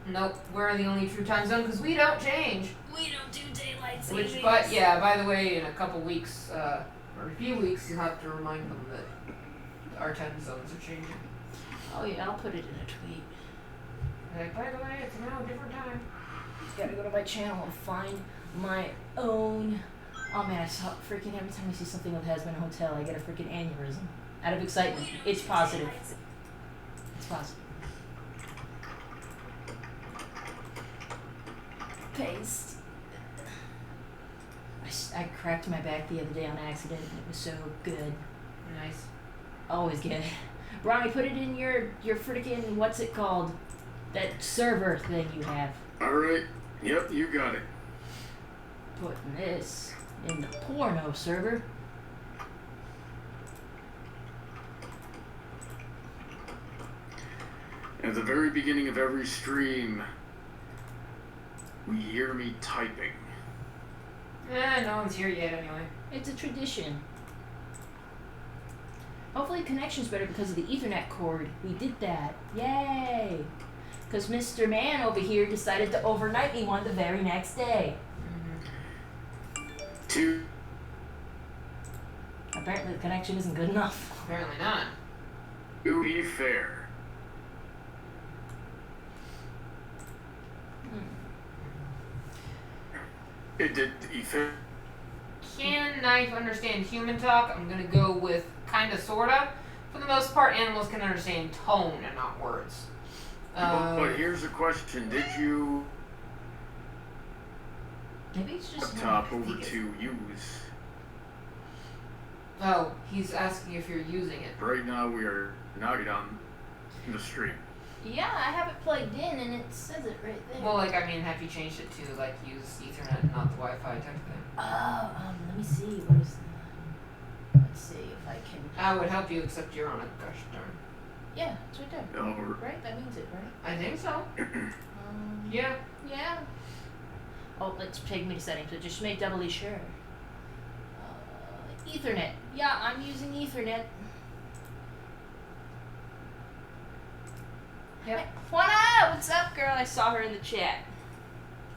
Nope, we're the only true time zone because we don't change. We don't do daylight savings. But yeah, by the way, in a couple weeks, or a few weeks, you'll have to remind them that our time zones are changing. Oh yeah, I'll put it in a tweet. Like, by the way, it's now a different time. Just gotta go to my channel and find my own. Oh man, I saw freaking every time I see something with Has Been a Hotel, I get a freaking aneurysm. Out of excitement. It's positive. It's positive. Paste. I cracked my back the other day on accident and it was so good. Nice. Always good. Ronnie, put it in your freaking, what's it called? That server thing you have. Alright. Yep, you got it. Putting this in the porno server. At the very beginning of every stream, we hear me typing. No one's here yet anyway. It's a tradition. Hopefully connection's better because of the Ethernet cord. We did that. Yay! Because Mr. Man over here decided to overnight me one the very next day. Two. Apparently the connection isn't good enough. Apparently not. To be fair. It did be fair. Can knife understand human talk? I'm gonna go with kinda sorta. For the most part, animals can understand tone and not words. But here's a question. Did you Maybe it's just top over to use? Oh, he's asking if you're using it. Right now we are not on the stream. Yeah, I have it plugged in and it says it right there. Well, like, I mean, have you changed it to, like, use Ethernet and not the Wi-Fi type of thing? Oh, let me see. What is let's see if I can. I would help you, except you're on a gosh darn. Yeah, it's right there. No. Right? That means it, right? I think so. Yeah. Yeah. Oh, let's take me to settings, but just make doubly sure. Ethernet. Yeah, I'm using Ethernet. Yep. Juana, what's up, girl? I saw her in the chat.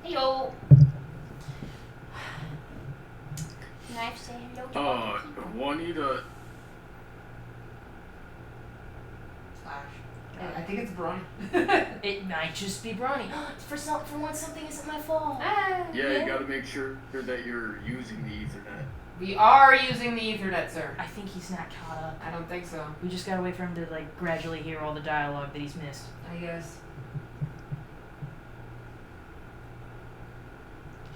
Hey, yo. Knife say hello to all the people. Juanita. I think it's Bronny. It might just be Bronny. For once, something isn't my fault. Ah, Yeah, you gotta make sure that you're using the Ethernet. We are using the Ethernet, sir. I think he's not caught up. I don't think so. We just gotta wait for him to, like, gradually hear all the dialogue that he's missed. I guess.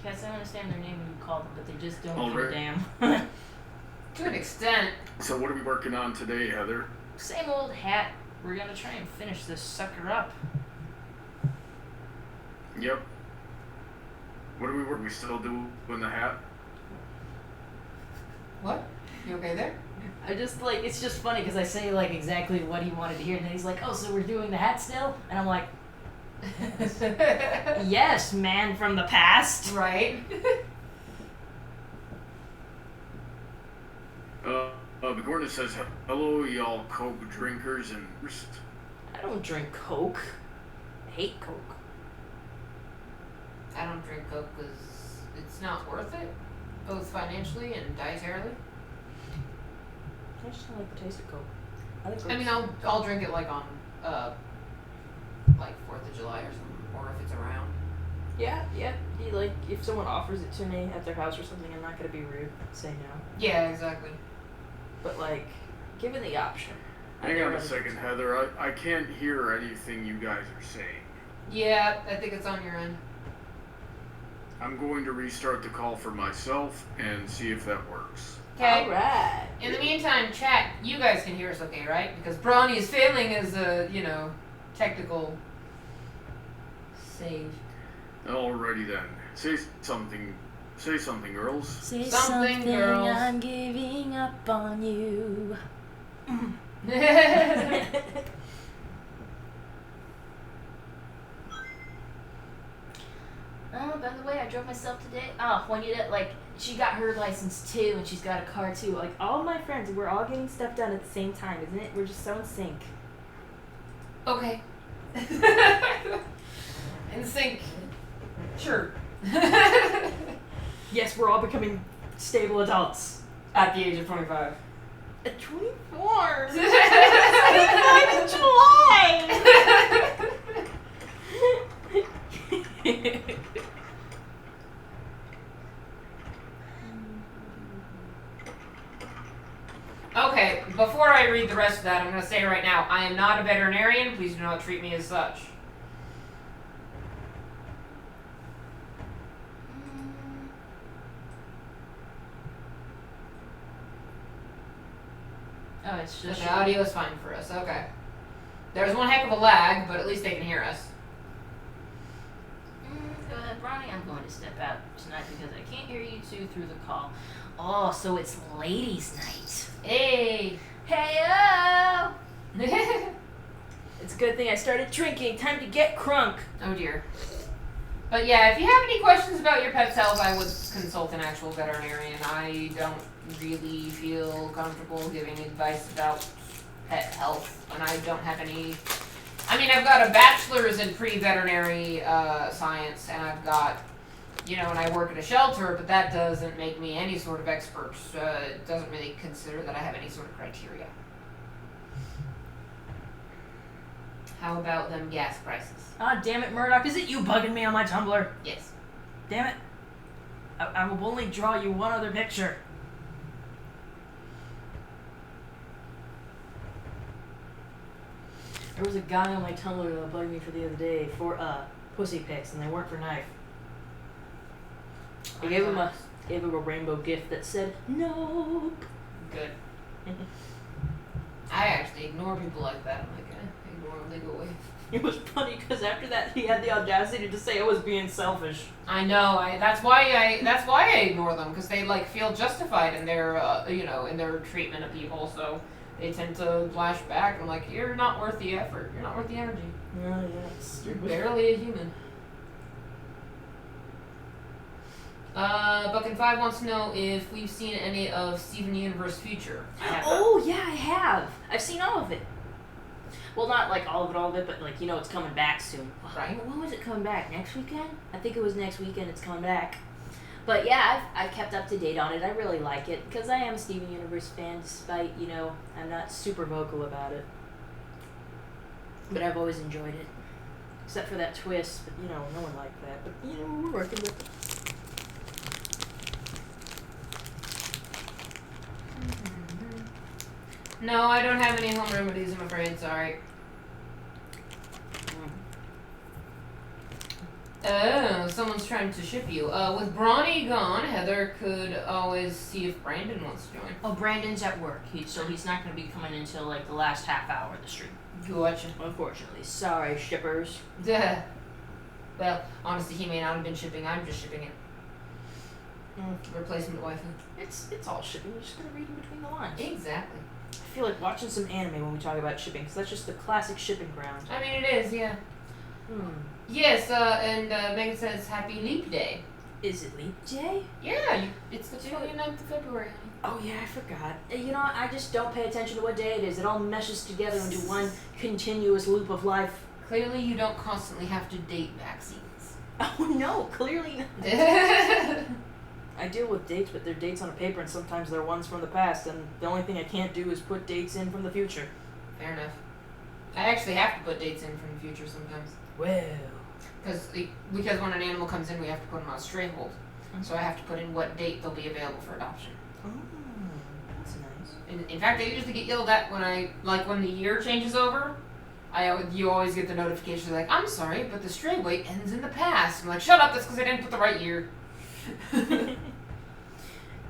Yes, I understand their name when you call them, but they just don't Oh, give a right. damn. To an extent. So what are we working on today, Heather? Same old hat. We're gonna try and finish this sucker up. Yep. What are we working? We still doing the hat? What? You okay there? I just, like, it's just funny because I say, like, exactly what he wanted to hear, and then he's like, oh, so we're doing the hat still? And I'm like, yes, man from the past. Right. Bigorna says, hello, y'all Coke drinkers and... I don't drink Coke. I hate Coke. I don't drink Coke because it's not worth it, both financially and dietarily. I just don't like the taste of Coke. I mean, I'll drink it like on like 4th of July or something, or if it's around. Yeah. Like, if someone offers it to me at their house or something, I'm not gonna be rude. Say no. Yeah, exactly. But, like, given the option. Hang on a second, Heather. I can't hear anything you guys are saying. Yeah, I think it's on your end. I'm going to restart the call for myself and see if that works. Okay. Alright. In the meantime, chat, you guys can hear us okay, right? Because Bronny is failing as a, technical save. Alrighty then. Say something. Say something, girls. Say Something, girls. I'm giving up on you. Oh, by the way, I drove myself today. Oh, Juanita, like, she got her license too, and she's got a car too. Like, all my friends, we're all getting stuff done at the same time, isn't it? We're just so in sync. Okay. sync. Sure. Yes, we're all becoming stable adults. At the age of 25. At 24? It's not even July! Okay, before I read the rest of that, I'm going to say right now, I am not a veterinarian. Please do not treat me as such. Oh, it's just... The audio is fine for us. Okay. There's one heck of a lag, but at least they can hear us. Go ahead, Ronnie. I'm going to step out tonight because I can't hear you two through the call. Oh, so it's ladies' night. Hey! Hey-o! It's a good thing I started drinking. Time to get crunk. Oh dear. But yeah, if you have any questions about your pet's health, I would consult an actual veterinarian. I don't really feel comfortable giving advice about pet health, and I don't have any... I mean, I've got a bachelor's in pre-veterinary science, and I've got, you know, and I work at a shelter, but that doesn't make me any sort of expert. It doesn't really consider that I have any sort of criteria. How about them gas prices? Ah, damn it, Murdoch. Is it you bugging me on my Tumblr? Yes. Damn it. I will only draw you one other picture. There was a guy on my Tumblr that bugged me for the other day for pussy pics, and they weren't for knife. I gave him a rainbow gift that said, nope. Good. I actually ignore people like that. I'm like, ignore them, they go away. It was funny because after that he had the audacity to say I was being selfish. I know. That's why I ignore them, because they like feel justified in their you know, in their treatment of people. So they tend to flash back. I'm like, you're not worth the effort. You're not worth the energy. Oh yes. You're barely a human. Buckin5 wants to know if we've seen any of Steven Universe Future. Oh yeah, I have. I've seen all of it. Well, not like all of it, but like, you know, it's coming back soon. Right. When was it coming back? Next weekend? I think it was next weekend it's coming back. But yeah, I've kept up to date on it. I really like it because I am a Steven Universe fan, despite, you know, I'm not super vocal about it. But I've always enjoyed it. Except for that twist, but you know, no one liked that. But you know, we're working with it. No, I don't have any home remedies, I'm afraid. Sorry. Oh, someone's trying to ship you. With Bronny gone, Heather could always see if Brandon wants to join. Oh, Brandon's at work, so he's not going to be coming until like the last half hour of the stream. Gotcha. Unfortunately. Sorry, shippers. Duh. Well, honestly, he may not have been shipping. I'm just shipping it. Replacement waifu. It's all shipping. You're just going to read in between the lines. Exactly. I feel like watching some anime when we talk about shipping, because that's just the classic shipping ground. I mean, it is, yeah. Yes, and Megan says Happy Leap Day. Is it Leap Day? Yeah, it's the 29th of February. Oh yeah, I forgot. You know, I just don't pay attention to what day it is. It all meshes together into one continuous loop of life. Clearly you don't constantly have to date vaccines. Oh no, clearly not. I deal with dates, but they're dates on a paper, and sometimes they're ones from the past, and the only thing I can't do is put dates in from the future. Fair enough. I actually have to put dates in from the future sometimes. Well. Because when an animal comes in, we have to put them on stray hold. So I have to put in what date they'll be available for adoption. Oh, that's nice. In fact, I usually get yelled at when the year changes over. You always get the notification like, I'm sorry, but the stray weight ends in the past. I'm like, shut up, that's because I didn't put the right year.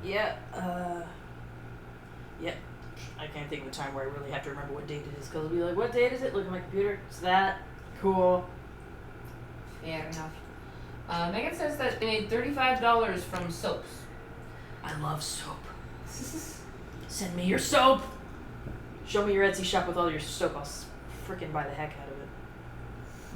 Yeah, I can't think of a time where I really have to remember what date it is, because I'll be like, what date is it? Look at my computer. It's that. Cool. Fair enough. Megan says that they made $35 from soaps. I love soap. Send me your soap! Show me your Etsy shop with all your soap. I'll freaking buy the heck out of it.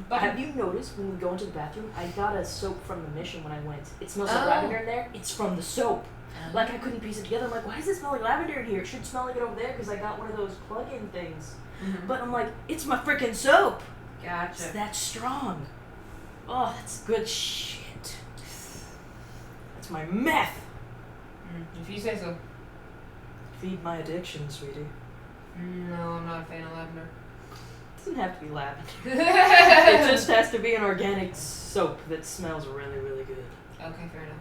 But have you noticed when we go into the bathroom, I got a soap from the mission when I went. It smells like lavender in there. It's from the soap. Like, I couldn't piece it together. I'm like, why does it smell like lavender in here? It should smell like it over there because I got one of those plug-in things. Mm-hmm. But I'm like, it's my freaking soap. Gotcha. It's that strong. Oh, that's good shit. That's my meth. If you say so. Feed my addiction, sweetie. No, I'm not a fan of lavender. Doesn't have to be lavender. It just has to be an organic soap that smells really, really good. Okay, fair enough.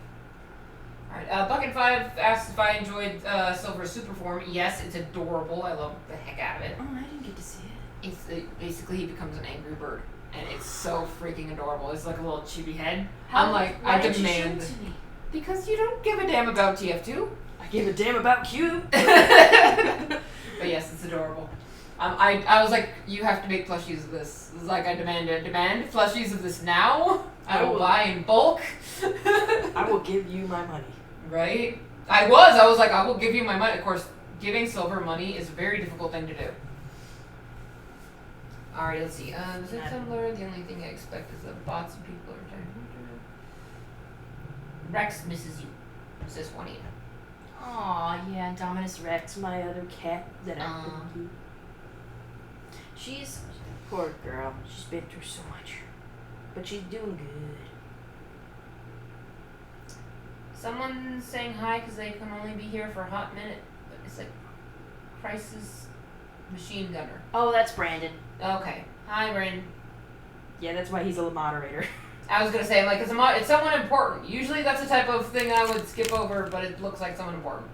Alright, Bucket5 asks if I enjoyed Silver's super form. Yes, it's adorable. I love the heck out of it. Oh, I didn't get to see it. Basically he becomes an angry bird. And it's so freaking adorable. It's like a little chibi head. Why I did you show demand. it to me? Because you don't give a damn about TF2. I give a damn about Q. But yes, it's adorable. I was like, you have to make plushies of this. It's like I demand plushies of this now. I will buy in bulk. I will give you my money. Right? I was like, I will give you my money. Of course, giving Silver money is a very difficult thing to do. Alright, let's see. Is it Tumblr? The only thing I expect is that bots and people are trying to... Rex misses you, says Juanita. Aw, yeah, Dominus Rex, my other cat that I keep. She's poor girl. She's been through so much, but she's doing good. Someone's saying hi because they can only be here for a hot minute. But it's like Crisis Machine Gunner. Oh, that's Brandon. Okay. Hi, Brandon. Yeah, that's why he's a moderator. I was gonna say, like, it's someone important. Usually that's the type of thing I would skip over, but it looks like someone important.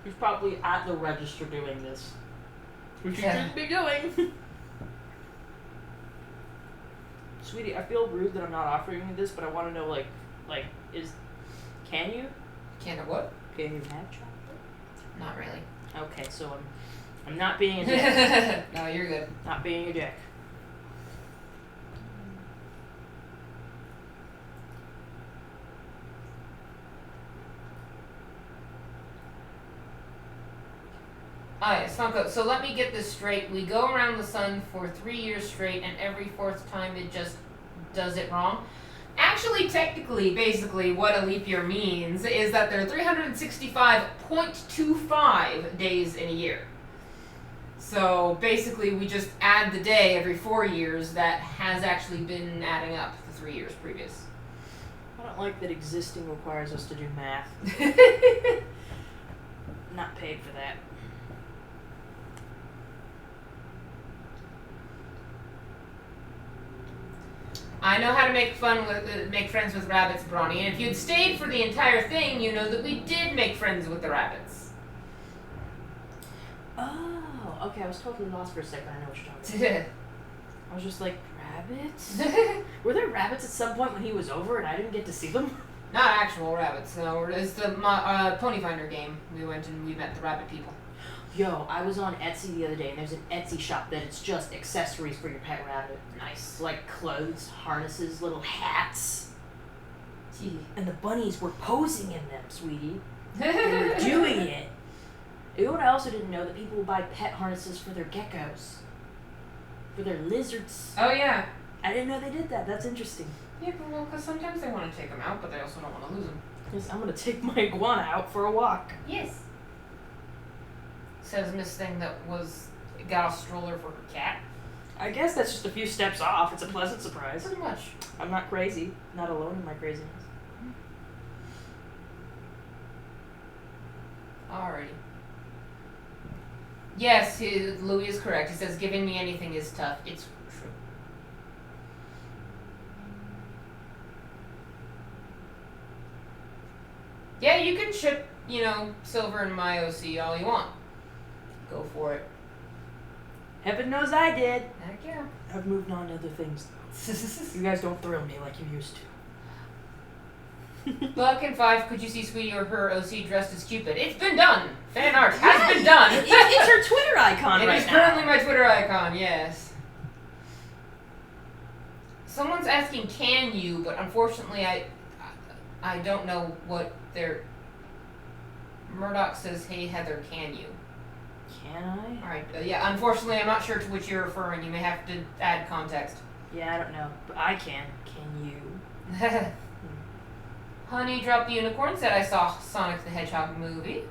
He's probably at the register doing this. Which he shouldn't be doing. Sweetie, I feel rude that I'm not offering you this, but I want to know, can you? Can of what? Can you have chocolate? Not really. Okay, so I'm not being a dick. No, you're good. Not being a dick. Alright, Stonko, so let me get this straight. We go around the sun for 3 years straight, and every fourth time it just does it wrong. Actually, technically, basically, what a leap year means is that there are 365.25 days in a year. So, basically, we just add the day every 4 years that has actually been adding up the 3 years previous. I don't like that existing requires us to do math. Not paid for that. I know how to make friends with rabbits, Brawny, and if you'd stayed for the entire thing, you know that we did make friends with the rabbits. Oh, okay, I was totally lost for a second. I know what you're talking about. I was just like, rabbits? Were there rabbits at some point when he was over and I didn't get to see them? Not actual rabbits, no. It's the Pony Finder game. We went and we met the rabbit people. Yo, I was on Etsy the other day, and there's an Etsy shop that it's just accessories for your pet rabbit. Nice. Like clothes, harnesses, little hats. Gee. And the bunnies were posing in them, sweetie. They were doing it. You know what I also didn't know? That people will buy pet harnesses for their geckos. For their lizards. Oh, yeah. I didn't know they did that. That's interesting. Yeah, well, because sometimes they want to take them out, but they also don't want to lose them. Yes, I'm going to take my iguana out for a walk. Yes. Says Miss Thing that got a stroller for her cat. I guess that's just a few steps off. It's a pleasant surprise. Pretty much. I'm not crazy. Not alone in my craziness. Alrighty. Yes, Louis is correct. He says giving me anything is tough. It's true. Yeah, you can ship, Silver and my OC all you want. Go for it. Heaven knows I did. Heck yeah. I've moved on to other things. You guys don't thrill me like you used to. Buck and Five, could you see Sweetie or her OC dressed as Cupid? It's been done. Fan art has been done. It's her Twitter icon It right is now. currently my Twitter icon, yes. Someone's asking, can you? But unfortunately, I don't know what their... Murdoch says, hey, Heather, can you? Can I? Alright, yeah, unfortunately, I'm not sure to which you're referring. You may have to add context. Yeah, I don't know. But I can. Can you? Honey dropped the unicorn, said I saw Sonic the Hedgehog movie.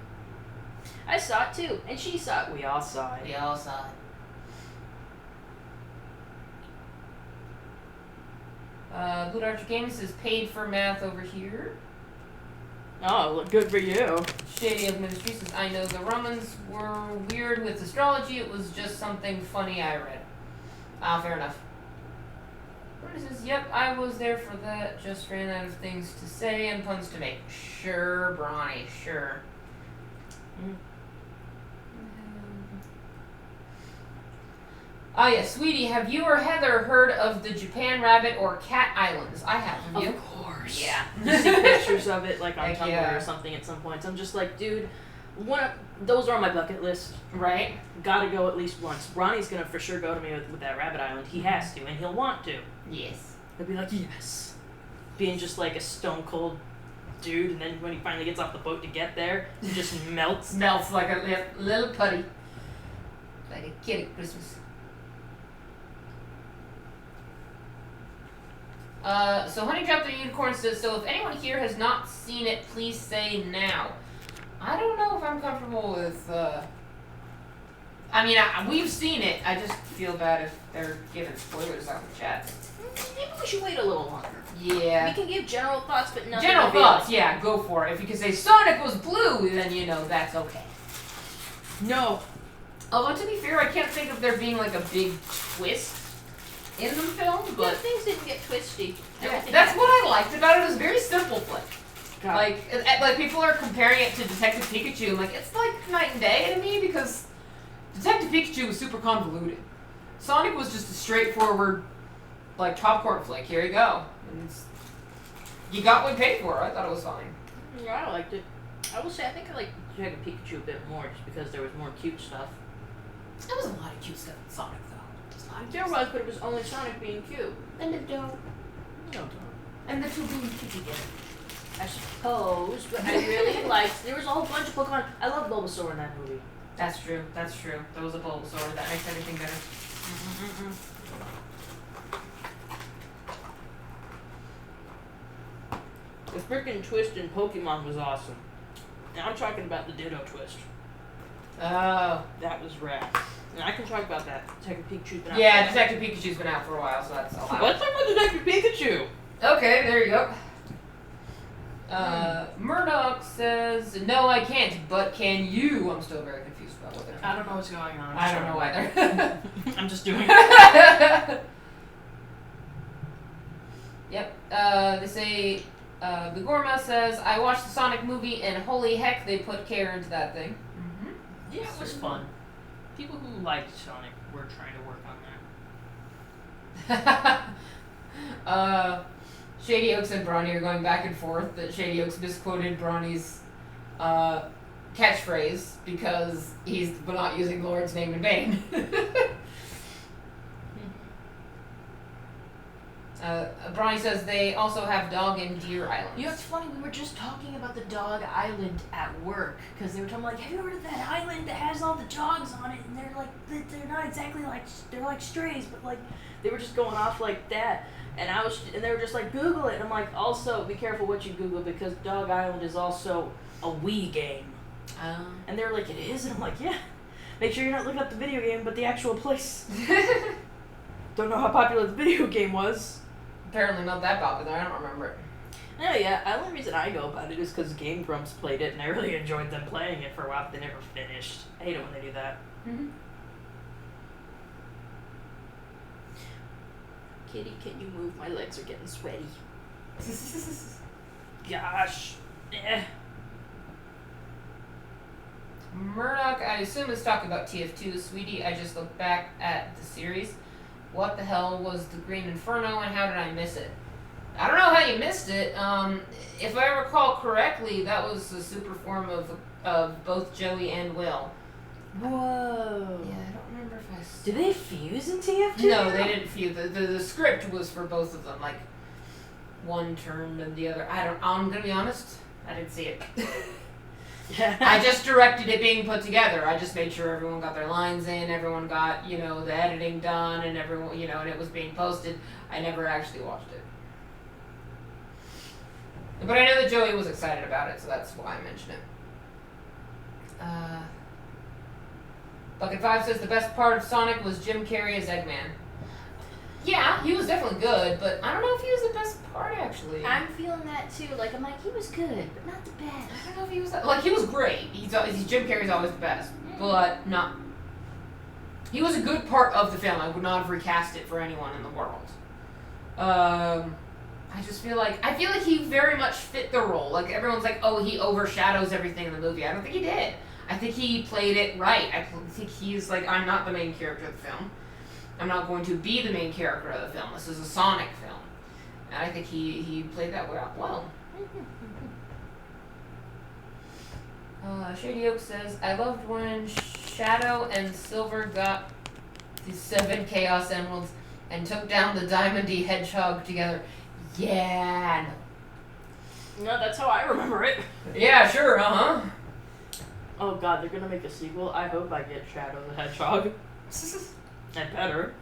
I saw it too. And she saw it. We all saw it. We all saw it. Blue Archer Gaming says paid for math over here. Oh, look good for you. Shady of Ministry says, I know the Romans were weird with astrology. It was just something funny I read. Fair enough. Brody says, yep, I was there for that. Just ran out of things to say and puns to make. Sure, Brawny, sure. Yeah, Sweetie, have you or Heather heard of the Japan Rabbit or Cat Islands? I have. Have you? Of course. Yeah. You see pictures of it like on Heck Tumblr yeah. or something at some points. I'm just like, dude, those are on my bucket list. Right? Gotta go at least once. Ronnie's gonna for sure go to me with that Rabbit Island. He has to, and he'll want to. Yes. He'll be like, yes. Being just like a stone cold dude, and then when he finally gets off the boat to get there, he just melts. Melts like a little putty. Like a kid at Christmas. So Honey Dropped the Unicorn says, so if anyone here has not seen it, please say now. I don't know if I'm comfortable with, I mean, we've seen it. I just feel bad if they're giving spoilers out in the chat. Maybe we should wait a little longer. Yeah. We can give general thoughts, but nothing. General thoughts, yeah, go for it. If you can say Sonic was blue, then you know that's okay. No. Although, to be fair, I can't think of there being like a big twist in the film, But but things didn't get twisty. that's what I liked about it. It was a very simple flick. God. Like people are comparing it to Detective Pikachu. I'm like, it's like night and day to me because Detective Pikachu was super convoluted. Sonic was just a straightforward, like popcorn flick. Here you go. And you got what you paid for. I thought it was fine. Yeah, I liked it. I will say I think I liked Detective Pikachu a bit more just because there was more cute stuff. There was a lot of cute stuff in Sonic though. There was, but it was only Sonic being cute. And the dog. No. And the two being cute together. I suppose, but I really liked. There was a whole bunch of Pokemon. I love Bulbasaur in that movie. That's true. That's true. There was a Bulbasaur. That makes everything better. The freaking twist in Pokemon was awesome. Now I'm talking about the Ditto twist. Oh. That was rad. And I can talk about that. Detective Pikachu's been out. Yeah, Detective Pikachu's been out for a while, so that's allowed. Let's talk about Detective Pikachu. Okay, there you go. Murdoch says, no, I can't, but can you? I'm still very confused about what they're I don't know what's going on. I don't know either. I'm just doing it. Yep. They say, Bigorma says, I watched the Sonic movie and holy heck, they put care into that thing. Yeah, it was fun. People who liked Sonic were trying to work on that. Shady Oaks and Brawny are going back and forth that Shady Oaks misquoted Brawny's catchphrase because he's not using the Lord's name in vain. Brawny says they also have dog and deer islands. You know, it's funny, we were just talking about the dog island at work, because they were talking like, have you heard of that island that has all the dogs on it, and they're like, they're not exactly like, they're like strays, but like, they were just going off like that, and they were just like, Google it, and I'm like, also, be careful what you Google, because Dog Island is also a Wii game. And they're like, it is? And I'm like, yeah, make sure you're not looking up the video game, but the actual place. Don't know how popular the video game was. Apparently not that popular, I don't remember it. No, yeah, the only reason I know about it is because Game Grumps played it, and I really enjoyed them playing it for a while, but they never finished. I hate it when they do that. Kitty, can you move? My legs are getting sweaty. Gosh. Murdoch, I assume is talking about TF2, Sweetie. I just looked back at the series. What the hell was the Green Inferno and how did I miss it? I don't know how you missed it. If I recall correctly, that was the super form of both Joey and Will. Whoa. Yeah, I don't remember if I saw. Did they fuse in TF2? No, they didn't fuse. The script was for both of them. Like, one turned and the other. I'm gonna be honest, I didn't see it. I just directed it being put together. I just made sure everyone got their lines in, everyone got, the editing done, and everyone, and it was being posted. I never actually watched it. But I know that Joey was excited about it, so that's why I mentioned it. Bucket 5 says the best part of Sonic was Jim Carrey as Eggman. Yeah, he was definitely good, but I don't know if he was the best part, actually. I'm feeling that too. Like, I'm like, he was good, but not the best. I don't know if he was... Like, he was great. Jim Carrey's always the best. But not... He was a good part of the film. I would not have recast it for anyone in the world. I just feel like... I feel like he very much fit the role. Like, everyone's like, oh, he overshadows everything in the movie. I don't think he did. I think he played it right. I think he's like, I'm not the main character of the film. I'm not going to be the main character of the film. This is a Sonic film. And I think he played that well. Shady Oak says, I loved when Shadow and Silver got the 7 Chaos Emeralds and took down the Diamond-D Hedgehog together. Yeah, No, that's how I remember it. Yeah, sure, uh-huh. Oh god, they're gonna make a sequel? I hope I get Shadow the Hedgehog. I better.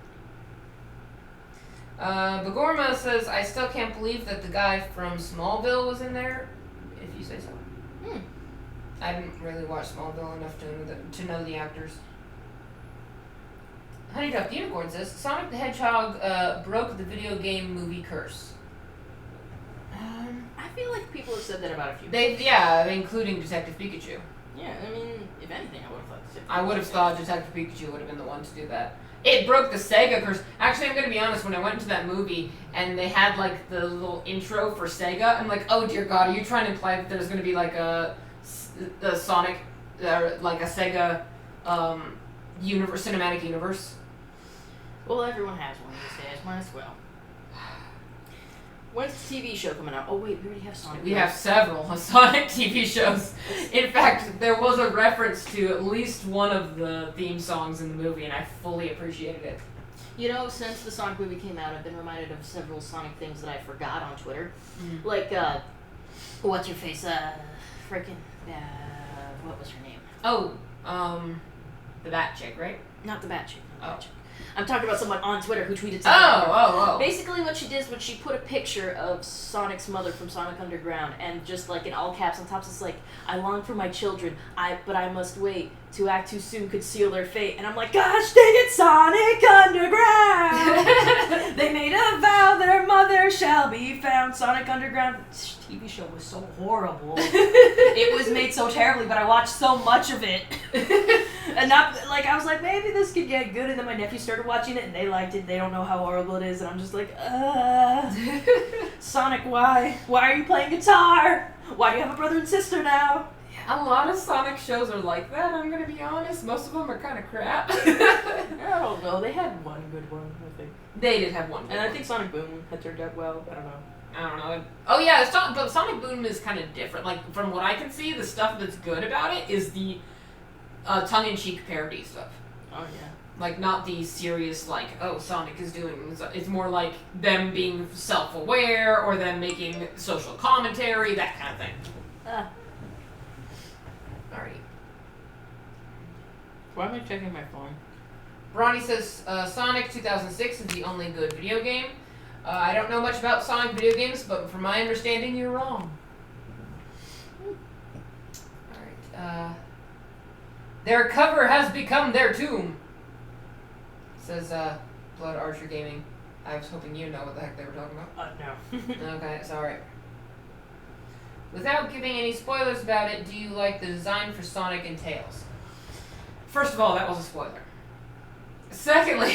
Bagorma says, I still can't believe that the guy from Smallville was in there, if you say so. I didn't really watch Smallville enough to know the actors. Honeyduck Unicorn says, Sonic the Hedgehog broke the video game movie curse. I feel like people have said that about a few Including Detective Pikachu. Yeah, I mean, if anything, I would have thought Detective Pikachu would have been the one to do that. It broke the Sega curse. Actually, I'm going to be honest, when I went into that movie and they had like the little intro for Sega, I'm like, oh dear god, are you trying to imply that there's going to be like a Sonic, like a Sega cinematic universe? Well, everyone has one these days, might as well. When's the TV show coming out? Oh wait, we already have Sonic. We have several Sonic TV shows. In fact, there was a reference to at least one of the theme songs in the movie, and I fully appreciated it. You know, since the Sonic movie came out, I've been reminded of several Sonic things that I forgot on Twitter. Like, what's her face? What was her name? Oh, the Bat Chick, right? Not the Bat Chick. Oh. I'm talking about someone on Twitter who tweeted something. Oh. Basically what she did is when she put a picture of Sonic's mother from Sonic Underground and just like in all caps on top it's like, I long for my children, but I must wait. To act too soon could seal their fate. And I'm like, gosh dang it, Sonic Underground! They made a vow their mother shall be found. Sonic Underground TV show was so horrible. It was made so terribly, but I watched so much of it. And not like I was like, maybe this could get good, and then my nephew started watching it and they liked it. They don't know how horrible it is, and I'm just like, Sonic, why? Why are you playing guitar? Why do you have a brother and sister now? A lot of Sonic shows are like that, I'm gonna be honest. Most of them are kind of crap. I don't know. They had one good one, I think. They did have one good And one. I think Sonic Boom had turned out well. I don't know. Oh yeah, but Sonic Boom is kind of different. Like, from what I can see, the stuff that's good about it is the tongue-in-cheek parody stuff. Oh yeah. Like, not the serious, like, oh, Sonic is doing... It's more like them being self-aware, or them making social commentary, that kind of thing. Alright. Why am I checking my phone? Bronny says, Sonic 2006 is the only good video game. I don't know much about Sonic video games, but from my understanding, you're wrong. Alright, their cover has become their tomb. Says, Blood Archer Gaming. I was hoping you know what the heck they were talking about. No. Okay, sorry. Without giving any spoilers about it, do you like the design for Sonic and Tails? First of all, that was a spoiler. Secondly,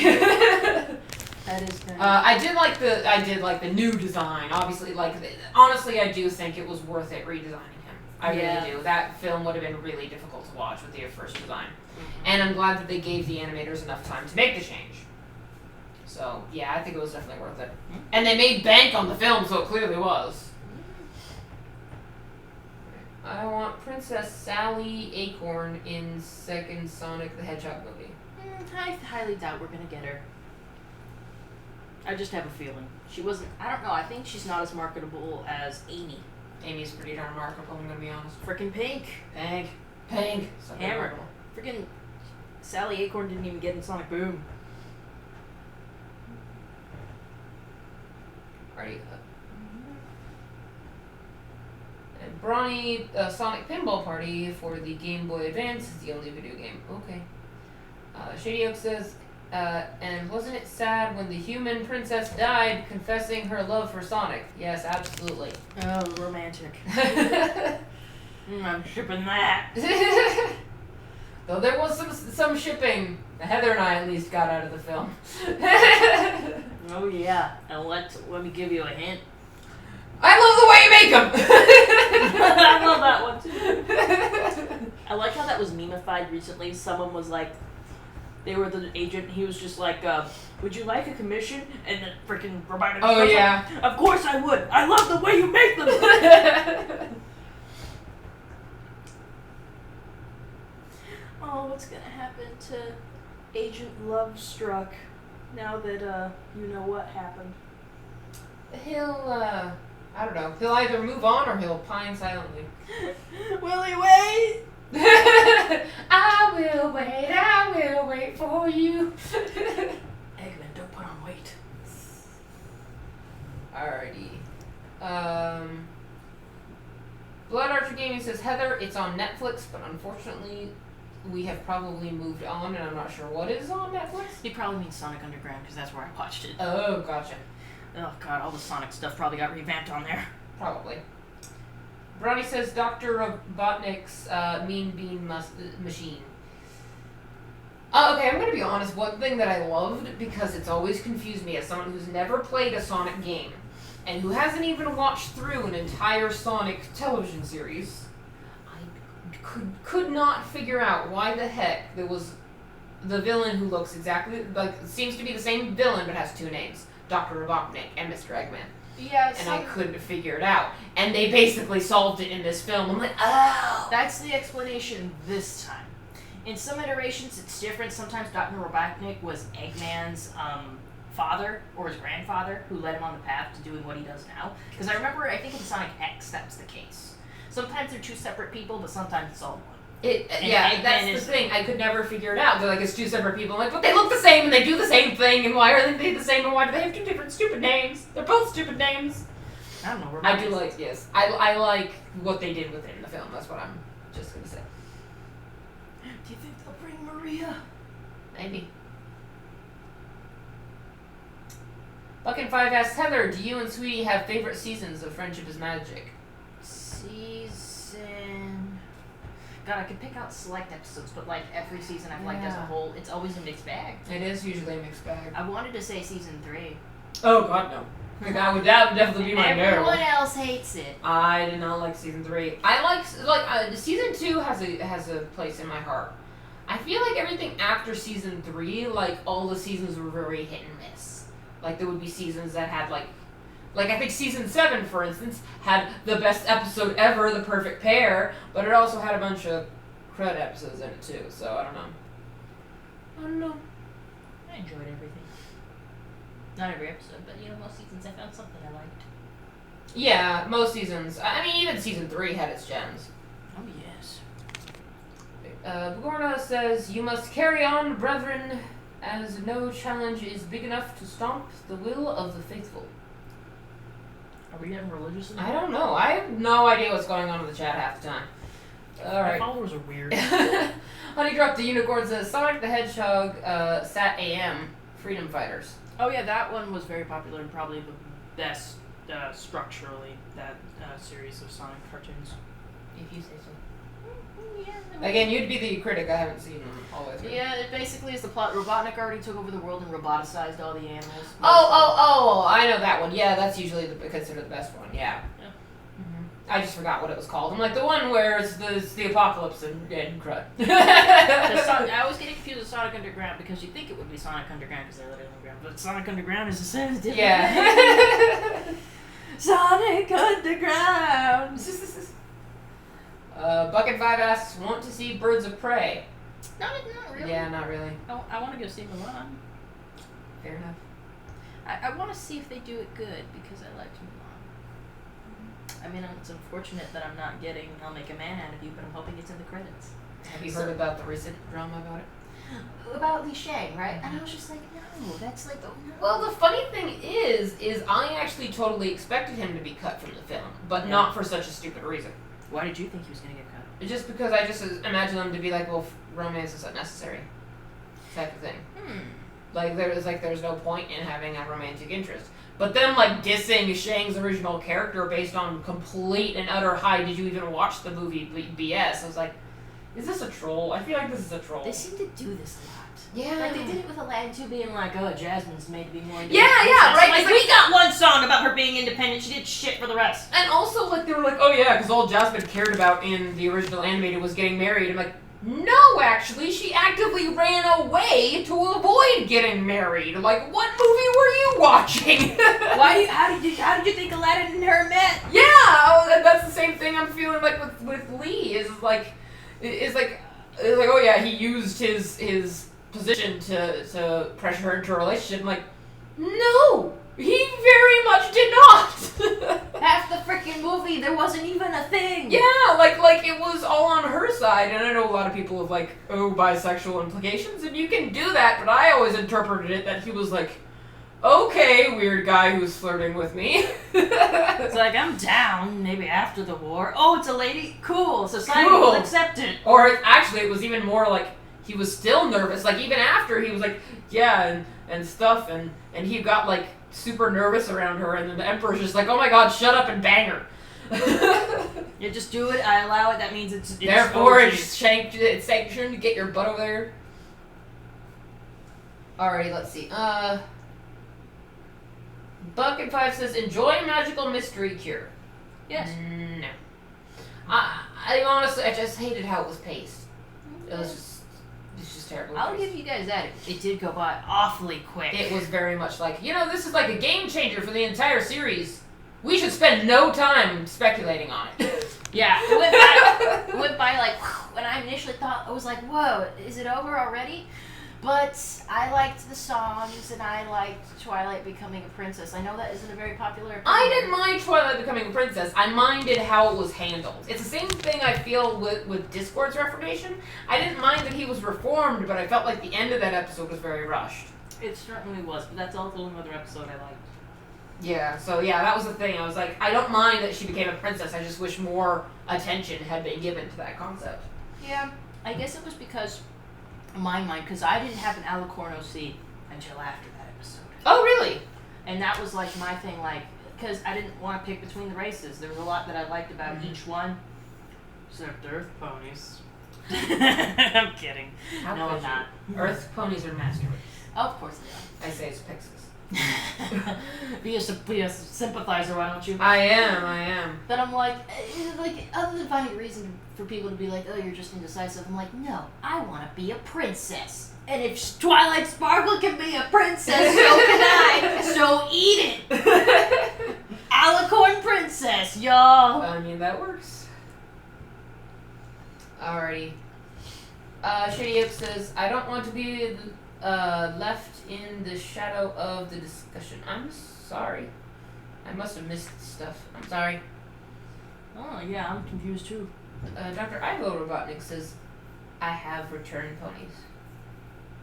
That is good. I did like the new design. Obviously, honestly, I do think it was worth it redesigning him. I really do. That film would have been really difficult to watch with the first design. And I'm glad that they gave the animators enough time to make the change. So, yeah, I think it was definitely worth it. And they made bank on the film, so it clearly was. I want Princess Sally Acorn in second Sonic the Hedgehog movie. I highly doubt we're gonna get her. I just have a feeling. She wasn't... I don't know, I think she's not as marketable as Amy. Amy's pretty darn remarkable, I'm gonna be honest. Frickin' Pink. Pink. So Hammer. remarkable. Frickin' Sally Acorn didn't even get in Sonic Boom. Alrighty. And Brawny Sonic Pinball Party for the Game Boy Advance is the only video game. Okay. Shady Oak says, And wasn't it sad when the human princess died confessing her love for Sonic? Yes, absolutely. Oh, romantic. I'm shipping that. Though there was some shipping. Heather and I at least got out of the film. Oh yeah, and let me give you a hint. I love the way you make them! I love that one too. I like how that was memeified recently. Someone was like, they were the agent, he was just like, would you like a commission? And then freaking Robotic. Oh yeah. Like, of course I would! I love the way you make them! Oh, what's gonna happen to Agent Lovestruck now that, you know what happened? He'll, I don't know. He'll either move on or he'll pine silently. Will he wait? I will wait for you. Eggman, don't put on weight. Alrighty. Blood Archer Gaming says, Heather, it's on Netflix, but unfortunately we have probably moved on and I'm not sure what is on Netflix. He probably means Sonic Underground because that's where I watched it. Oh, gotcha. Oh god, all the Sonic stuff probably got revamped on there. Probably. Bronny says Dr. Robotnik's Mean Bean Machine. Okay, I'm gonna be honest. One thing that I loved, because it's always confused me as someone who's never played a Sonic game, and who hasn't even watched through an entire Sonic television series, I could not figure out why the heck there was the villain who looks exactly like, seems to be the same villain but has two names, Dr. Robotnik and Mr. Eggman. Yeah, And I couldn't figure it out. And they basically solved it in this film. I'm like, oh! That's the explanation this time. In some iterations, it's different. Sometimes Dr. Robotnik was Eggman's father or his grandfather who led him on the path to doing what he does now. Because I remember, I think in Sonic X, that's the case. Sometimes they're two separate people, but sometimes it's all one. Yeah, that's the thing. I could never figure it out. They're like, it's two separate people. I'm like, but they look the same and they do the same thing, and why are they the same and why do they have two different stupid names? They're both stupid names. I don't know. I do like, yes. I like what they did with it in the film. That's what I'm just going to say. Do you think they'll bring Maria? Maybe. Buckin' 5 asks, Heather, do you and Sweetie have favorite seasons of Friendship is Magic? Season... God, I could pick out select episodes, but like every season I've liked as a whole, it's always a mixed bag. It is usually a mixed bag. I wanted to say season 3. Oh God, no. That would definitely be my Everyone else hates it. I did not like season 3. I like season 2 has a place in my heart. I feel like everything after season 3, like all the seasons were very hit and miss. Like there would be seasons that had like I think season 7, for instance, had the best episode ever, The Perfect Pair, but it also had a bunch of crud episodes in it too, so I don't know. I enjoyed everything. Not every episode, but most seasons I found something I liked. Yeah, most seasons. I mean, even season 3 had its gems. Oh yes. Bugorna says, you must carry on, brethren, as no challenge is big enough to stomp the will of the faithful. Are we getting religious in I don't know. I have no idea what's going on in the chat half the time. Alright. My followers are weird. Honey Drop the Unicorn says, Sonic the Hedgehog, Sat AM, Freedom Fighters. Oh yeah, that one was very popular and probably the best structurally, that series of Sonic cartoons. If you say so. Yeah. Again, you'd be the critic. I haven't seen them all the way through. Yeah, it basically is the plot. Robotnik already took over the world and roboticized all the animals. Oh! I know that one. Yeah, that's usually considered the best one. Yeah. Mm-hmm. I just forgot what it was called. I'm like the one where it's the apocalypse and crud. I always get confused with Sonic Underground because you think it would be Sonic Underground because they're literally underground, but Sonic Underground is a sensitive. Yeah. Sonic Underground. Bucket 5 asks, want to see Birds of Prey? Not really. Yeah, not really. I want to go see Mulan. Fair enough. I want to see if they do it good because I liked Mulan. I mean, it's unfortunate that I'm not getting I'll Make a Man Out of You, but I'm hoping it's in the credits. Have you heard about the recent drama about it? About Li Shang, right? And I was just like, no, that's like, oh no. Well, the funny thing is I actually totally expected him to be cut from the film, but not for such a stupid reason. Why did you think he was going to get cut? Just because I just imagine them to be like, well, romance is unnecessary, type of thing. Like, there's no point in having a romantic interest. But then, like, dissing Shang's original character based on complete and utter did you even watch the movie BS? I was like, is this a troll? I feel like this is a troll. They seem to do this a lot. Yeah. Like, they did it with Aladdin too, being like, oh, Jasmine's made to be more independent. Yeah, right. Like, we got one song about her being independent. She did shit for the rest. And also, like, they were like, oh yeah, because all Jasmine cared about in the original animated was getting married. I'm like, no, actually, she actively ran away to avoid getting married. Like, what movie were you watching? How did you think Aladdin and her met? Yeah, that's the same thing I'm feeling like with Lee. Is like, oh yeah, he used his position to pressure her into a relationship. I'm like, no, he very much did not. Half the freaking movie, there wasn't even a thing. Yeah, like it was all on her side, and I know a lot of people have like, bisexual implications, and you can do that, but I always interpreted it that he was like, okay, weird guy who's flirting with me. It's like, I'm down, maybe after the war. Oh, it's a lady? Cool, society Cool. will accept it. Or it was even more like, he was still nervous, like even after he was like, yeah, and stuff, and he got like super nervous around her, and then the Emperor's just like, oh my god, shut up and bang her. You just do it, I allow it, that means it's Therefore, okay. it's sanctioned to get your butt over there. Alrighty, let's see. Bucket5 says, enjoy magical mystery cure. Yes. No. I honestly, I just hated how it was paced. It was just terrible. I'll give you guys that. It did go by awfully quick. It was very much like, this is like a game changer for the entire series. We should spend no time speculating on it. Yeah, it went by like, when I initially thought, I was like, whoa, is it over already? But I liked the songs, and I liked Twilight becoming a princess. I know that isn't a very popular opinion. I didn't mind Twilight becoming a princess. I minded how it was handled. It's the same thing I feel with Discord's reformation. I didn't mind that he was reformed, but I felt like the end of that episode was very rushed. It certainly was, but that's also another episode I liked. Yeah, so that was the thing. I was like, I don't mind that she became a princess. I just wish more attention had been given to that concept. Yeah, I guess it was because my mind, because I didn't have an Alicorn OC until after that episode. Oh, really? And that was like my thing, like, because I didn't want to pick between the races. There was a lot that I liked about each one. Except Earth ponies. I'm kidding. How No, could I'm you? not. Earth ponies are master race. Of course they I say it's Pixis. are. Be a sympathizer, why don't you? I am. But I'm like, other than finding a reason for people to be like, oh, you're just indecisive, I'm like, no, I want to be a princess. And if Twilight Sparkle can be a princess, so can I. So eat it. Alicorn princess, y'all. I mean, that works. Alrighty. Shady Oak says, I don't want to be left in the shadow of the discussion. I'm sorry. I must have missed stuff. I'm sorry. Oh, yeah, I'm confused too. Dr. Ivo Robotnik says, I have returned ponies.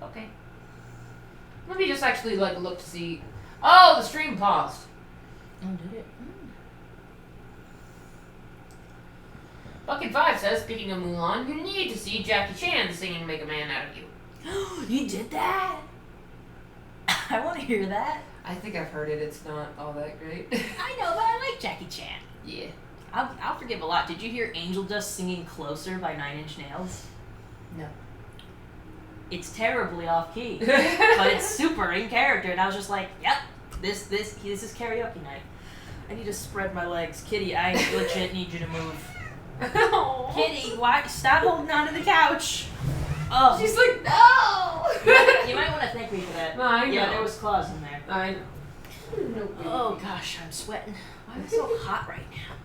Okay. Let me just actually look to see. Oh, the stream paused. Oh, did it? Bucket5 says, speaking of Mulan, you need to see Jackie Chan singing Make a Man Out of You. You did that? I want to hear that. I think I've heard it. It's not all that great. I know, but I like Jackie Chan. Yeah. I'll forgive a lot. Did you hear Angel Dust singing Closer by 9 Inch Nails? No. It's terribly off key, but it's super in character, and I was just like, yep, this is karaoke night. I need to spread my legs. Kitty, I legit need you to move. Kitty, why? Stop holding on to the couch. Oh. She's like, no! You might want to thank me for that. No, I know. Yeah, there was claws in there. I know. Oh gosh, I'm sweating. Why am I so hot right now?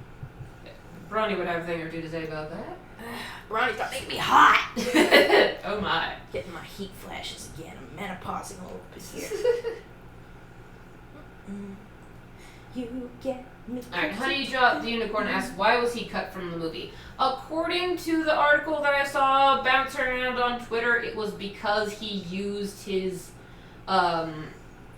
Bronny would have a thing or two to say about that. Ronnie, stop making me hot! Oh my. Getting my heat flashes again. I'm menopausing a little bit here. You get me. Alright, Honey Drop the Unicorn asks, why was he cut from the movie? According to the article that I saw bouncing around on Twitter, it was because he used his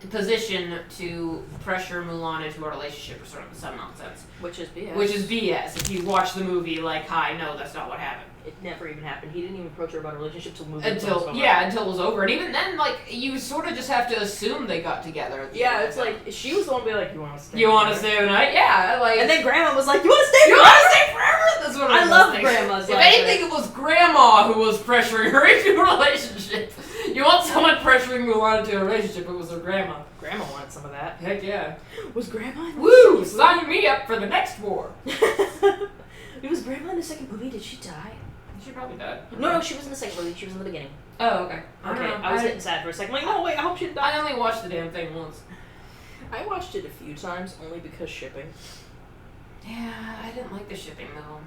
position to pressure Mulan into a relationship or sort of some nonsense. Which is BS. Which is BS. If you watch the movie, like, hi, no, that's not what happened. It never even happened. He didn't even approach her about a relationship till the movie until it was over. And even then, like, you sort of just have to assume they got together. Yeah, it's like, she was the one to be like, you want to stay? You want to stay the night? Yeah, like. And then Grandma was like, you want to stay? You want to stay forever? That's what I love Grandma's. If anything, it was Grandma who was pressuring her into a relationship. You want someone pressuring Mulan into a relationship? It was her grandma. Grandma wanted some of that. Heck yeah. Was Grandma? Woo! Sign me up for the next war. It was Grandma in the second movie. Did she die? She probably died. No, she was in the second movie. She was in the beginning. Oh, okay. I was getting sad for a second. I'm like, no, wait, I hope she died. I only watched the damn thing once. I watched it a few times, only because shipping. Yeah, I didn't like the shipping, though.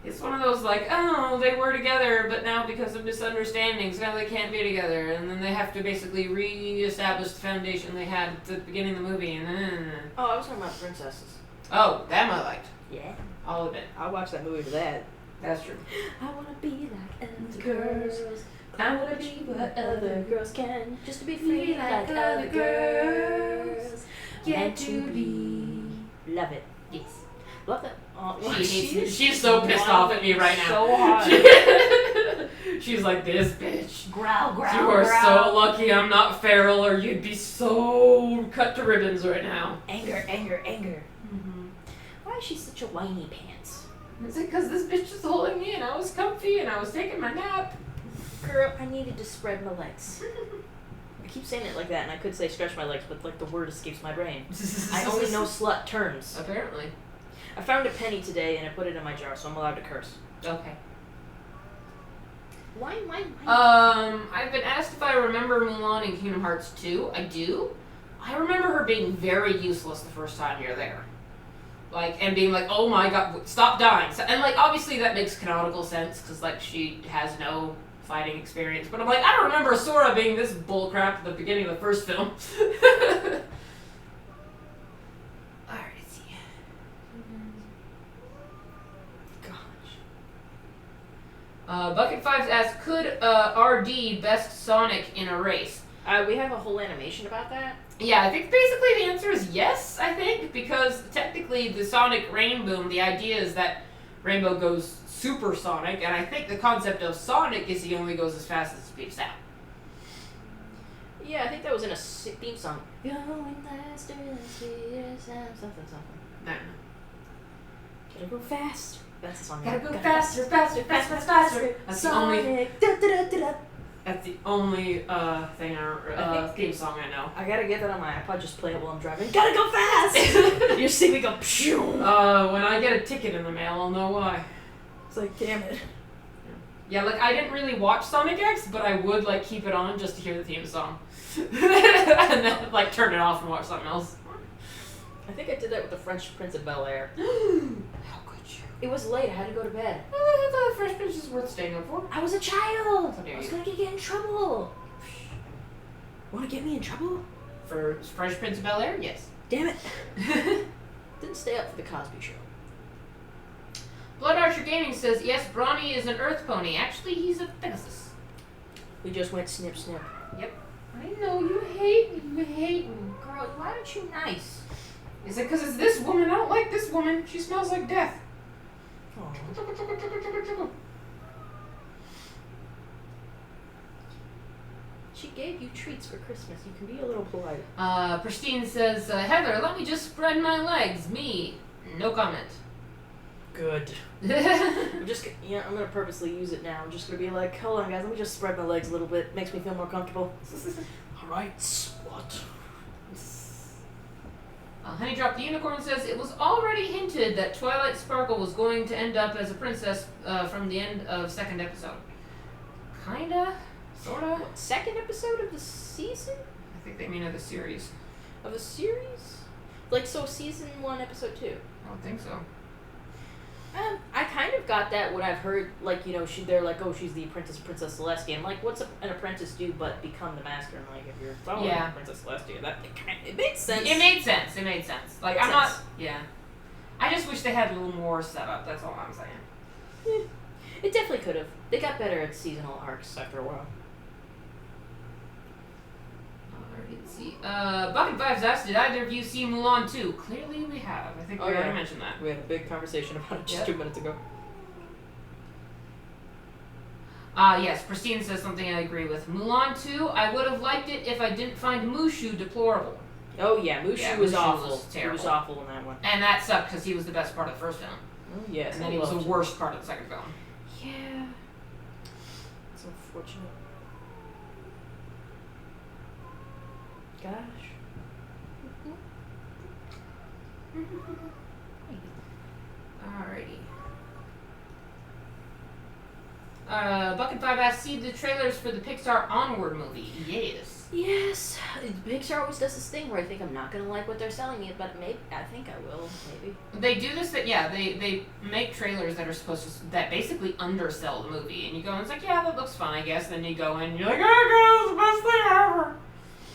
It's one of those, like, oh, they were together, but now because of misunderstandings, now they can't be together. And then they have to basically re-establish the foundation they had at the beginning of the movie. And then... Oh, I was talking about princesses. Oh, that I liked. Yeah. All of it. I watched that movie to that. That's true. I wanna be like other girls. I wanna be what other girls can. Just to be free like other girls. Get to be. Love it. Yes. Love that. She's so pissed off at me right now. So hard. She's like, this bitch. Growl, growl, You are growl. so lucky I'm not feral, or you'd be so cut to ribbons right now. Anger, anger, anger. Mm-hmm. Why is she such a whiny pants? It's like, because this bitch is holding me and I was comfy and I was taking my nap. Girl, I needed to spread my legs. I keep saying it like that, and I could say stretch my legs, but like the word escapes my brain. I only know slut terms. Apparently. I found a penny today and I put it in my jar, so I'm allowed to curse. Okay. Why? I've been asked if I remember Mulan in Kingdom Hearts 2. I do. I remember her being very useless the first time you're there. Like, and being like, oh my god, stop dying. So, and like, obviously that makes canonical sense, because like, she has no fighting experience. But I'm like, I don't remember Sora being this bullcrap at the beginning of the first film. Alright, let's see. Bucket Fives asks, could RD best Sonic in a race? We have a whole animation about that. Yeah, I think basically the answer is yes, I think, because technically the Sonic Rain Boom, the idea is that Rainbow goes supersonic, and I think the concept of Sonic is he only goes as fast as he beeps out. Yeah, I think that was in a theme song. Going faster, something. No. Gotta go fast. That's the song. Gotta go faster. That's Sonic. The only thing theme song I know. I gotta get that on my iPod, just play it while I'm driving. Gotta go fast! You see me go pshoo! When I get a ticket in the mail, I'll know why. It's like, damn it. Yeah, like, I didn't really watch Sonic X, but I would, like, keep it on just to hear the theme song. And then, like, turn it off and watch something else. I think I did that with the French Prince of Bel-Air. How could you? It was late, I had to go to bed. I thought the Fresh Prince is worth staying up for. I was a child! How dare I was you. gonna get in trouble. Wanna get me in trouble? For Fresh Prince of Bel-Air? Yes. Damn it. Didn't stay up for the Cosby Show. Blood Archer Gaming says, yes, Brawny is an Earth pony. Actually, he's a Pegasus. We just went snip, snip. Yep. I know, you hate me. Girl, why aren't you nice? Is it because it's this woman? I don't like this woman. She smells like death. Aww. She gave you treats for Christmas. You can be a little polite. Pristine says, Heather, let me just spread my legs. Me. No comment. Good. I'm gonna purposely use it now. I'm just gonna be like, hold on guys, let me just spread my legs a little bit. Makes me feel more comfortable. Alright, squat. Honey Drop the Unicorn says, it was already hinted that Twilight Sparkle was going to end up as a princess from the end of second episode. Kinda? Sorta? What, second episode of the season? I think they mean of the series. Of the series? Like, so season 1, episode 2? I don't think so. I kind of got that when I've heard, like, you know, they're like, oh, she's the apprentice of Princess Celestia. I'm like, what's an apprentice do but become the master? And like, if you're following Princess Celestia, it makes sense. It made sense. Like, Makes I'm not, sense. yeah. I just wish they had a little more setup, that's all I'm saying. It definitely could have. They got better at seasonal arcs after a while. Alright, let's see. Bucket Vibes asked, did either of you see Mulan 2? Clearly we have. I think we already mentioned that. We had a big conversation about it just 2 minutes ago. Yes, Christine says something I agree with. Mulan 2, I would have liked it if I didn't find Mushu deplorable. Oh yeah, Mushu was awful. He was awful in that one. And that sucked because he was the best part of the first film. Oh yes. And then he was the worst part of the second film. Yeah. It's unfortunate. Gosh. Alrighty. Bucket 5 asks, see the trailers for the Pixar Onward movie? Yes. Yes. Pixar always does this thing where I think I'm not gonna like what they're selling it, but maybe I think I will. Maybe. They do this. They make trailers that are supposed to that basically undersell the movie, and you go and it's like, yeah, that looks fun, I guess. Then you go in, and you're like, oh god, it's the best thing ever.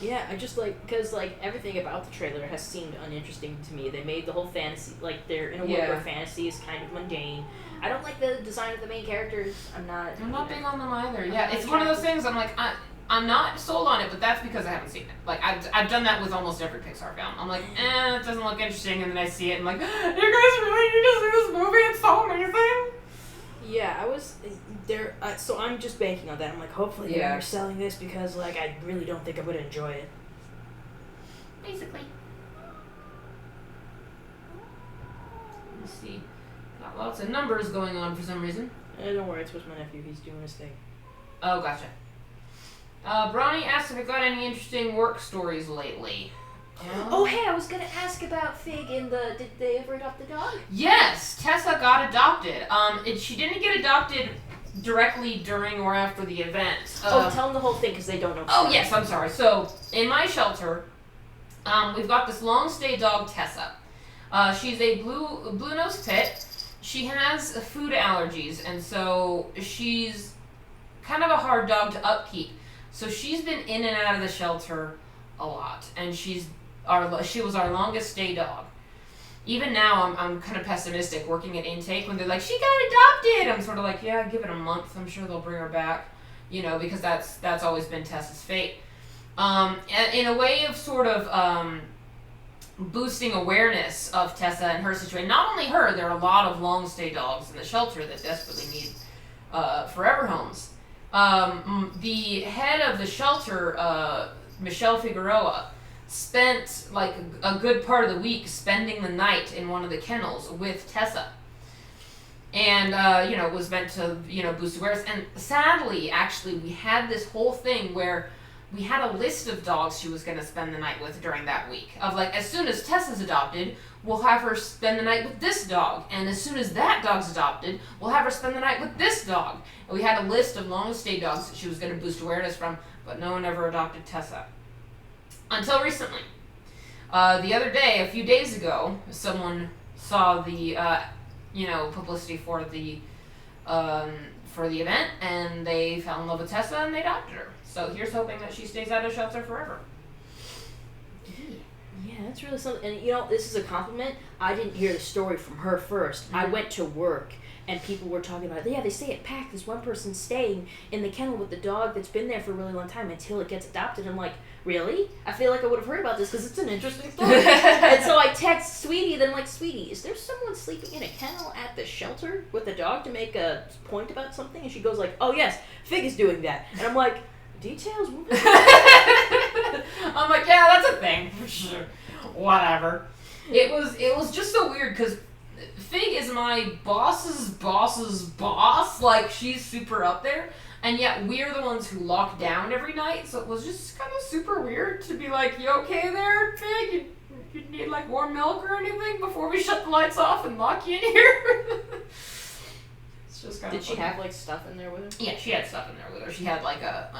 Yeah, I just because everything about the trailer has seemed uninteresting to me. They made the whole fantasy they're in a world where fantasy is kind of mundane. I don't like the design of the main characters. I'm not big on them either. Yeah, it's one of those things. I'm like, I'm not sold on it, but that's because I haven't seen it. Like I've done that with almost every Pixar film. I'm like, it doesn't look interesting, and then I see it, and I'm like, you guys really need to see this movie? It's so amazing. Yeah, I was there. So I'm just banking on that. I'm like, hopefully they're selling this because I really don't think I would enjoy it. Basically. Let's see. Got lots of numbers going on for some reason. Don't worry, it's with my nephew. He's doing his thing. Oh, gotcha. Bronny asked if I got any interesting work stories lately. Oh, hey, I was gonna ask about Fig in did they ever adopt the dog? Yes, Tessa got adopted. She didn't get adopted directly during or after the event. Tell them the whole thing because they don't know. Oh, yes, I'm sorry. So, in my shelter, we've got this long stay dog, Tessa. She's a blue-nosed pit. She has food allergies, and so she's kind of a hard dog to upkeep. So she's been in and out of the shelter a lot, and she was our longest stay dog. Even now, I'm kind of pessimistic working at intake when they're like, she got adopted. I'm sort of like, yeah, give it a month. I'm sure they'll bring her back, because that's always been Tessa's fate. In a way of sort of boosting awareness of Tessa and her situation. Not only her, there are a lot of long stay dogs in the shelter that desperately need forever homes. The head of the shelter, Michelle Figueroa, spent a good part of the week spending the night in one of the kennels with Tessa. And, was meant to, boost awareness. And sadly, actually, we had this whole thing where we had a list of dogs she was going to spend the night with during that week. Of as soon as Tessa's adopted, we'll have her spend the night with this dog. And as soon as that dog's adopted, we'll have her spend the night with this dog. And we had a list of long stay dogs that she was going to boost awareness from, but no one ever adopted Tessa. Until recently. The other day, a few days ago, someone saw the, publicity for the event, and they fell in love with Tessa and they adopted her. So here's hoping that she stays out of shelter forever. Yeah, that's really something. And this is a compliment. I didn't hear the story from her first. Mm-hmm. I went to work and people were talking about, they stay at PAC. There's one person staying in the kennel with the dog that's been there for a really long time until it gets adopted. I'm like, really? I feel like I would have heard about this because it's an interesting story. And so I text Sweetie, then I'm like, Sweetie, is there someone sleeping in a kennel at the shelter with a dog to make a point about something? And she goes like, oh yes, Fig is doing that. And I'm like, details? I'm like, yeah, that's a thing for sure. Whatever. It was just so weird because Fig is my boss's boss's boss. She's super up there, and yet we're the ones who lock down every night. So it was just kind of super weird to be like, you okay there, Fig? You need warm milk or anything before we shut the lights off and lock you in here? It's just kind of. Did she have stuff in there with her? Yeah, she had stuff in there with her. She had a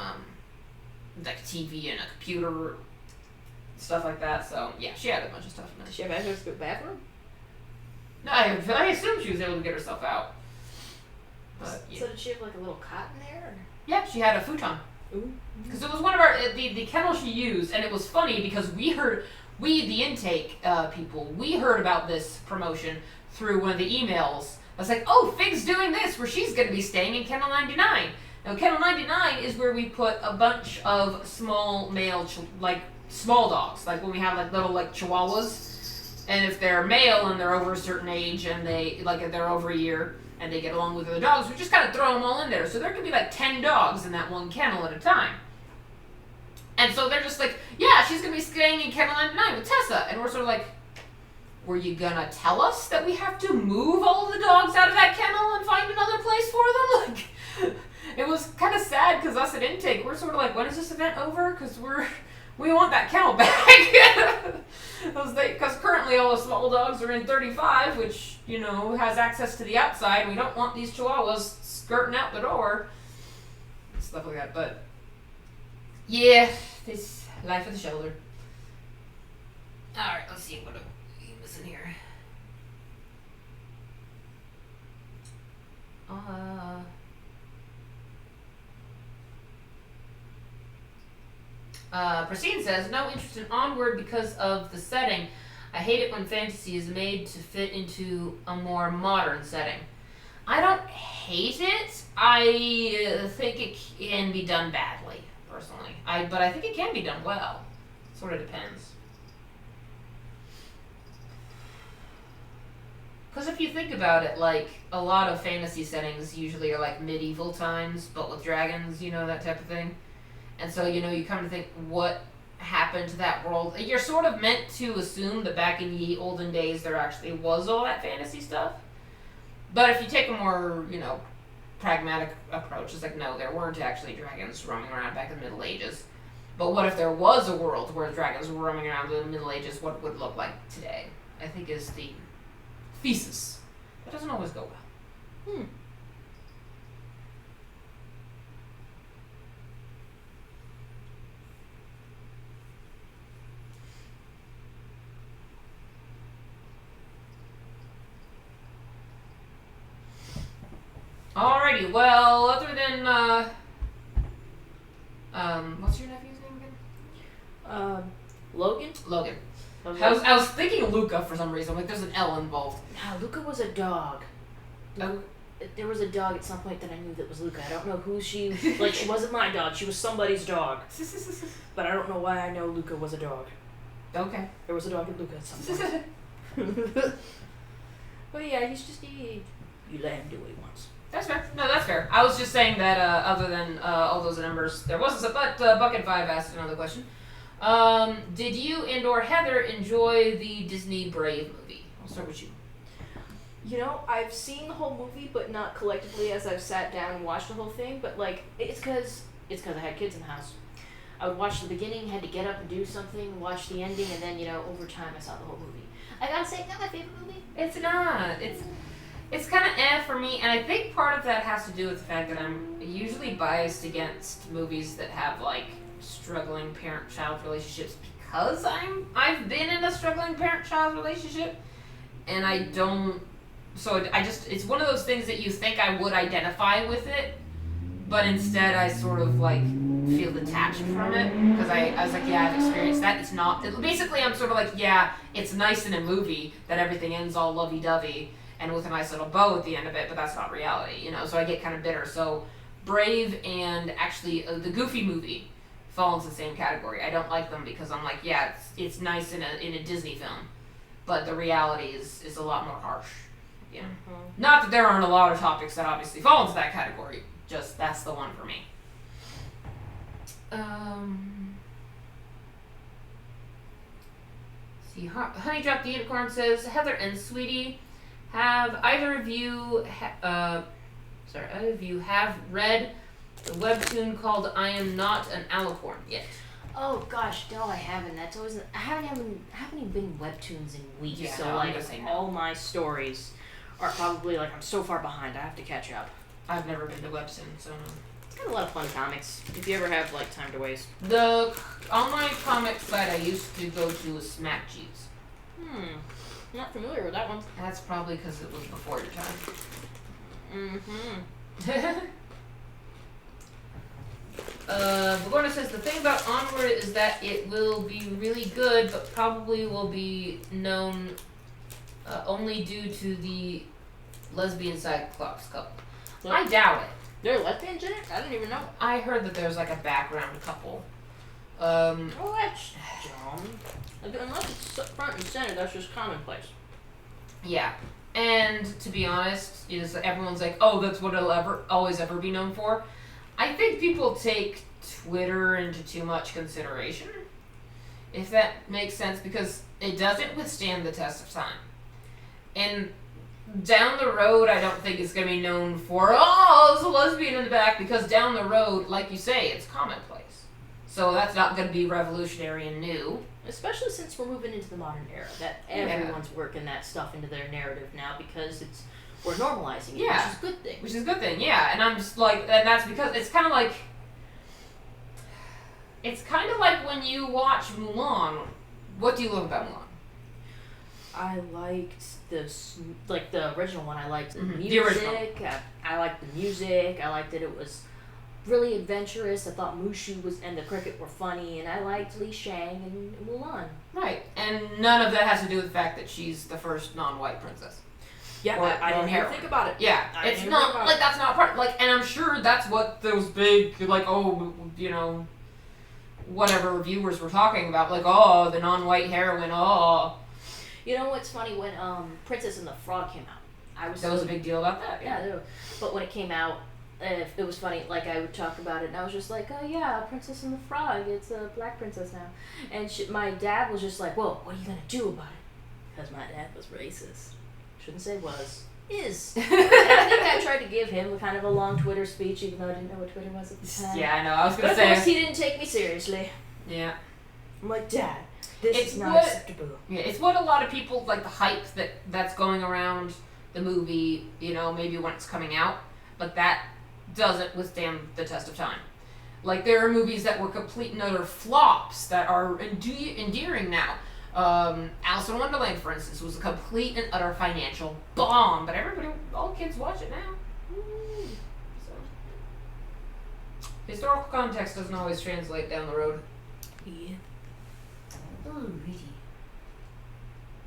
TV and a computer, stuff like that. So yeah, she had a bunch of stuff in there. Did she have access to the bathroom? No, I assume she was able to get herself out. But yeah. So did she have a little cot in there? Or? Yeah, she had a futon. Ooh. Because it was one of our the kennel she used, and it was funny because the intake people, we heard about this promotion through one of the emails. I was like, oh, Fig's doing this where she's going to be staying in Kennel 99. Now, Kennel 99 is where we put a bunch of small male, small dogs, like when we have like little like Chihuahuas, and if they're male and they're over a certain age and if they're over a year and they get along with other dogs, we just kind of throw them all in there. So there could be like 10 dogs in that one kennel at a time. And so they're just like, yeah, she's gonna be staying in kennel 99 with Tessa, and we're sort of like, were you gonna tell us that we have to move all the dogs out of that kennel and find another place for them? Like, it was kind of sad because us at intake, we're sort of like, when is this event over? Because we want that kennel back. Because currently all the small dogs are in 35, which, has access to the outside. We don't want these Chihuahuas skirting out the door. Stuff like that, but yeah, this life of the shelter. Alright, let's see what was in here. Pristine says, no interest in Onward because of the setting. I hate it when fantasy is made to fit into a more modern setting. I don't hate it. I think it can be done badly, personally. But I think it can be done well. Sort of depends. Because if you think about it, like, a lot of fantasy settings usually are like medieval times, but with dragons, that type of thing. And so, you come to think, what happened to that world? You're sort of meant to assume that back in the olden days there actually was all that fantasy stuff. But if you take a more, pragmatic approach, it's like, no, there weren't actually dragons roaming around back in the Middle Ages. But what if there was a world where dragons were roaming around in the Middle Ages? What would it look like today? I think is the thesis. That doesn't always go well. Alrighty, well, other than, what's your nephew's name again? Logan? Logan. I was thinking Luca for some reason, like there's an L involved. No, Luca was a dog. Oh. There was a dog at some point that I knew that was Luca. I don't know who she, she wasn't my dog, she was somebody's dog. But I don't know why I know Luca was a dog. Okay. There was a dog at Luca at some point. But yeah, you let him do what he wants. That's fair. No, that's fair. I was just saying that other than all those numbers, there wasn't. But Bucket 5 asked another question. Did you and/or Heather enjoy the Disney Brave movie? I'll start with you. I've seen the whole movie, but not collectively as I've sat down and watched the whole thing. But it's because I had kids in the house. I would watch the beginning, had to get up and do something, watch the ending, and then over time I saw the whole movie. I gotta say, it's not my favorite movie. It's not. It's kind of for me, and I think part of that has to do with the fact that I'm usually biased against movies that have struggling parent-child relationships because I've been in a struggling parent-child relationship, and I don't. So it's one of those things that you think I would identify with it, but instead I sort of feel detached from it because I was like, yeah, I've experienced that. It's not. Basically, I'm sort of like, yeah, it's nice in a movie that everything ends all lovey-dovey and with a nice little bow at the end of it, but that's not reality, so I get kind of bitter. So Brave and actually the Goofy movie fall into the same category. I don't like them because I'm like, yeah, it's nice in a Disney film, but the reality is a lot more harsh. Yeah. Mm-hmm. Not that there aren't a lot of topics that obviously fall into that category, just that's the one for me. See, Honey Drop the Unicorn says, Heather and Sweetie, have either of you have read the webtoon called I Am Not an Alicorn yet? Oh gosh, no, I haven't. That's always I haven't even been webtoons in weeks. Yeah, so no, I'm gonna say no. All my stories are probably I'm so far behind. I have to catch up. I've never been to webtoon, so no. It's got a lot of fun comics. If you ever have time to waste. The online comic site I used to go to was Smack Jeeves. Not familiar with that one. That's probably because it was before your time. Bogorna says the thing about Onward is that it will be really good, but probably will be known only due to the lesbian Cyclops couple. What? I doubt it. There are lesbians in it? I didn't even know. I heard that there's a background couple. Well, that's dumb. Unless it's front and center, that's just commonplace. Yeah. And to be honest, everyone's like, oh, that's what it'll always ever be known for. I think people take Twitter into too much consideration, if that makes sense, because it doesn't withstand the test of time. And down the road, I don't think it's going to be known for, oh, there's a lesbian in the back, because down the road, like you say, it's commonplace. So that's not going to be revolutionary and new. Especially since we're moving into the modern era, that everyone's working that stuff into their narrative now because we're normalizing it, which is a good thing. Which is a good thing, yeah. And I'm just like, and that's because it's kind of like when you watch Mulan. What do you love about Mulan? I liked the original one. I liked the music. The original. I liked the music. I liked that it was really adventurous. I thought Mushu and the cricket were funny, and I liked Li Shang and Mulan. Right, and none of that has to do with the fact that she's the first non-white princess. Yeah, I didn't even think about it. Yeah, it's not like that's not part and I'm sure that's what those big whatever reviewers were talking about, like, oh, the non-white heroine, oh. You know what's funny, when Princess and the Frog came out, There was a big deal about that. Yeah, but when it came out, it was funny, like, I would talk about it, and I was just like, oh yeah, Princess and the Frog, it's a black princess now. And my dad was just like, well, what are you going to do about it? Because my dad was racist. Shouldn't say was. Is. And I think I tried to give him kind of a long Twitter speech, even though I didn't know what Twitter was at the time. Yeah, I know, I was going to say. But of course he didn't take me seriously. Yeah. I'm like, Dad, this is not acceptable. Yeah, it's what a lot of people, like the hype that's going around the movie, maybe when it's coming out, but that doesn't withstand the test of time. Like, there are movies that were complete and utter flops that are endearing now. Alice in Wonderland, for instance, was a complete and utter financial bomb, but all kids watch it now. So, historical context doesn't always translate down the road. Yeah. Alrighty.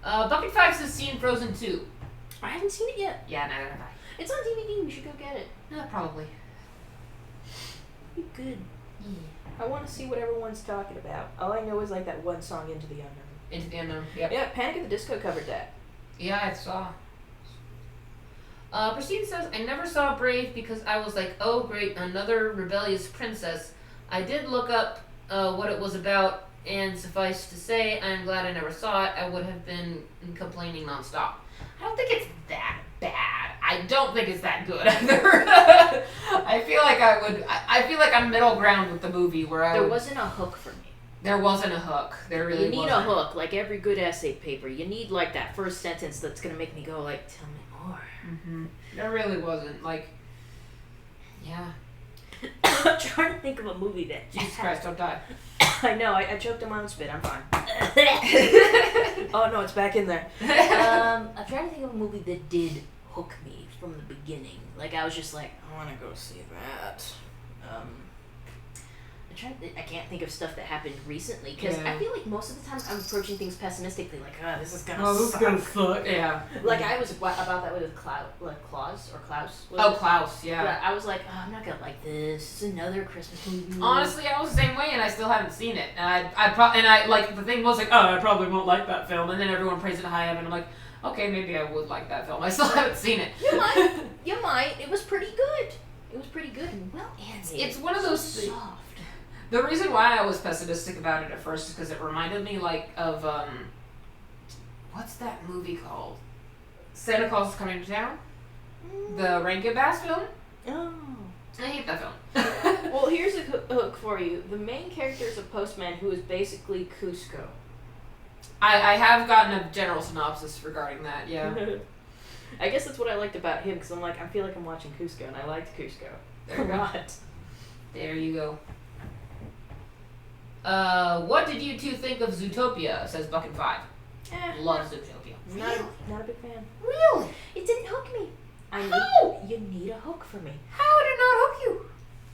Bucket 5 says seen Frozen 2. I haven't seen it yet. Yeah, neither have I. It's on DVD. We should go get it. Probably. Be good. Yeah. I want to see what everyone's talking about. All I know is like that one song, Into the Unknown. Into the Unknown. Yep. Yeah, Panic at the Disco covered that. Yeah, I saw. Christine says, I never saw Brave because I was like, oh great, another rebellious princess. I did look up what it was about, and suffice to say, I'm glad I never saw it. I would have been complaining nonstop. I don't think it's that bad. I don't think it's that good either. I feel like I'm middle ground with the movie where there wasn't a hook for me. There wasn't a hook. There really wasn't. You need a hook, like every good essay paper. You need like that first sentence that's gonna make me go like, tell me more. Mm-hmm. There really wasn't. Like, yeah. I'm trying to think of a movie that. Jesus Christ, don't die. I know. I choked on my own spit. I'm fine. Oh no, it's back in there. I'm trying to think of a movie that did hook me from the beginning. Like I was just like, I want to go see that. I can't think of stuff that happened recently because I feel like most of the time I'm approaching things pessimistically, like, this is gonna suck. This is gonna suck. Yeah. Like I was about that way with Klaus. Klaus, yeah. I was like, I'm not gonna like this. It's another Christmas movie. Honestly, I was the same way, and I still haven't seen it. And the thing was like, I probably won't like that film, and then everyone praised it high up, and I'm like, okay, maybe I would like that film. I still haven't seen it. You might. It was pretty good. It was pretty good and well animated. It's one of those soft. The reason why I was pessimistic about it at first is because it reminded me of what's that movie called? Santa Claus is Coming to Town? The Rankin Bass film? Oh. I hate that film. Well, here's a hook for you. The main character is a postman who is basically Cusco. I have gotten a general synopsis regarding that, yeah. I guess that's what I liked about him, because I feel like I'm watching Cusco, and I liked Cusco. There you go. What? There you go. What did you two think of Zootopia? Says Bucket 5. Love Zootopia. Not a big fan. Really? It didn't hook me. How? You need a hook for me. How did it not hook you?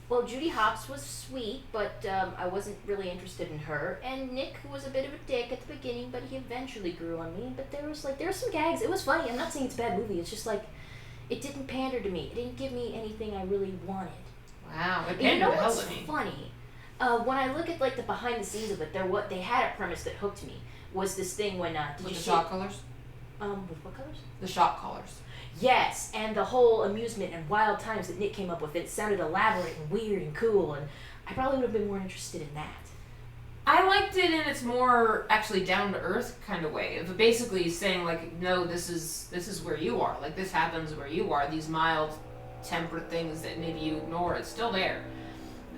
Well, Judy Hopps was sweet, but I wasn't really interested in her. And Nick was a bit of a dick at the beginning, but he eventually grew on me. But there were some gags. It was funny. I'm not saying it's a bad movie. It's just like, it didn't pander to me. It didn't give me anything I really wanted. Wow. You know what's funny? When I look at like the behind the scenes of it, they had a premise that hooked me. Was this thing when did With you the see shock collars? with what colors? The shock collars. Yes, and the whole amusement and wild times that Nick came up with. It sounded elaborate and weird and cool, and I probably would have been more interested in that. I liked it in its more actually down to earth kind of way of basically saying like, no, this is where you are. Like this happens where you are. These mild temperate things that maybe you ignore, it's still there.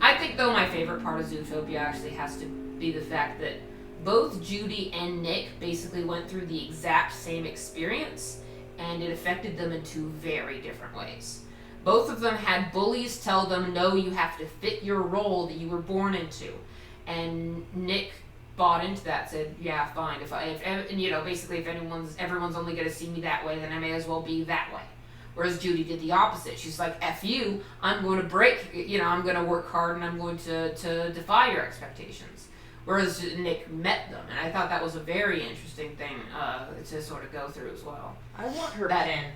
I think though my favorite part of Zootopia actually has to be the fact that both Judy and Nick basically went through the exact same experience, and it affected them in two very different ways. Both of them had bullies tell them, no, you have to fit your role that you were born into. And Nick bought into that, said, yeah, fine. And you know, basically if everyone's only going to see me that way, then I may as well be that way. Whereas Judy did the opposite. She's like, F you, I'm going to break, I'm going to work hard and I'm going to defy your expectations. Whereas Nick met them, and I thought that was a very interesting thing to sort of go through as well. I want her pen.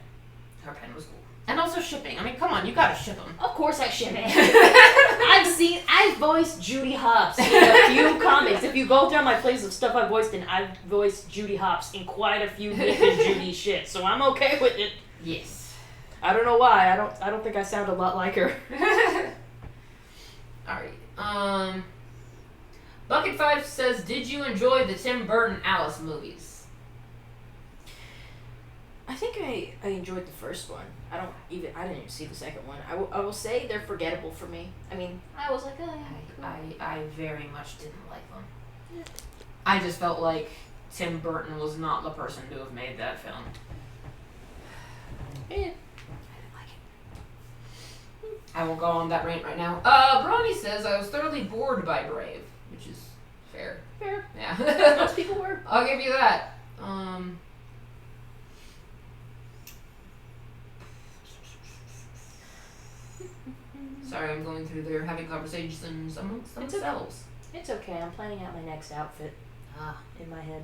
Her pen was cool. And also shipping. I mean, come on, you gotta ship them. Of course I ship it. I've voiced Judy Hopps in a few comics. If you go down my plays of stuff I've voiced in, I've voiced Judy Hopps in quite a few Nick and Judy shit, so I'm okay with it. Yes. I don't know why. I don't think I sound a lot like her. Alright. Bucket 5 says, did you enjoy the Tim Burton Alice movies? I think I enjoyed the first one. I didn't even see the second one. I will say they're forgettable for me. I mean, I was like, oh yeah. I very much didn't like them. Yeah. I just felt like Tim Burton was not the person to have made that film. Yeah. I didn't like it. I will go on that rant right now. Bronny says, I was thoroughly bored by Brave, which is fair. Fair. Yeah. Most people were. I'll give you that. Sorry, I'm going through there having conversations amongst themselves. It's okay. I'm planning out my next outfit in my head.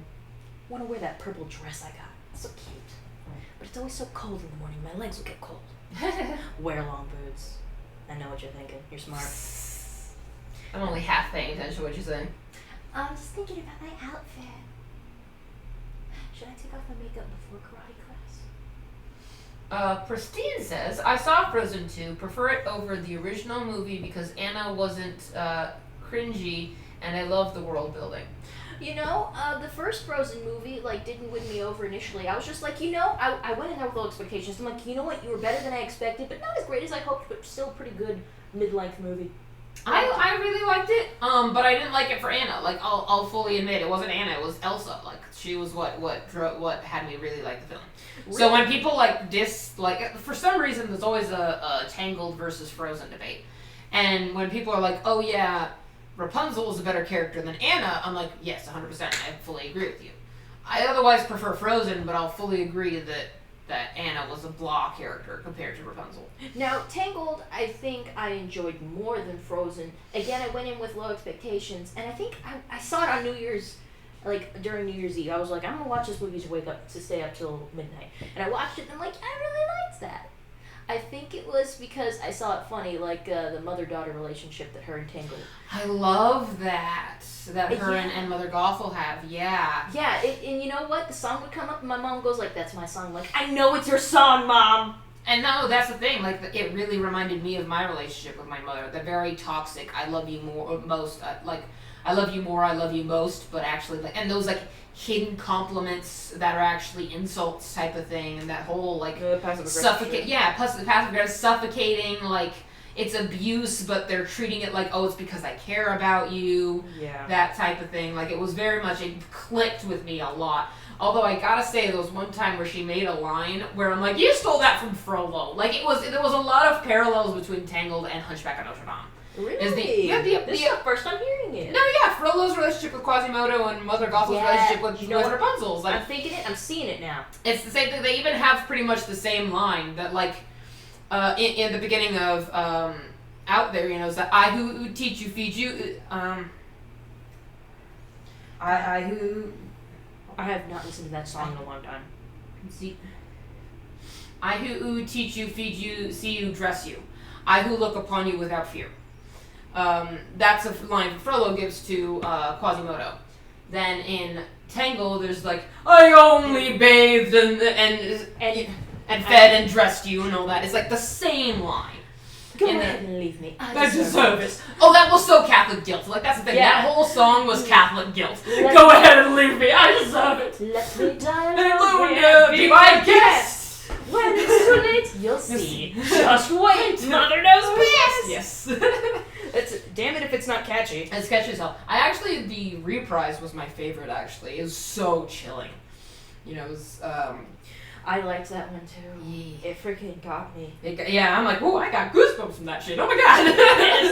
I want to wear that purple dress I got. It's so cute. But it's always so cold in the morning. My legs will get cold. Wear long boots. I know what you're thinking. You're smart. I'm only half paying attention to what you're saying. I'm just thinking about my outfit. Should I take off my makeup before karate class? Pristine says, I saw Frozen 2, prefer it over the original movie because Anna wasn't cringy and I love the world building. The first Frozen movie, didn't win me over initially. I was just like, I went in there with low expectations. I'm like, you know what, you were better than I expected, but not as great as I hoped, but still pretty good mid-length movie. I really liked it, but I didn't like it for Anna. I'll fully admit, it wasn't Anna, it was Elsa. She was what had me really like the film. Really? So when people for some reason there's always a Tangled versus Frozen debate. And when people are like, oh yeah, Rapunzel is a better character than Anna, I'm like, yes, 100%, I fully agree with you. I otherwise prefer Frozen, but I'll fully agree that Anna was a blah character compared to Rapunzel. Now, Tangled, I think I enjoyed more than Frozen. Again, I went in with low expectations, and I think I saw it on New Year's, during New Year's Eve. I was like, I'm gonna watch this movie to stay up till midnight. And I watched it, and I'm like, I really liked that. I think it was because I saw it funny, the mother-daughter relationship that her and Tangled. I love that her and Mother Gothel have, yeah. Yeah, and you know what? The song would come up, and my mom goes that's my song. I'm like, I know it's your song, Mom! And no, that's the thing. It really reminded me of my relationship with my mother. The very toxic, I love you more, most, I love you more, I love you most, but actually, and those, hidden compliments that are actually insults type of thing, and that whole, passive-aggressive, suffocating, it's abuse, but they're treating it oh, it's because I care about you, that type of thing. It was very much, it clicked with me a lot. Although I gotta say, there was one time where she made a line where I'm like, you stole that from Frollo. There was a lot of parallels between Tangled and Hunchback of Notre Dame. Really? This is the first time hearing it. No, yeah, Frollo's relationship with Quasimodo and Mother Gothel's relationship with Rapunzel's. I'm thinking it, I'm seeing it now. It's the same thing. They even have pretty much the same line that, in the beginning of Out There, is that I who teach you, feed you, I who... I have not listened to that song in a long time. See, I who teach you, feed you, see you, dress you. I who look upon you without fear. That's a line Frollo gives to Quasimodo. Then in Tangle, there's like, I only bathed and fed and dressed you and all that. It's like the same line. Go ahead and leave me. I deserve it. Oh, that was so Catholic guilt. Like, that's the thing. Yeah. That whole song was Catholic guilt. Go ahead and leave me. I deserve it. Let me die Hallelujah, be my guest. When it's too late, you'll see. Just wait. Mother knows best. Yes. It's damn it if it's not catchy. It's catchy as hell. The reprise was my favorite, actually. It was so chilling. You know, it was, I liked that one too. Yeah. It freaking got me. I'm like, oh, I got goosebumps from that shit. Oh my god.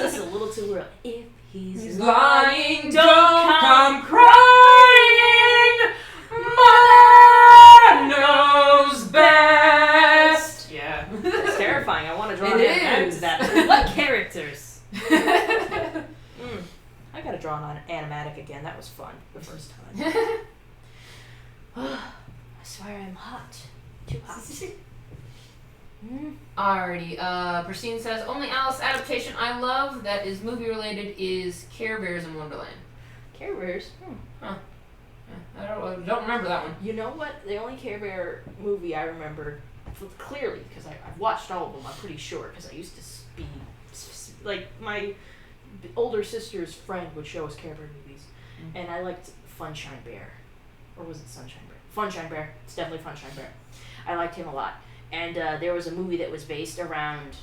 This is a little too early. If he's lying, don't come crying. Mother knows best. Yeah. It's terrifying. I want to draw It an is. to that. What characters? I gotta draw an animatic again. That was fun the first time. I swear I'm hot. Too hot. Alrighty, Pristine says, only Alice adaptation I love that is movie related is Care Bears in Wonderland. Care Bears? Huh. Yeah, I don't remember that one. You know what? The only Care Bear movie I remember clearly, because I've watched all of them, I'm pretty sure, because I used to be, like, my older sister's friend would show us Care Bear movies, and I liked Funshine Bear. Or was it Sunshine Bear? Funshine Bear. It's definitely Funshine Bear. I liked him a lot. And there was a movie that was based around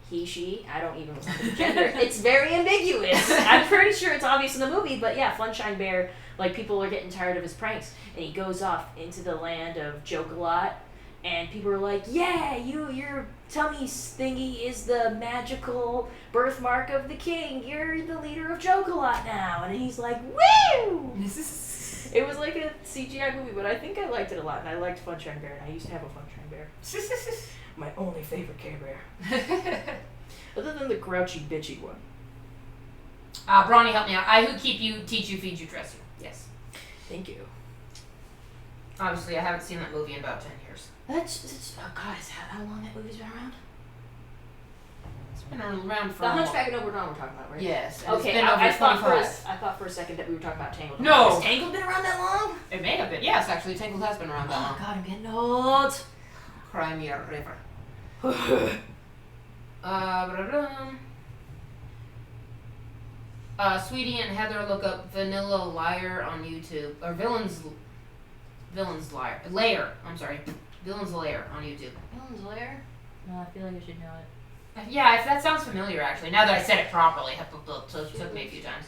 he, she. I don't even remember the gender. It's very ambiguous. I'm pretty sure it's obvious in the movie, but yeah, Funshine Bear, like, people are getting tired of his pranks, and he goes off into the land of Joke-A-Lot, and people are like, yeah, your tummy thingy is the magical birthmark of the king. You're the leader of Joke-A-Lot now. And he's like, woo! It was like a CGI movie, but I think I liked it a lot, and I liked Funshine Bear, and I used to have a Funshine Bear. My only favorite Care Bear. Other than the grouchy, bitchy one. Brawny, help me out. I who keep you, teach you, feed you, dress you. Yes. Thank you. Obviously, I haven't seen that movie in about 10 years. That's oh god, is that how long that movie's been around? It's been around for The Hunchback of Notre Dame we're talking about, right? Yes. Okay, I thought for a second that we were talking about Tangled. No. Has Tangled been around that long? It may have been. Yes, actually, Tangled has been around that long. Oh god, I'm getting old. Cry me a river. Sweetie and Heather look up Vanilla Liar on YouTube. Or Villain's Liar. Lair. I'm sorry. Villain's Lair on YouTube. Villain's Lair? No, I feel like I should know it. Yeah, if that sounds familiar, actually. Now that I said it properly, it took me a few times.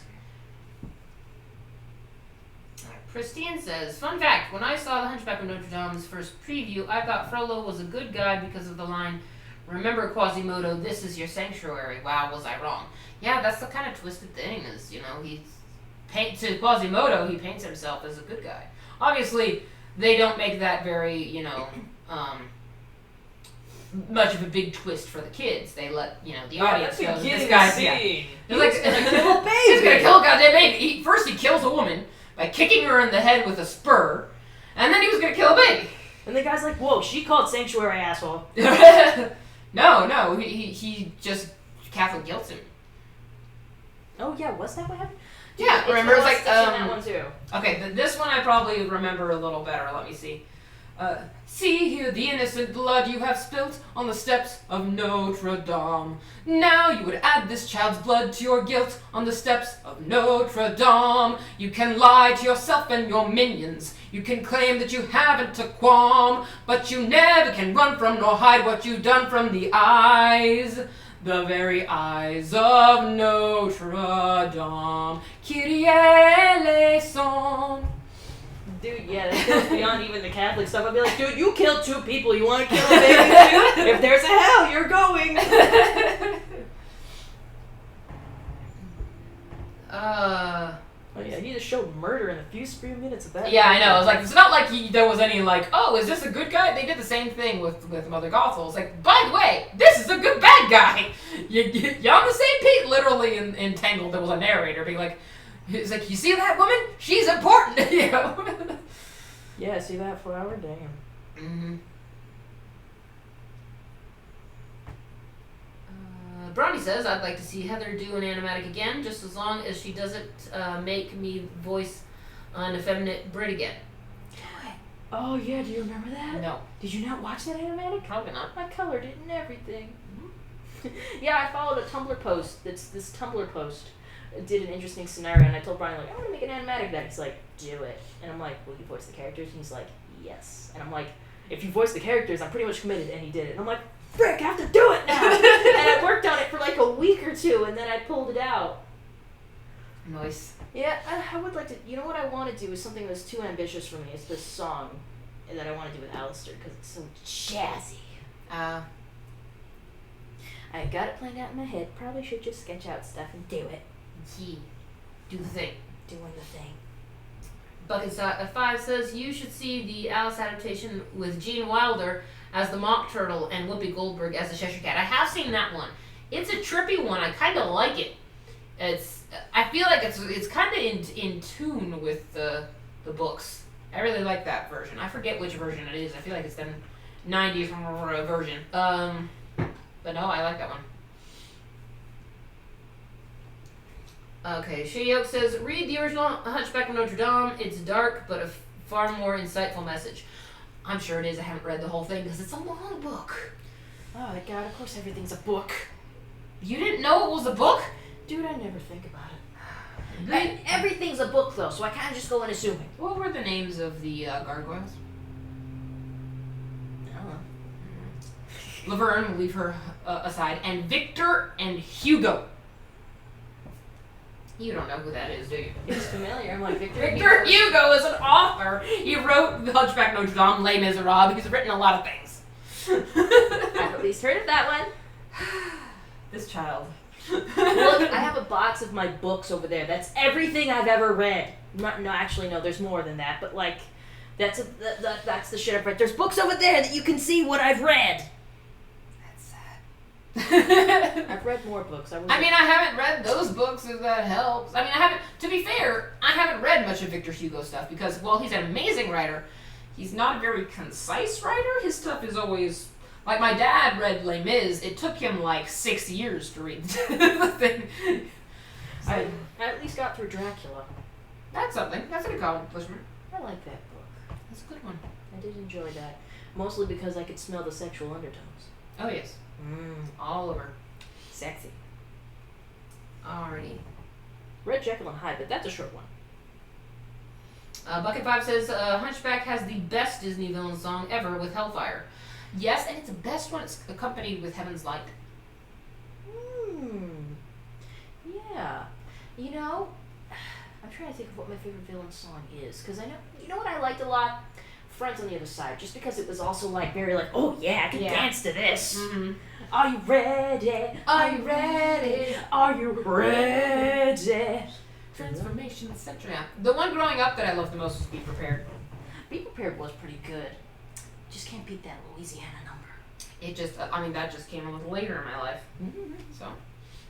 Pristine says, fun fact, when I saw The Hunchback of Notre Dame's first preview, I thought Frollo was a good guy because of the line, remember Quasimodo, this is your sanctuary. Wow, was I wrong. Yeah, that's the kind of twisted thing is, you know, to Quasimodo, he paints himself as a good guy. Obviously, they don't make that very, you know, much of a big twist for the kids. They let, you know, the audience know this guy's, they're like, gonna kill a baby. He's gonna kill a goddamn baby. First he kills a woman by kicking her in the head with a spur, and then he was gonna kill a baby. And the guy's like, whoa, she called sanctuary, asshole. No, he just Catholic guilts him. Oh yeah, was that what happened? Yeah, remember it was like that one too. Okay, this one I probably remember a little better. Let me see. See here the innocent blood you have spilt on the steps of Notre Dame. Now you would add this child's blood to your guilt on the steps of Notre Dame. You can lie to yourself and your minions. You can claim that you haven't a qualm, but you never can run from nor hide what you've done from the eyes. The very eyes of Notre Dame. Kyrie eleison. Dude, yeah, that goes beyond even the Catholic stuff. I'd be like, dude, you killed 2 people. You want to kill a baby too? If there's a hell, you're going. Oh yeah, he just showed murder in a few minutes of that. Yeah, I know. It's like it's not like there was any like, oh, is this a good guy? They did the same thing with Mother Gothel. It's like, by the way, this is a good bad guy. You're on the same page. Literally in Tangled, there was a narrator being like, it's like, you see that woman? She's important, you know. Yeah, see that flower? Damn. Bronny says, I'd like to see Heather do an animatic again, just as long as she doesn't make me voice an effeminate Brit again. Oh yeah, do you remember that? No. Did you not watch that animatic? Probably not. I colored it and everything. Yeah, I followed a Tumblr post. This Tumblr post did an interesting scenario, and I told Brian, like, I want to make an animatic of that. He's like, do it. And I'm like, will you voice the characters? And he's like, yes. And I'm like, if you voice the characters, I'm pretty much committed. And he did it. And I'm like, frick, I have to do it now. And I worked on it for like a week or two, and then I pulled it out. Nice. Yeah, I would like to. You know what I want to do is something that's too ambitious for me. It's this song that I want to do with Alistair because it's so jazzy. I got it planned out in my head. Probably should just sketch out stuff and do it. Do the thing. Doing the thing. Bucket 5 says, you should see the Alice adaptation with Gene Wilder as the Mock Turtle and Whoopi Goldberg as the Cheshire Cat. I have seen that one. It's a trippy one. I kind of like it. I feel like it's kind of in tune with the books. I really like that version. I forget which version it is. I feel like it's the 90s version. But no, I like that one. Okay, Shayok says, read the original Hunchback of Notre Dame. It's dark, but a far more insightful message. I'm sure it is. I haven't read the whole thing because it's a long book. Oh, God, of course everything's a book. You didn't know it was a book? Dude, I never think about it. Everything's a book, though, so I kind of just go in assuming. What were the names of the gargoyles? I don't know. Laverne, we'll leave her aside. And Victor and Hugo. You don't know who that is, do you? It's familiar. I'm like, Victor Hugo is an author. He wrote The Hunchback of Notre Dame, Les Miserables. He's written a lot of things. I've at least heard of that one. This child. Look, I have a box of my books over there. That's everything I've ever read. No, actually, no. There's more than that. But like, that's the shit I've read. There's books over there that you can see what I've read. That's sad. I've read more books. I mean, I haven't read those books, if that helps. I mean, I haven't. To be fair, I haven't read much of Victor Hugo stuff because, while he's an amazing writer, he's not a very concise writer. His stuff is always. Like, my dad read Les Mis. It took him like 6 years to read the thing. So, I at least got through Dracula. that's something. That's an accomplishment. I like that book. That's a good one. I did enjoy that. Mostly because I could smell the sexual undertones. Oh, yes. All over. Sexy. Alrighty. Read Jekyll and Hyde, but that's a short one. Bucket 5 says, Hunchback has the best Disney villain song ever with Hellfire. Yes, and it's the best one. It's accompanied with Heaven's Light. Yeah. You know, I'm trying to think of what my favorite villain song is. Because I know, you know what I liked a lot? Friends on the Other Side. Just because it was also like, very like, oh yeah, I can dance to this. Mm-hmm. Are you ready? Are you ready? Are you ready? Transformation, etc. Yeah. The one growing up that I loved the most was Be Prepared. Be Prepared was pretty good. Just can't beat that Louisiana number. It just, I mean, that just came a little later in my life. Mm-hmm. So,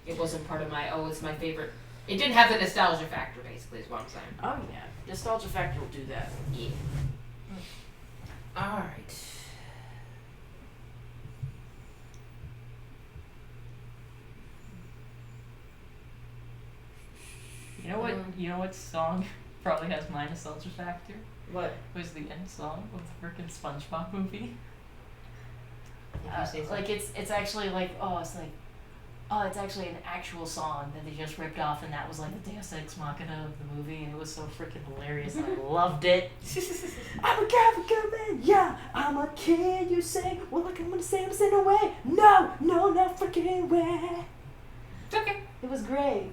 it wasn't part of my, it's my favorite. It didn't have the nostalgia factor, basically, is what I'm saying. Oh yeah, nostalgia factor will do that. Yeah. Alright. You know what? You know what song probably has my nostalgia factor? What? Was the end song of the frickin' SpongeBob movie? If you say so. Like it's actually like it's actually an actual song that they just ripped off, and that was like the Deus Ex Machina of the movie, and it was so freaking hilarious, and I loved it. I'm a Catholic man, yeah, I'm a kid, you say, well look, I'm gonna say I'm sent away, no, not freaking way. It's okay. It was great.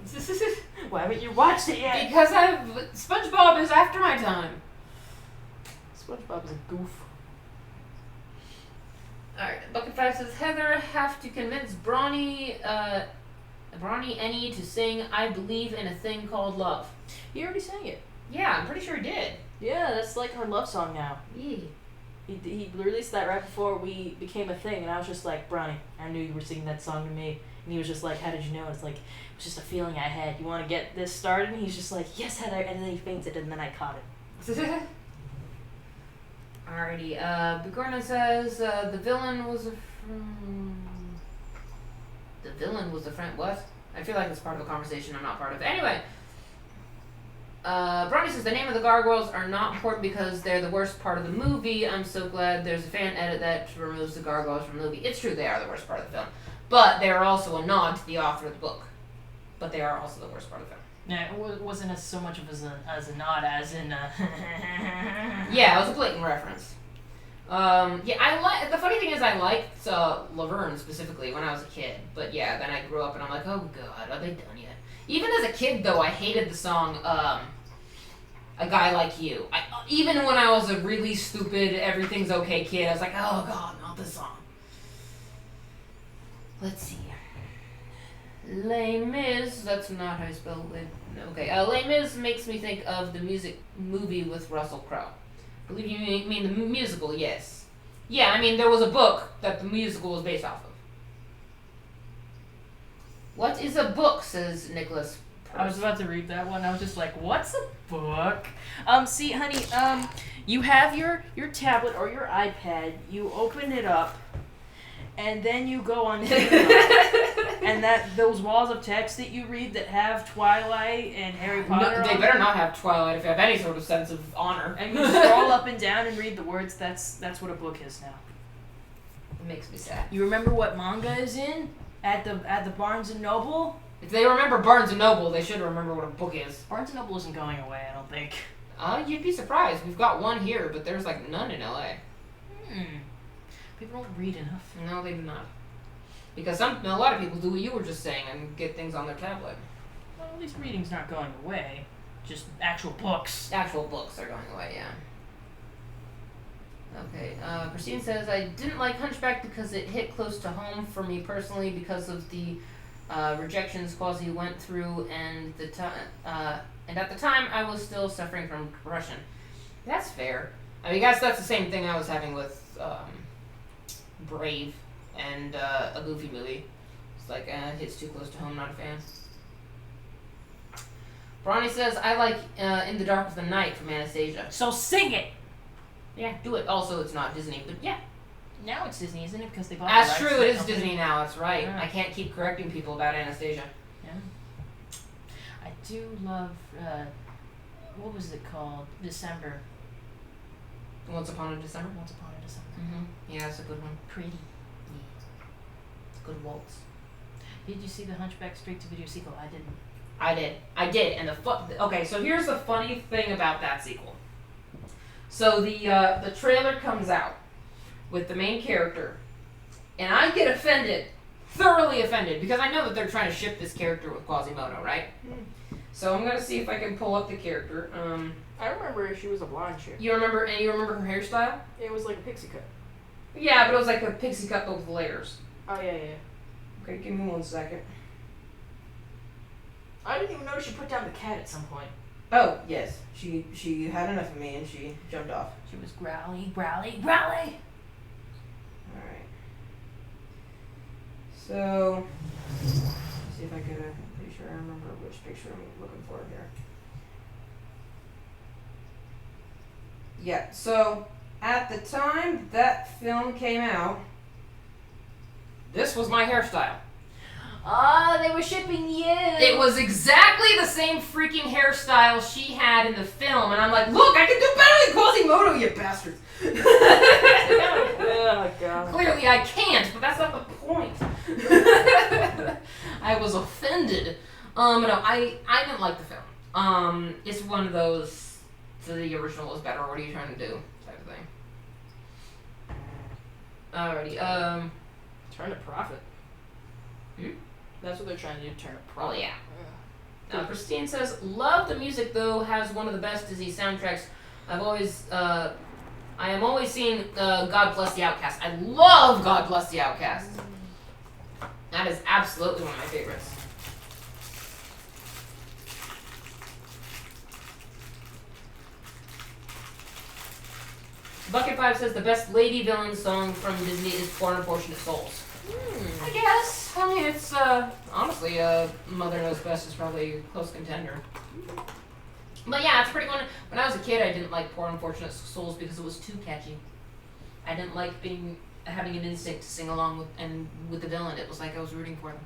Why haven't you watched it yet? Because SpongeBob is after my time. SpongeBob is a goof. Alright, Bucket 5 says, Heather have to convince Brawny Annie to sing I Believe in a Thing Called Love. He already sang it. Yeah, I'm pretty sure he did. Yeah, that's like her love song now. Yeah. He released that right before we became a thing, and I was just like, Bronny, I knew you were singing that song to me. And he was just like, how did you know? It's like, it was just a feeling I had. You want to get this started? And he's just like, yes, Heather. And then he fainted, and then I caught it. Alrighty, Bigorna says, the villain was villain was the friend. What? I feel like it's part of a conversation I'm not part of. Anyway. Bronny says the name of the gargoyles are not important because they're the worst part of the movie. I'm so glad there's a fan edit that removes the gargoyles from the movie. It's true, they are the worst part of the film. But they are also a nod to the author of the book. But they are also the worst part of the film. Yeah, it wasn't as so much of as a nod as in Yeah, it was a blatant reference. Yeah, I like. The funny thing is, I liked Laverne specifically when I was a kid. But yeah, then I grew up and I'm like, oh god, are they done yet? Even as a kid, though, I hated the song "A Guy Like You." Even when I was a really stupid, everything's okay kid, I was like, oh god, not this song. Let's see. Les Mis, that's not how you spell it. Okay, Les Mis makes me think of the music movie with Russell Crowe. I believe you mean the musical, yes. Yeah, I mean, there was a book that the musical was based off of. What is a book, says Nicholas. I was about to read that one. I was just like, what's a book? See, honey, you have your tablet or your iPad, you open it up, and then you go on TikTok, and those walls of text that you read that have Twilight and Harry Potter They better not have Twilight if you have any sort of sense of honor. And you scroll up and down and read the words, that's what a book is now. It makes me sad. You remember what manga is in at the Barnes & Noble? If they remember Barnes & Noble, they should remember what a book is. Barnes & Noble isn't going away, I don't think. You'd be surprised. We've got one here, but there's like none in LA. People don't read enough. No, they do not. Because a lot of people do what you were just saying and get things on their tablet. Well, at least reading's not going away. Just actual books. Actual books are going away, yeah. Okay, Christine says, I didn't like Hunchback because it hit close to home for me personally because of the rejections Quasi went through and at the time I was still suffering from depression. That's fair. I mean, I guess that's the same thing I was having with Brave and a Goofy movie. It's like, hits too close to home, not a fan. Bronny says, I like In the Dark of the Night from Anastasia. So sing it! Yeah, do it. Also, it's not Disney, but yeah. Now it's Disney, isn't it? Because they bought That's the rights true, to it the is company. Disney now, that's right. Yeah. I can't keep correcting people about Anastasia. Yeah. I do love, what was it called? December. Once Upon a December? Once Upon a December. Mm-hmm. Yeah, it's a good one. Pretty. It's a good waltz. Did you see the Hunchback straight-to-video sequel? I didn't. I did, and okay, so here's the funny thing about that sequel. So the trailer comes out with the main character, and I get offended, thoroughly offended, because I know that they're trying to ship this character with Quasimodo, right? So I'm gonna see if I can pull up the character. I remember she was a blonde chick. You remember her hairstyle? It was like a pixie cut. Yeah, but it was like a pixie cut but with layers. Oh, yeah. Okay, give me 1 second. I didn't even know she put down the cat at some point. Oh, yes. She had enough of me and she jumped off. She was growly. Alright. So, let's see if I could, I'm pretty sure I remember which picture I'm looking for here. Yeah, so at the time that film came out, this was my hairstyle. Ah, they were shipping you. It was exactly the same freaking hairstyle she had in the film, and I'm like, look, I can do better than Quasimodo, you bastards. Oh, God. Clearly I can't, but that's not the point. I was offended. No, I didn't like the film. It's one of those, so the original was better, what are you trying to do, type of thing. Alrighty, Turn a profit. That's what they're trying to do, turn a profit. oh yeah. Christine says, love the music though, has one of the best Disney soundtracks. I am always seeing God Bless the Outcast. I love God Bless the Outcast. That is absolutely one of my favorites. Bucket 5 says the best lady villain song from Disney is Poor Unfortunate Souls. I guess. I mean, it's, honestly, Mother Knows Best is probably a close contender. But yeah, it's pretty one. When I was a kid, I didn't like Poor Unfortunate Souls because it was too catchy. I didn't like having an instinct to sing along with the villain. It was like I was rooting for them.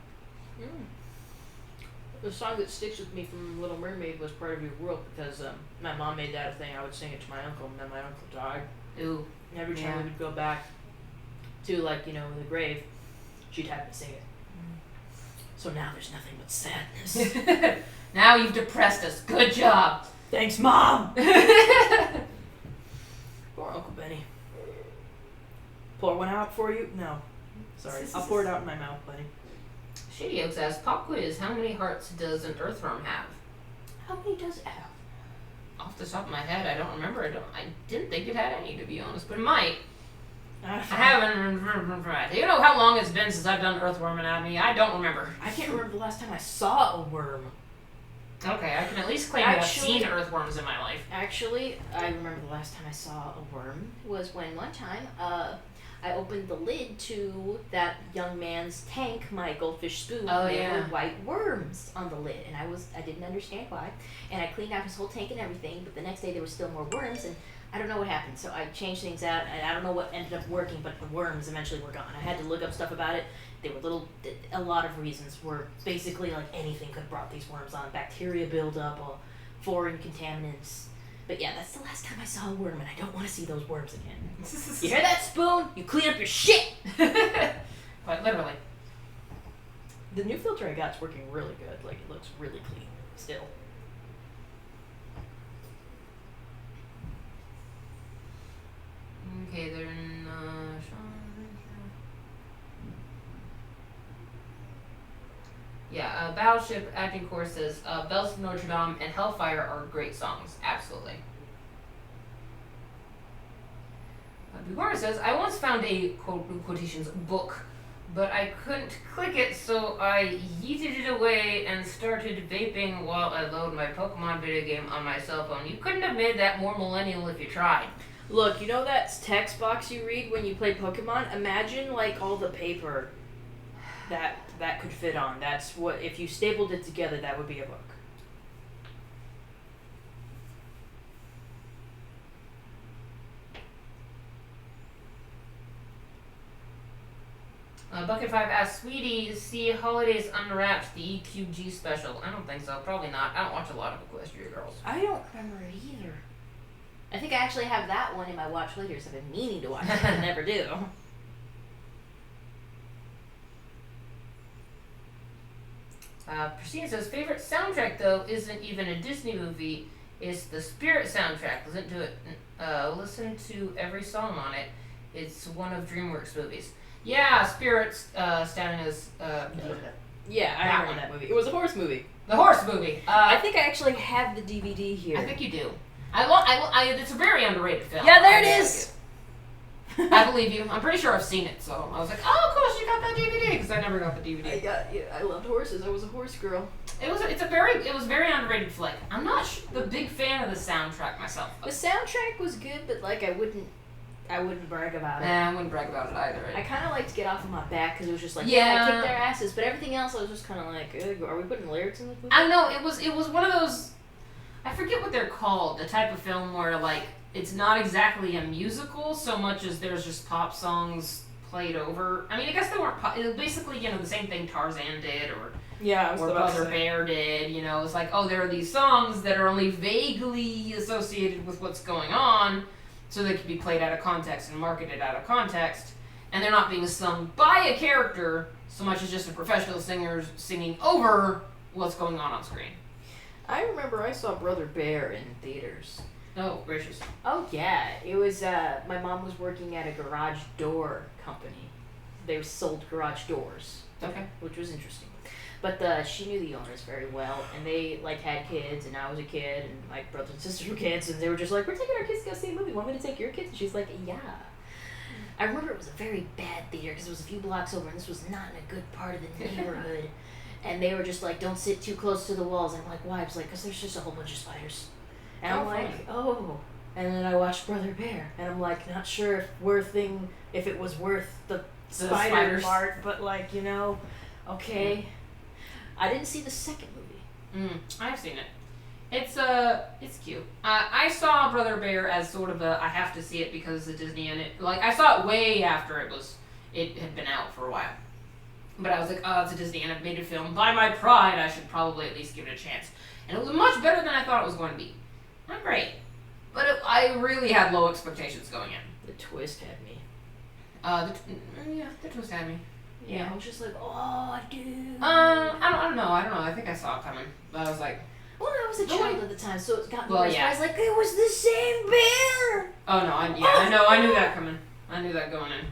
The song that sticks with me from Little Mermaid was Part of Your World because my mom made that a thing. I would sing it to my uncle, and then my uncle died. Ooh. And every time we would go back to, like, you know, the grave, she'd have me sing it. So now there's nothing but sadness. Now you've depressed us. Good job. Thanks, Mom! Poor Uncle Benny. Pour one out for you? No. Sorry. I'll pour it out in my mouth, buddy. Shady Oaks asks, pop quiz, how many hearts does an earthworm have? How many does it have? Off the top of my head, I don't remember. I didn't think it had any, to be honest, but it might. I haven't. Do you know how long it's been since I've done earthworm anatomy? I don't remember. I can't remember the last time I saw a worm. Okay, I can at least claim that I've seen earthworms in my life. Actually, I remember the last time I saw a worm was when one time I opened the lid to that young man's tank, my goldfish spoon. There were white worms on the lid, and I didn't understand why. And I cleaned out his whole tank and everything, but the next day there were still more worms, and I don't know what happened. So I changed things out, and I don't know what ended up working, but the worms eventually were gone. I had to look up stuff about it. They were a lot of reasons were basically like anything could have brought these worms on. Bacteria buildup, foreign contaminants. But yeah, that's the last time I saw a worm, and I don't want to see those worms again. You hear that, spoon? You clean up your shit! Quite literally. The new filter I got's working really good. Like, it looks really clean still. Okay, they're in, Yeah, Battleship Acting Course says, Bells of Notre Dame and Hellfire are great songs. Absolutely. Bugora says, I once found a, quote, quotations, book, but I couldn't click it, so I yeeted it away and started vaping while I load my Pokemon video game on my cell phone. You couldn't have made that more millennial if you tried. Look, you know that text box you read when you play Pokemon? Imagine, like, all the paper that could fit on. That's what, if you stapled it together, that would be a book. Bucket 5 asks, Sweetie, see Holidays Unwrapped, the EQG special? I don't think so. Probably not. I don't watch a lot of Equestria Girls. I don't remember it either. I think I actually have that one in my watch later, so I've been meaning to watch it, but I never do. Christina says, favorite soundtrack, though, isn't even a Disney movie. It's the Spirit soundtrack. Listen to every song on it. It's one of DreamWorks movies. Yeah, Spirit's standing as... yeah, I remember that movie. It was a horse movie. The horse movie. I think I actually have the DVD here. I think you do. It's a very underrated film. Yeah, there it is! I believe you. I'm pretty sure I've seen it, so I was like, oh, of course you got that DVD, because I never got the DVD. I loved horses. I was a horse girl. It was very underrated flick. I'm not the big fan of the soundtrack myself. The soundtrack was good, but like I wouldn't brag about it. Nah, I wouldn't brag about it either. I kind of liked to get off of my back because it was just like, yeah, I kicked their asses, but everything else I was just kind of like, are we putting lyrics in this movie? I don't know. It was one of those. I forget what they're called. The type of film where like it's not exactly a musical so much as there's just pop songs played over. I mean, I guess they weren't pop. It was basically the same thing Tarzan did or Brother Bear did. It's like, oh, there are these songs that are only vaguely associated with what's going on, so they can be played out of context and marketed out of context, and they're not being sung by a character so much as just a professional singer singing over what's going on screen. I remember I saw Brother Bear in theaters. Oh, gracious. Oh, yeah. It was, my mom was working at a garage door company. They sold garage doors. Okay. Which was interesting. But she knew the owners very well, and they, like, had kids, and I was a kid, and my brothers and sisters were kids, and they were just like, we're taking our kids to go see a movie. Want me to take your kids? And she's like, yeah. I remember it was a very bad theater, because it was a few blocks over, and this was not in a good part of the neighborhood. And they were just like, don't sit too close to the walls. I'm like, why? I was like, because there's just a whole bunch of spiders. And I'm like, oh. And then I watched Brother Bear, and I'm like, not sure if it was worth the spider part, but like, okay. I didn't see the second movie. I've seen it. It's cute. I saw Brother Bear as sort of I have to see it because it's Disney, and I saw it way after it had been out for a while. But I was like, oh, it's a Disney animated film. By my pride, I should probably at least give it a chance. And it was much better than I thought it was going to be. Not great. But I really had low expectations going in. The twist had me. The twist had me. Yeah, I was just like, oh, dude. I don't know. I think I saw it coming. But I was like, well, I was a child at the time, so it got me. Well, I was like, it was the same bear. oh no, I knew that coming. I knew that going in.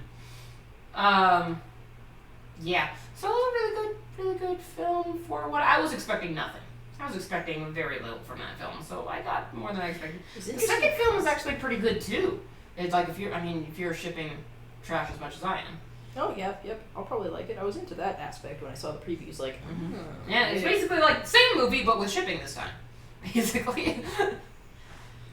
Yeah. So it was a really good film for what I was expecting. Nothing. I was expecting very little from that film, so I got more than I expected. The second film was actually pretty good too. It's like if you're shipping trash as much as I am. Oh yeah, yep. I'll probably like it. I was into that aspect when I saw the previews. Like, yeah, it's basically like the same movie but with shipping this time, basically.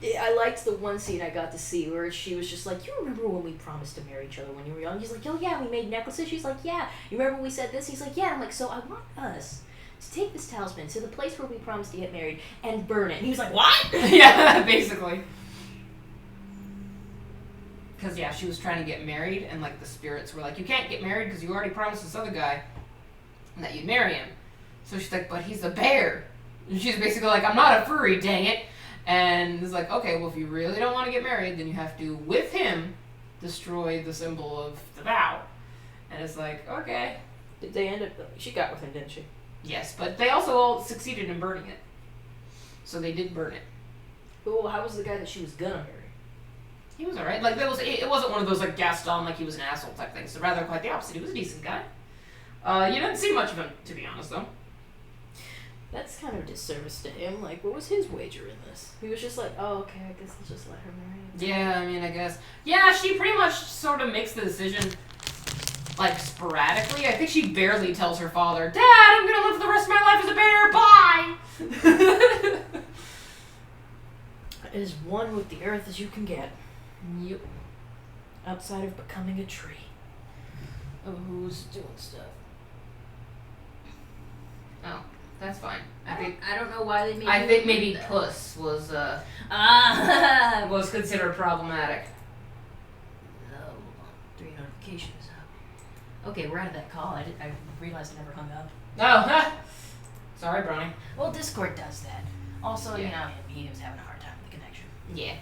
I liked the one scene I got to see where she was just like, you remember when we promised to marry each other when you were young? He's like, oh yeah, we made necklaces. She's like, yeah. You remember when we said this? He's like, yeah. I'm like, so I want us to take this talisman to the place where we promised to get married and burn it. And he was like, what? Yeah, basically. Because, yeah, she was trying to get married, and, like, the spirits were like, you can't get married because you already promised this other guy that you'd marry him. So she's like, but he's a bear. And she's basically like, I'm not a furry, dang it. And it's like, okay, well, if you really don't want to get married, then you have to, with him, destroy the symbol of the vow. And it's like, okay. Did they end up, she got with him, didn't she? Yes, but they also all succeeded in burning it. So they did burn it. Oh, how was the guy that she was gonna marry? He was alright. Like, it wasn't one of those, like, Gaston, like he was an asshole type things. So rather quite the opposite. He was a decent guy. You didn't see much of him, to be honest, though. That's kind of a disservice to him. Like, what was his wager in this? He was just like, oh, okay, I guess I'll just let her marry him. Yeah, I mean, I guess. Yeah, she pretty much sort of makes the decision, like, sporadically. I think she barely tells her father, Dad, I'm gonna live the rest of my life as a bear, bye! As one with the earth as you can get. Yep. Outside of becoming a tree. Oh, who's doing stuff? Oh, that's fine. I don't know why they made I think maybe that. Puss was considered problematic. Oh, hold on. 3 notifications. Okay, we're out of that call. I realized I never hung up. Oh, sorry, Brownie. Well, Discord does that. Also, Yeah. you know, he was having a hard time with the connection. Yeah.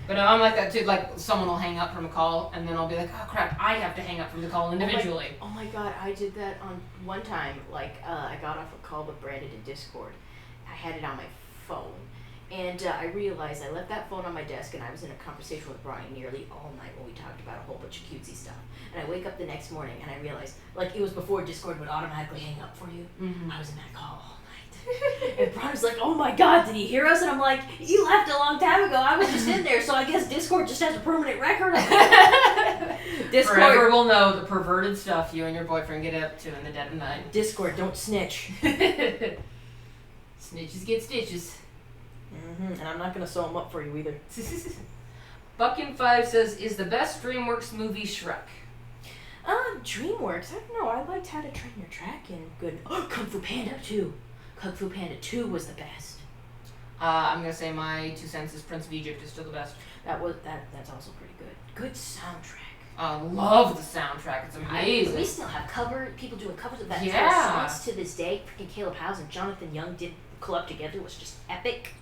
But no, I'm like that too. Like, someone will hang up from a call, and then I'll be like, oh crap, I have to hang up from the call individually. Oh my god, I did that on one time. Like, I got off a call with Brandon in Discord. I had it on my phone. And I realized I left that phone on my desk, and I was in a conversation with Brian nearly all night when we talked about a whole bunch of cutesy stuff. And I wake up the next morning, and I realized, like, it was before Discord would automatically hang up for you. Mm-hmm. I was in that call all night. And Brian's like, oh my god, did he hear us? And I'm like, you left a long time ago. I was just in there, so I guess Discord just has a permanent record of it. Discord. Forever will know the perverted stuff you and your boyfriend get up to in the dead of night. Discord, don't snitch. Snitches get stitches. Mm-hmm. And I'm not going to sew them up for you either. Buckin5 says, is the best DreamWorks movie Shrek? DreamWorks, I don't know. I liked How to Train Your Dragon. Good. Oh, Kung Fu Panda 2. Kung Fu Panda 2 was the best. I'm going to say my 2 cents is Prince of Egypt is still the best. That's also pretty good. Good soundtrack. I love the soundtrack. It's amazing. We still have people doing covers of that Yeah. songs to this day. Freaking Caleb House and Jonathan Young did collab together. It was just epic.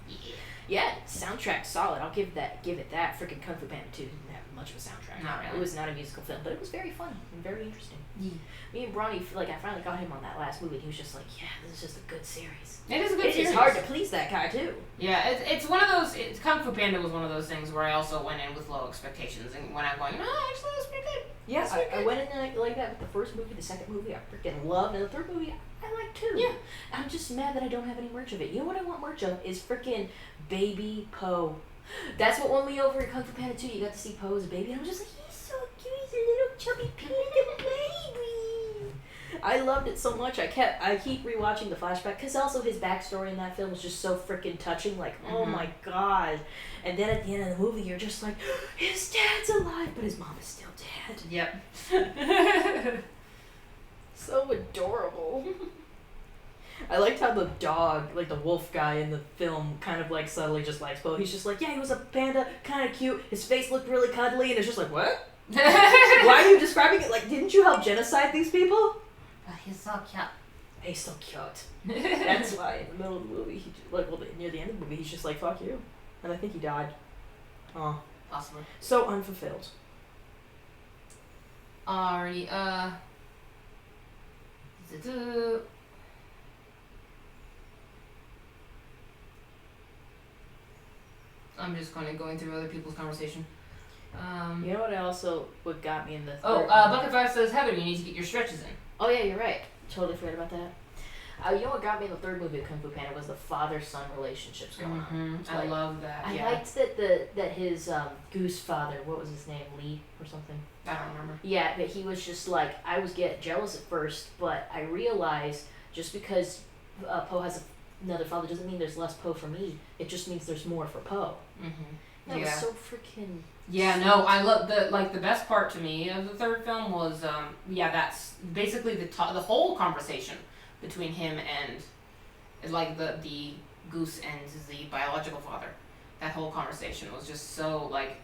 Yeah, soundtrack solid. I'll give it that. Freaking Kung Fu Panda 2 didn't have much of a soundtrack. Not really. It was not a musical film, but it was very fun and very interesting. Yeah. Me and Bronny, like, I finally got him on that last movie, and he was just like, yeah, this is just a good series. It is a good series. It's hard to please that guy, too. Yeah, it's one of those. Kung Fu Panda was one of those things where I also went in with low expectations and went out going, no, actually, that's pretty good. Yeah, I went in like that with the first movie, the second movie I freaking loved, and the third movie I liked too. Yeah. I'm just mad that I don't have any merch of it. You know what I want merch of is freaking Baby Poe. That's what won me over in Kung Fu Panda 2. You got to see Poe as a baby, and I'm just like, he's so cute. He's a little chubby panda baby. I loved it so much. I keep rewatching the flashback because also his backstory in that film was just so freaking touching. Like, oh my god. And then at the end of the movie, you're just like, his dad's alive, but his mom is still dead. Yep. So adorable. I liked how the dog, like the wolf guy in the film, kind of like subtly just likes Poe. He's just like, yeah, he was a panda, kind of cute. His face looked really cuddly, and it's just like, what? Why are you describing it? Like, didn't you help genocide these people? He's so cute. He's so cute. That's why in the middle of the movie, near the end of the movie, he's just like, fuck you. And I think he died. Oh. Possibly. So unfulfilled. Alrighty, I'm just kind of going through other people's conversation. You know what got me in the Bucket 5 says, Heather, you need to get your stretches in. Oh yeah, you're right. Totally forgot about that. You know what got me in the third movie of Kung Fu Panda was the father-son relationships going on. I love that. I liked that his goose father, what was his name, Lee or something? I don't remember. Yeah, but he was just like, I was getting jealous at first, but I realized just because Po has another father doesn't mean there's less Po for me. It just means there's more for Po. That was so freaking. Yeah, no, I love the best part to me of the third film was that's basically the whole conversation between him and like the goose and the biological father. That whole conversation was just so like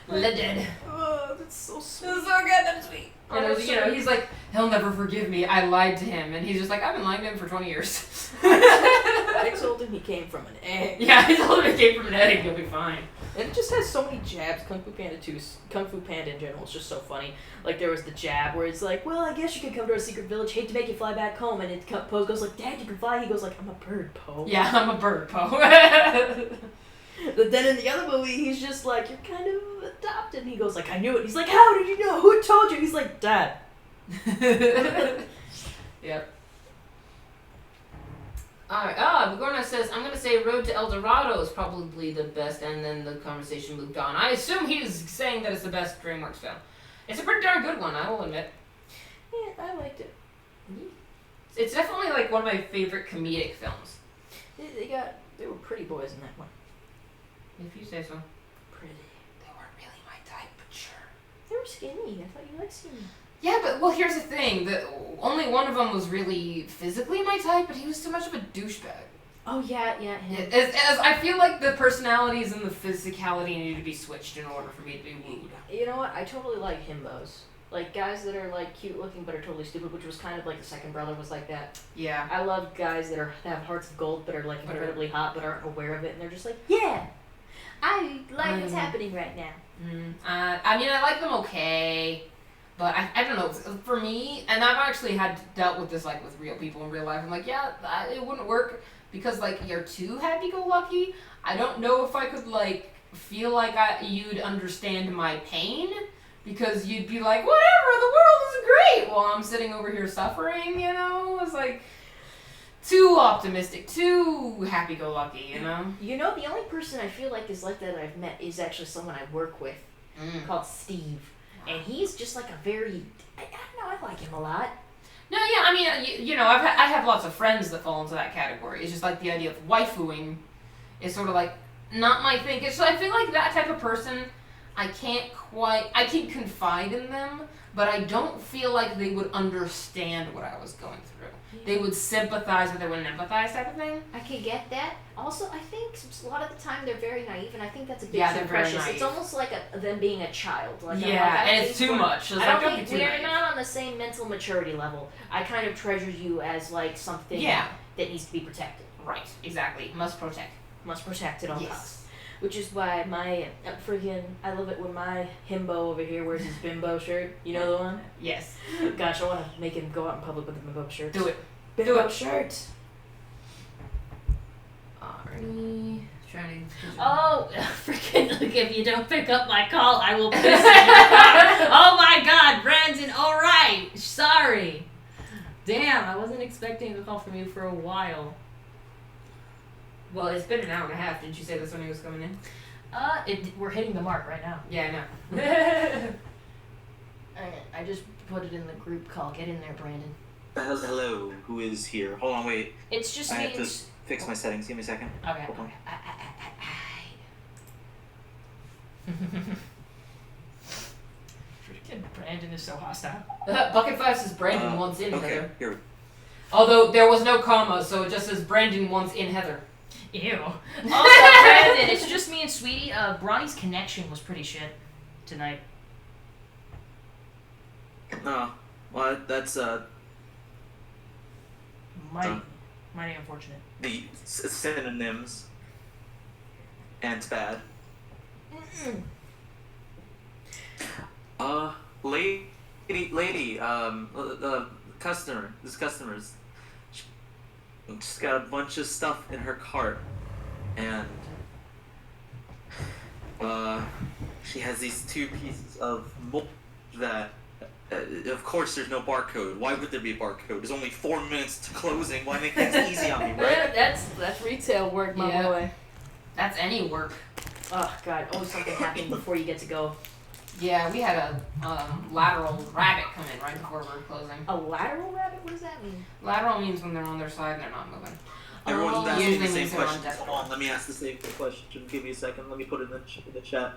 lidded. Oh, that's so sweet. It was so goddamn sweet. And it was, he's like, he'll never forgive me. I lied to him, and he's just like, I've been lying to him for 20 years. I told him he came from an egg. Yeah, I told him he came from an egg. He'll be fine. And it just has so many jabs. Kung Fu Panda in general is just so funny. Like there was the jab where it's like, well, I guess you could come to our secret village. Hate to make you fly back home. And Po goes like, Dad, you can fly. He goes like, I'm a bird, Po. Yeah, I'm a bird, Po. But then in the other movie, he's just like, you're kind of adopted. And he goes like, I knew it. He's like, how did you know? Who told you? He's like, Dad. Yep. Alright, Bigorna says, I'm gonna say Road to El Dorado is probably the best, and then the conversation moved on. I assume he's saying that it's the best DreamWorks film. It's a pretty darn good one, I will admit. Yeah, I liked it. It's definitely like one of my favorite comedic films. They were pretty boys in that one. If you say so. Pretty. They weren't really my type, but sure. They were skinny. I thought you liked skinny. Yeah, but well, here's the thing. Only one of them was really physically my type, but he was too much of a douchebag. Oh yeah, him. As I feel like the personalities and the physicality need to be switched in order for me to be wooed. You know what? I totally like himbos. Like guys that are like cute looking but are totally stupid, which was kind of like the second brother was like that. Yeah. I love guys that have hearts of gold but are like incredibly hot but aren't aware of it, and they're just like, yeah, I like what's happening right now. I mean, I like them okay. But I don't know, for me, and I've actually dealt with this like with real people in real life. I'm like, yeah, it wouldn't work because like you're too happy-go-lucky. I don't know if I could like feel like you'd understand my pain because you'd be like, whatever, the world is great while I'm sitting over here suffering. It's like too optimistic, too happy-go-lucky. You know, the only person I feel like is like that I've met is actually someone I work with called Steve. And he's just like a very, I don't know, I like him a lot. No, yeah, I mean, I have lots of friends that fall into that category. It's just like the idea of waifooing is sort of like not my thing. So I feel like that type of person, I can confide in them, but I don't feel like they would understand what I was going through. Yeah. They would sympathize, but they wouldn't empathize type of thing. I could get that. Also, I think a lot of the time they're very naive, and I think that's a big they're very naive. It's almost like them being a child. Like, and it's too much. I don't think we're not on the same mental maturity level. I kind of treasure you as like something that needs to be protected. Right, exactly. Must protect. Must protect at all costs. Which is why my I love it when my himbo over here wears his bimbo shirt. You know the one? Yes. Gosh, I want to make him go out in public with a bimbo shirt. Do it. Bimbo shirt. Oh, freaking! Look, if you don't pick up my call, I will piss in your car. Oh my God, Brandon! All right, sorry. Damn, I wasn't expecting a call from you for a while. Well, it's been an hour and a half. Didn't you say that's when he was coming in? We're hitting the mark right now. Yeah, I know. I just put it in the group call. Get in there, Brandon. Hello, who is here? Hold on, wait. It's just I me. have to fix my settings. Give me a second. Okay. Hold on. Freaking Brandon is so hostile. Bucket 5 says Brandon wants in okay, Heather. here. Although there was no comma, so it just says Brandon wants in Heather. Ew. Also, Brandon, it's just me and Sweetie. Bronny's connection was pretty shit tonight. No, Well, that's Mighty unfortunate. the synonyms. And it's bad. Lady, customers. She's got a bunch of stuff in her cart, and she has these 2 pieces of mold that. Of course, there's no barcode. Why would there be a barcode? There's only 4 minutes to closing. Why make things easy on me, right? That's retail work, my boy. That's any work. Oh god, always something happening before you get to go. Yeah, we had a lateral rabbit come in right before we were closing. A lateral rabbit? What does that mean? Lateral means when they're on their side and they're not moving. Everyone's asking usually the same means they're on question. death Hold row. on, let me ask the same question. Give me a second. Let me put it in the chat.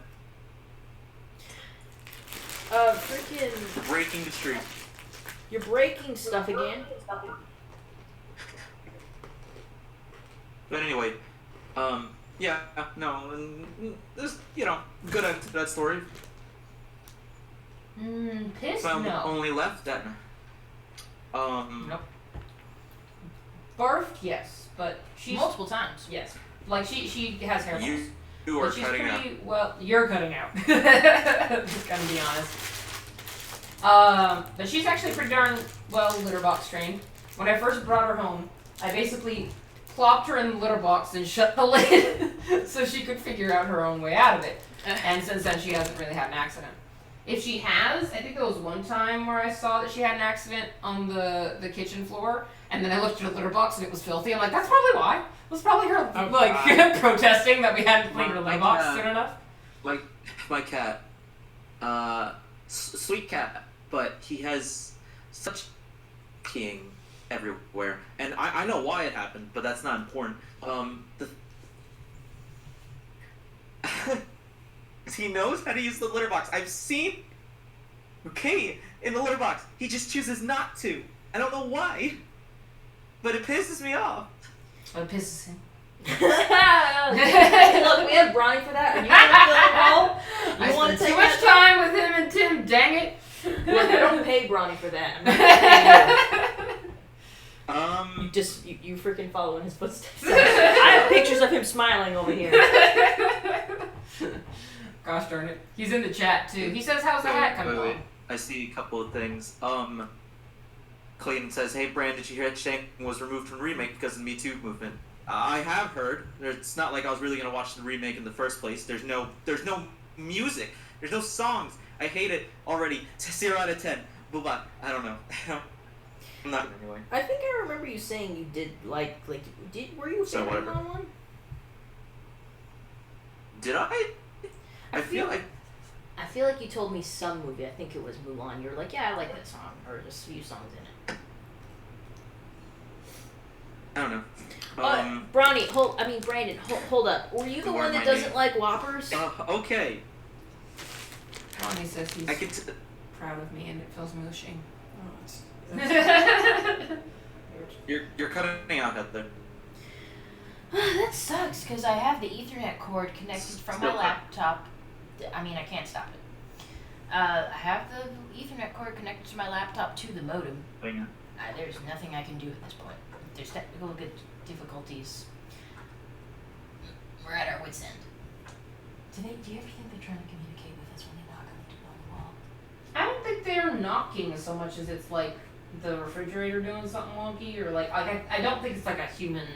Freaking... Breaking the streak. You're breaking stuff again? But anyway, yeah, no, there's, good end to that story. Piss? So I'm No. only left that. Nope. Barfed? Yes, but she's... Multiple times. Yes. Like, she has hair loss. You are But she's cutting out. pretty, well, you're cutting out. Just gonna be honest. But she's actually pretty darn well litter box trained. When I first brought her home, I basically plopped her in the litter box and shut the lid so she could figure out her own way out of it. And since then, she hasn't really had an accident. If she has, I think there was one time where I saw that she had an accident on the kitchen floor, and then I looked at her litter box and it was filthy. I'm like, that's probably why. It was probably her protesting that we hadn't cleaned her litter box soon enough. Like my cat, sweet cat, but he has such peeing everywhere, and I know why it happened, but that's not important. He knows how to use the litter box. I've seen, in the litter box. He just chooses not to. I don't know why, but it pisses me off. Oh, it pisses him. Look, we have Bronny for that. Are you gonna fill the role? You want to take too much time with him and Tim, dang it. Look, I don't pay Bronny for that. I'm not gonna pay you. You freaking follow in his footsteps. I have pictures of him smiling over here. Gosh darn it. He's in the chat too. He says, how's the hat coming along? I see a couple of things. Clayton says, hey Brand, did you hear that Shank was removed from the remake because of the Me Too movement? I have heard. It's not like I was really going to watch the remake in the first place. There's no music. There's no songs. I hate it already. 0 out of 10. Bye-bye. I don't know. I'm not anyway. I think I remember you saying you did were you So favorite whatever. on one? Did I? I feel like... I feel like you told me some movie. I think it was Mulan. You were like, yeah, I like that song, or just a few songs in it. I don't know. Brandon, hold up. Were you the one that doesn't like Whoppers? Okay. Ronnie says he's I can proud of me and it fills me with shame. You're cutting out, Heather. That sucks, because I have the Ethernet cord connected from my laptop. I mean, I can't stop it. I have the Ethernet cord connected to my laptop to the modem. There's nothing I can do at this point. There's technical difficulties. We're at our wit's end. Do you ever think they're trying to communicate with us when they knock on the wall? I don't think they're knocking so much as it's like the refrigerator doing something wonky, or like I don't think it's like a human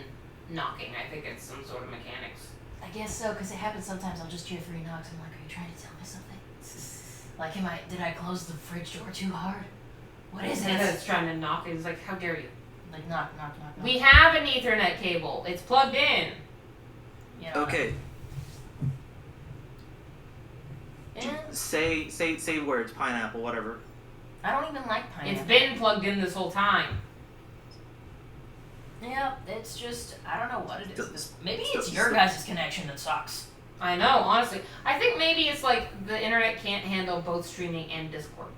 knocking. I think it's some sort of mechanics. I guess so, because it happens sometimes. I'll just hear 3 knocks. I'm like, are you trying to tell me something? Like, did I close the fridge door too hard? What is it? It's trying to knock. It's like, how dare you? Like, knock. We have an Ethernet cable. It's plugged in. You know, Okay. And Say words, pineapple, whatever. I don't even like pineapple. It's been plugged in this whole time. Yeah, it's just, I don't know what it is. Maybe it's your guys' connection that sucks. I know, honestly. I think maybe it's like the internet can't handle both streaming and Discord.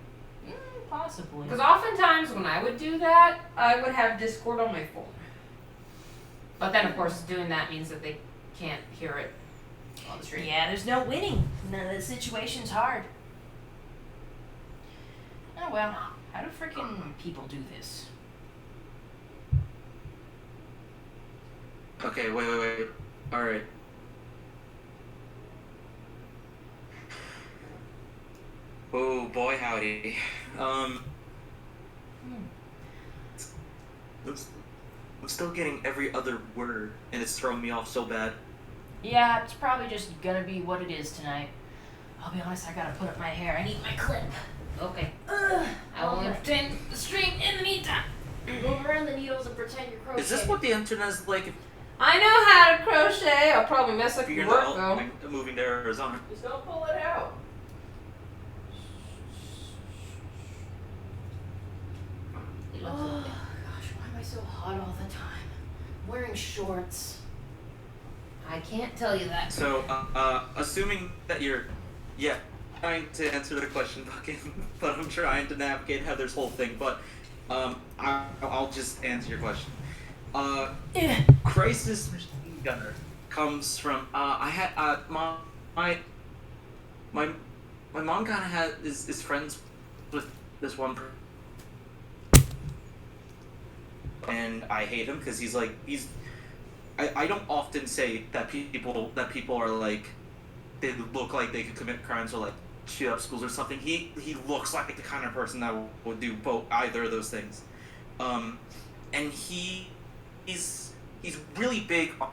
Possibly. Because oftentimes when I would do that, I would have Discord on my phone. But then, of course, doing that means that they can't hear it on the stream. Yeah, there's no winning. No, the situation's hard. Oh well, how do freaking people do this? Okay, wait. Alright. Oh boy, howdy. I'm still getting every other word, and it's throwing me off so bad. Yeah, it's probably just gonna be what it is tonight. I'll be honest, I gotta put up my hair. I need my clip. Okay. Ugh. I will entertain the stream in the meantime. Move around the needles and pretend you're crocheting. Is this what the internet is like if I know how to crochet. I'll probably mess up you're your work though. moving to Arizona? Just don't pull it out. Oh gosh, why am I so hot all the time? I'm wearing shorts. I can't tell you that. So, assuming that you're, trying to answer the question, but I'm trying to navigate Heather's whole thing, but, I'll just answer your question. Crisis Machine Gunner comes from, my mom kinda is friends with this one person. And I hate him because I don't often say that people are like, they look like they could commit crimes or like shoot up schools or something. He looks like the kind of person that would do either of those things. And he's really big on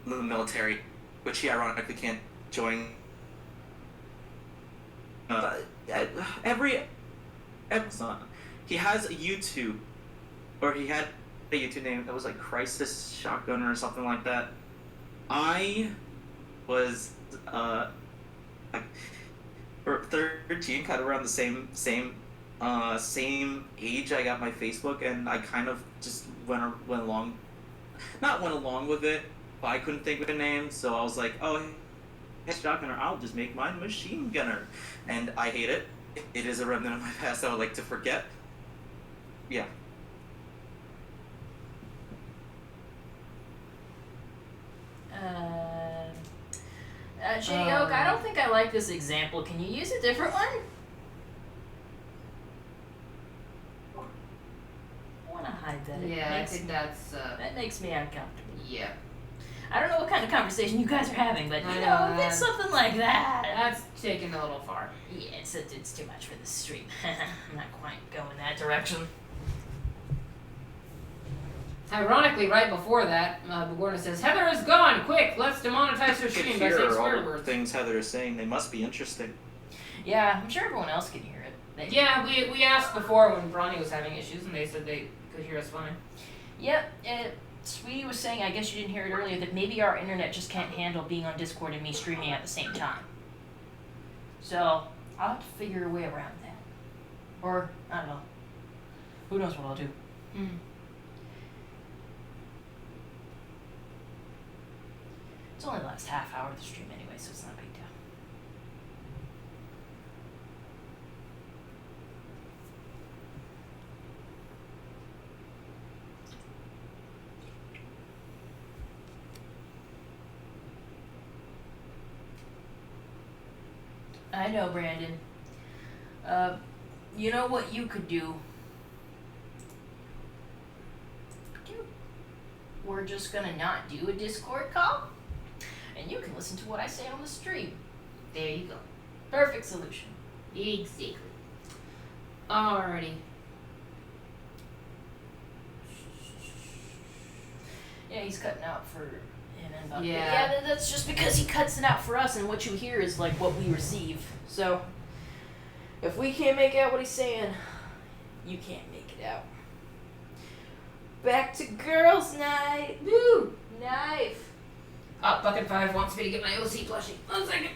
the military, which he ironically can't join. He has a YouTube, or he had a YouTube name that was like Crisis Shotgun or something like that. I was like 13, kind of around the same age. I got my Facebook, and I kind of just went along with it, but I couldn't think of a name, so I was like, oh, hey, Shotgunner, I'll just make mine Machine Gunner, and I hate it. It is a remnant of my past I would like to forget. Yeah. Shitty Oak, I don't think I like this example. Can you use a different one? I want to hide that. Yeah, I think that makes me uncomfortable. Yeah. I don't know what kind of conversation you guys are having, but I you know, know, it's something like that. That's taken a little far. Yeah, it's too much for the stream. I'm not quite going that direction. Ironically, right before that, Begorna says, Heather is gone! Quick, let's demonetize her I can stream by saying hear all swear the words. things Heather is saying. They must be interesting. Yeah, I'm sure everyone else can hear it. Yeah, we asked before when Bronny was having issues, and they said they could hear us fine. Yep, Sweetie was saying, I guess you didn't hear it earlier, that maybe our internet just can't handle being on Discord and me streaming at the same time. So, I'll have to figure a way around that. Or, I don't know. Who knows what I'll do. It's only the last half hour of the stream anyway, so it's not a big deal. I know, Brandon. You know what you could do? We're just gonna not do a Discord call, and you can listen to what I say on the stream. There you go. Perfect solution. Exactly. Alrighty. Yeah, he's cutting out for him and Buck. Yeah. That's just because he cuts it out for us, and what you hear is like what we receive. So, if we can't make out what he's saying, you can't make it out. Back to girls' night. Woo! Knife. Bucket 5 wants me to get my OC plushie. 1 second.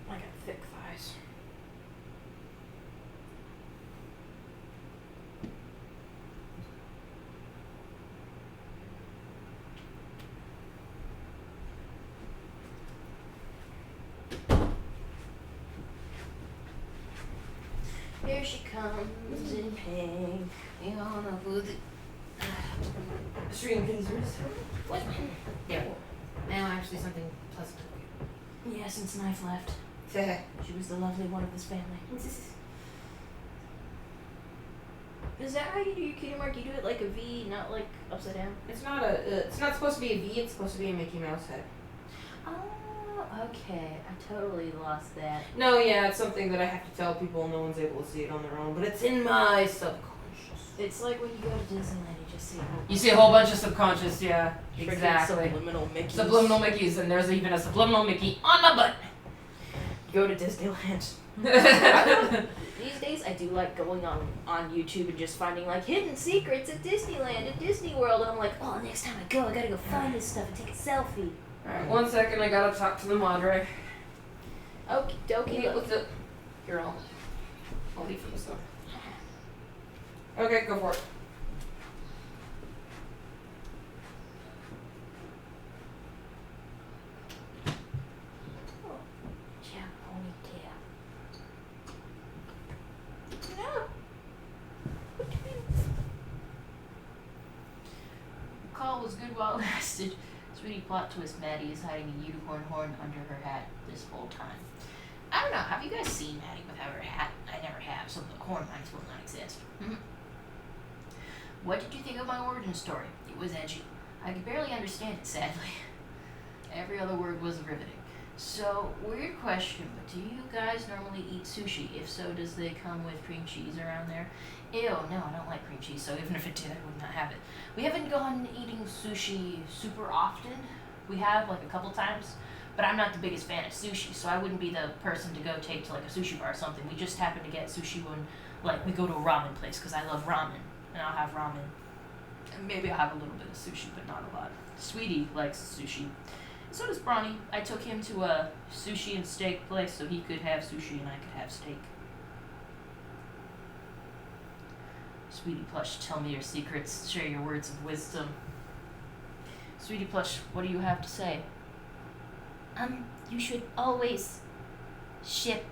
I got thick thighs. Here she comes in pink. You wanna put the Stream consumers. What? Yeah. Now actually something pleasant. Yeah, since Knife left. Yeah. She was the lovely one of this family. Is that how you do your cutie mark? You do it like a V, not like upside down? It's not a. It's not supposed to be a V. It's supposed to be a Mickey Mouse head. Oh, okay. I totally lost that. No, yeah, it's something that I have to tell people. No one's able to see it on their own, but it's in my subconscious. It's like when you go to Disneyland, you just see You see a whole bunch of subconscious, yeah, freaking exactly. subliminal Mickeys. Subliminal Mickeys, and there's even a subliminal Mickey on my butt. Go to Disneyland. These days, I do like going on YouTube and just finding like hidden secrets at Disneyland, at Disney World, and I'm like, oh, next time I go, I gotta go find this stuff and take a selfie. Alright, 1 second, I gotta talk to the Madre. Okie dokie. What's it? Here, I'll leave for this one. Okay, go for it. Yeah, ponytail. No. What do you mean? Call was good while it lasted. Sweetie plot twist, Maddie is hiding a unicorn horn under her hat this whole time. I don't know, have you guys seen Maddie without her hat? I never have, so the horn might as well not exist. What did you think of my origin story? It was edgy. I could barely understand it, sadly. Every other word was riveting. So, weird question, but do you guys normally eat sushi? If so, does they come with cream cheese around there? Ew, no, I don't like cream cheese, so even if it did, I would not have it. We haven't gone eating sushi super often. We have, like, a couple times, but I'm not the biggest fan of sushi, so I wouldn't be the person to go take to, like, a sushi bar or something. We just happen to get sushi when, like, we go to a ramen place, because I love ramen, and I'll have ramen. And maybe I'll have a little bit of sushi, but not a lot. Sweetie likes sushi. So does Bronny. I took him to a sushi and steak place so he could have sushi and I could have steak. Sweetie Plush, tell me your secrets. Share your words of wisdom. Sweetie Plush, what do you have to say? You should always ship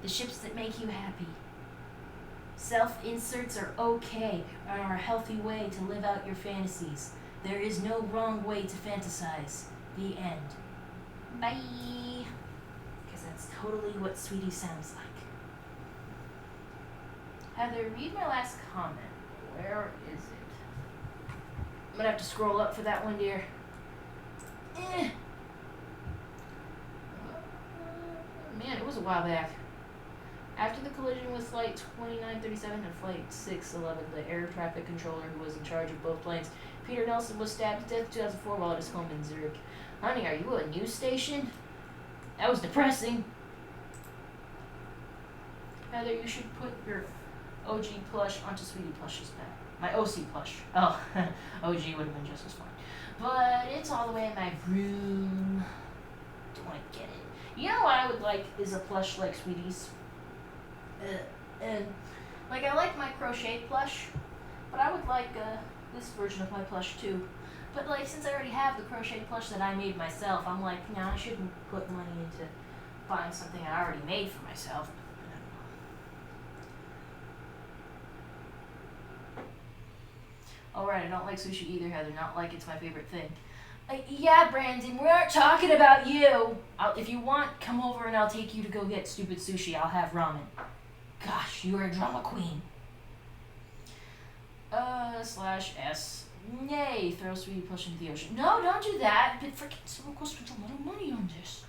the ships that make you happy. Self-inserts are okay, and are a healthy way to live out your fantasies. There is no wrong way to fantasize. The end. Bye. Because that's totally what Sweetie sounds like. Heather, read my last comment. Where is it? I'm gonna have to scroll up for that one, dear. Man, it was a while back. After the collision with Flight 2937 and Flight 611, the air traffic controller who was in charge of both planes, Peter Nelson, was stabbed to death in 2004 while at his home in Zurich. Honey, are you a news station? That was depressing. Heather, you should put your OG plush onto Sweetie Plush's back. My OC plush. Oh, OG would have been just as fine. But it's all the way in my room. Don't want to get it. You know what I would like is a plush like Sweetie's. And like I like my crochet plush, but I would like this version of my plush too. But like since I already have the crochet plush that I made myself, I'm like, no, I shouldn't put money into buying something I already made for myself. Alright, I don't like sushi either, Heather. Not like it's my favorite thing. Yeah, Brandon, we aren't talking about you. If you want, come over and I'll take you to go get stupid sushi. I'll have ramen. Gosh, you are a drama queen. /S. Nay, throw Sweetie Plush into the ocean. No, don't do that. But freaking Sirocco spent a lot of money on this.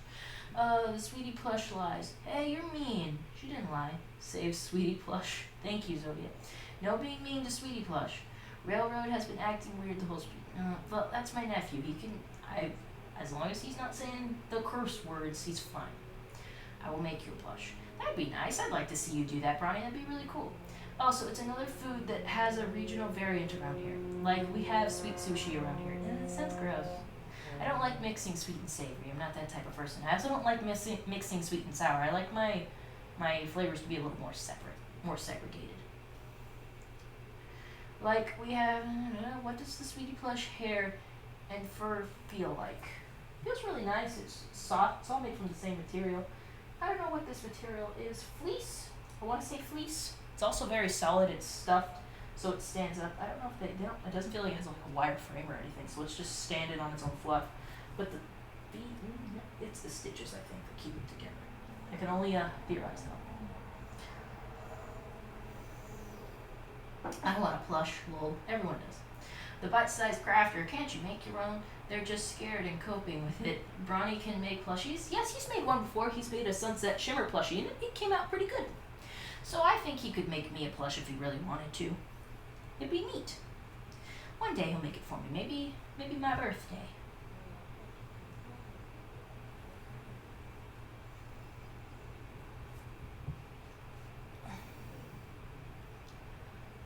The Sweetie Plush lies. Hey, you're mean. She didn't lie. Save Sweetie Plush. Thank you, Zodiac. No being mean to Sweetie Plush. Railroad has been acting weird the whole street. Well, that's my nephew. He can, as long as he's not saying the curse words, he's fine. I will make you a plush. That'd be nice. I'd like to see you do that, Bronny. That'd be really cool. Also, it's another food that has a regional variant around here. Like, we have sweet sushi around here. That sounds gross. I don't like mixing sweet and savory. I'm not that type of person. I also don't like mixing sweet and sour. I like my flavors to be a little more separate, more segregated. Like, we have, what does the Sweetie Plush hair and fur feel like? It feels really nice. It's soft. It's all made from the same material. I don't know what this material is. Fleece? I want to say fleece. It's also very solid. It's stuffed. so it stands up. I don't know if they don't. It doesn't feel like it has like a wire frame or anything, so it's just standing on its own fluff. But it's the stitches I think that keep it together. I can only theorize though. I want a plush. Lol. Everyone does. The bite-sized crafter. Can't you make your own? They're just scared and coping with it. Bronny can make plushies. Yes, he's made one before. He's made a Sunset Shimmer plushie, and it came out pretty good. So I think he could make me a plush if he really wanted to. It'd be neat. One day he'll make it for me. Maybe my birthday.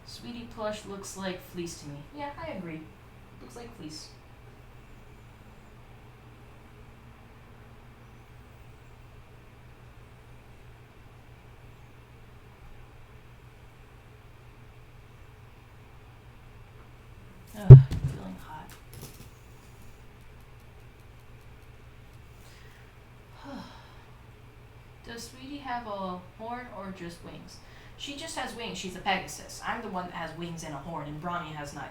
Sweetie plush looks like fleece to me. Yeah, I agree. Looks like fleece. Ugh, feeling hot. Does Sweetie have a horn or just wings? She just has wings. She's a Pegasus. I'm the one that has wings and a horn, and Bronny has neither.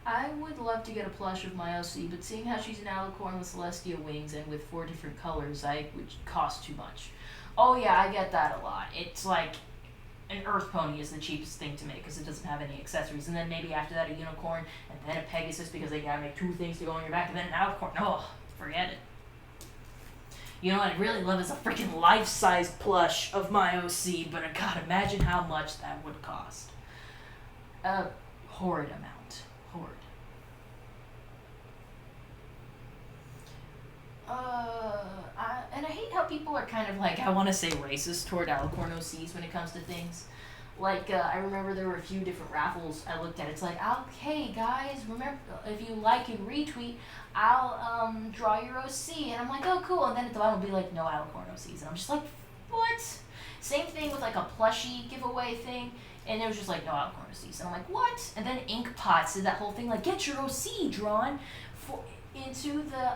I would love to get a plush of my OC, but seeing how she's an alicorn with celestia wings and with 4 different colors, I would cost too much. Oh yeah, I get that a lot. It's like an earth pony is the cheapest thing to make because it doesn't have any accessories, and then maybe after that a unicorn, and then a Pegasus because they gotta make 2 things to go on your back, and then an alicorn. Oh, forget it. You know what I'd really love is a freaking life-size plush of my OC, but God, imagine how much that would cost. A horrid amount. Horrid. And I hate how people are kind of like, I want to say racist toward alicorn OCs when it comes to things. Like, I remember there were a few different raffles I looked at. It's like, okay, guys, remember, if you like and retweet, I'll draw your OC. And I'm like, oh, cool. And then at the bottom will be like, no alicorn OCs. And I'm just like, what? Same thing with like a plushie giveaway thing. And it was just like, no alicorn OCs. And I'm like, what? And then Ink Pots did that whole thing, like, get your OC drawn into the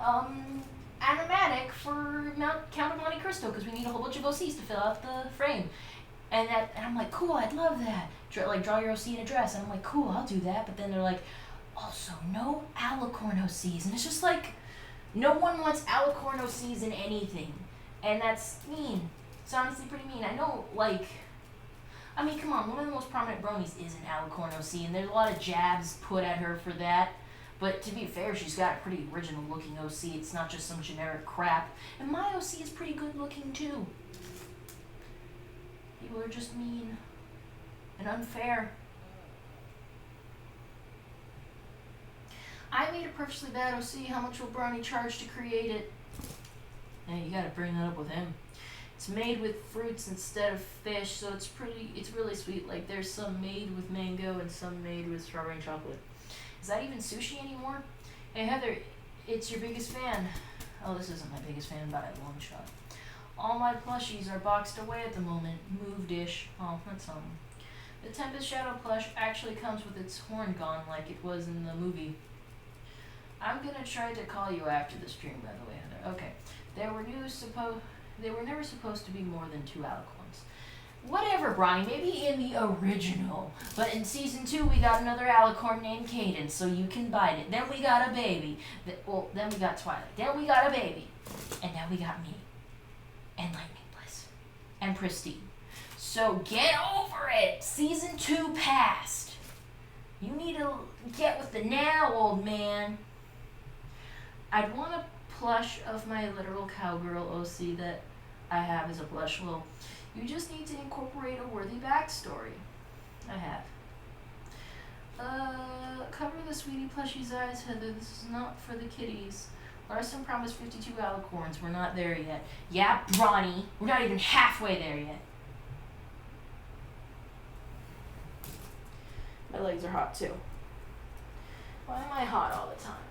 animatic for Count of Monte Cristo because we need a whole bunch of OCs to fill out the frame. And I'm like, cool, I'd love that. Draw your OC in a dress. And I'm like, cool, I'll do that. But then they're like, also, no alicorn OCs. And it's just like, no one wants alicorn OCs in anything. And that's mean. It's honestly pretty mean. I know, like, I mean, come on, one of the most prominent bronies is an alicorn OC, and there's a lot of jabs put at her for that. But to be fair, she's got a pretty original looking OC. It's not just some generic crap. And my OC is pretty good looking too. People are just mean and unfair. I made a purposely bad OC. How much will Bronny charge to create it? Yeah, you gotta bring that up with him. It's made with fruits instead of fish, so it's really sweet. Like there's some made with mango and some made with strawberry and chocolate. Is that even sushi anymore? Hey Heather, it's your biggest fan. Oh, this isn't my biggest fan by a long shot. All my plushies are boxed away at the moment. Move dish. Oh, that's something. The Tempest Shadow plush actually comes with its horn gone like it was in the movie. I'm gonna try to call you after the stream, by the way, Heather. Okay. They were never supposed to be more than 2 alicorns. Whatever, Bronny, maybe in the original. But in season 2, we got another alicorn named Cadence, so you can bite it. Then we got a baby. Then we got Twilight. Then we got a baby. And now we got me. And Lightning Bliss. And Pristine. So get over it! Season 2 passed. You need to get with the now, old man. I'd want a plush of my literal cowgirl OC that I have as a plush. Well, you just need to incorporate a worthy backstory. I have. Cover the sweetie plushie's eyes, Heather. This is not for the kitties. Larson promised 52 alicorns. We're not there yet. Yeah, Bronny. We're not even halfway there yet. My legs are hot too. Why am I hot all the time?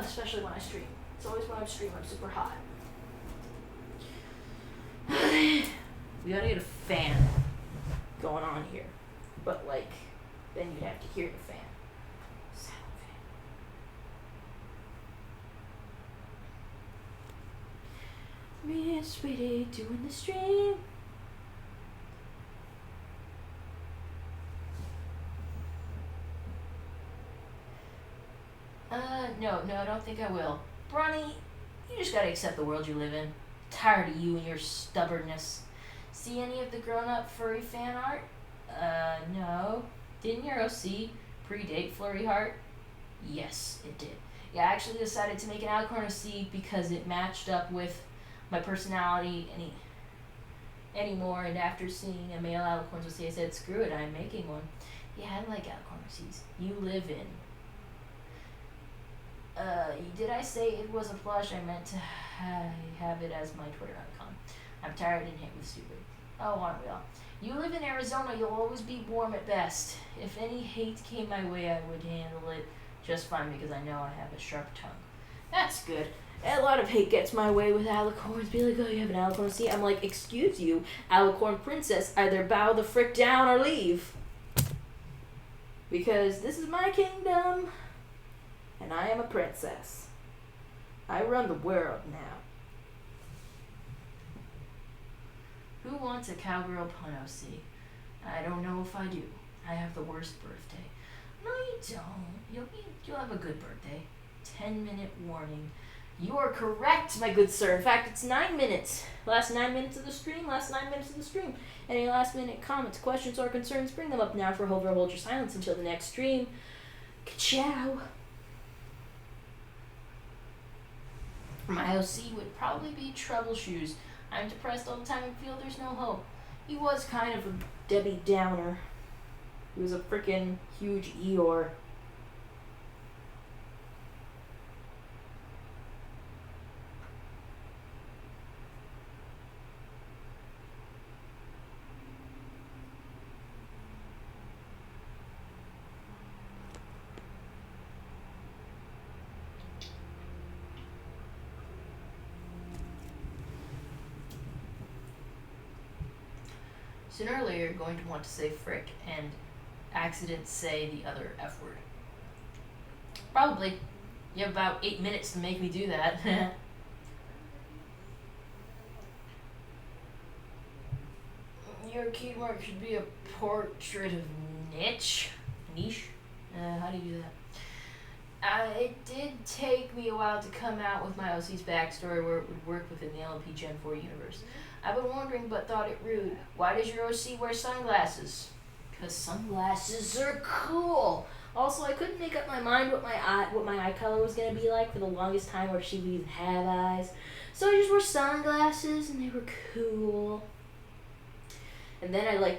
Especially when I stream. It's always when I stream I'm super hot. We gotta get a fan going on here. But like, then you'd have to hear the fan. Sound Me and Sweetie doing the stream. No, I don't think I will. Bronny, you just gotta accept the world you live in. Tired of you and your stubbornness. See any of the grown-up furry fan art? No. Didn't your OC predate Flurry Heart? Yes, it did. Yeah, I actually decided to make an Alicorn OC because it matched up with my personality anymore, and after seeing a male Alicorn OC, I said, screw it, I'm making one. Yeah, I like Alicorn OCs. You live in. Did I say it was a plush? I meant to have it as my Twitter icon. I'm tired and hit with stupid. Oh, aren't we all? You live in Arizona, you'll always be warm at best. If any hate came my way, I would handle it just fine because I know I have a sharp tongue. That's good. A lot of hate gets my way with alicorns. Be like, oh, you have an alicorn. See, I'm like, excuse you, alicorn princess, either bow the frick down or leave. Because this is my kingdom, and I am a princess. I run the world now. Who wants a cowgirl pun OC? I don't know if I do. I have the worst birthday. No, you don't. You'll have a good birthday. 10-minute warning. You are correct, my good sir. In fact, it's 9 minutes. Last 9 minutes of the stream. Any last-minute comments, questions, or concerns, bring them up now for hold your silence until the next stream. Ciao. My OC would probably be Trouble Shoes. I'm depressed all the time and feel there's no hope. He was kind of a Debbie Downer. He was a freaking huge Eeyore. Sooner or later, you're going to want to say frick and accident say the other F word. Probably. You have about 8 minutes to make me do that. Your keymark should be a portrait of Niche. How do you do that? It did take me a while to come out with my OC's backstory where it would work within the LMP Gen 4 universe. I've been wondering but thought it rude. Why does your OC wear sunglasses? Because sunglasses are cool. Also, I couldn't make up my mind what my eye color was going to be like for the longest time, or if she would even have eyes. So I just wore sunglasses and they were cool. And then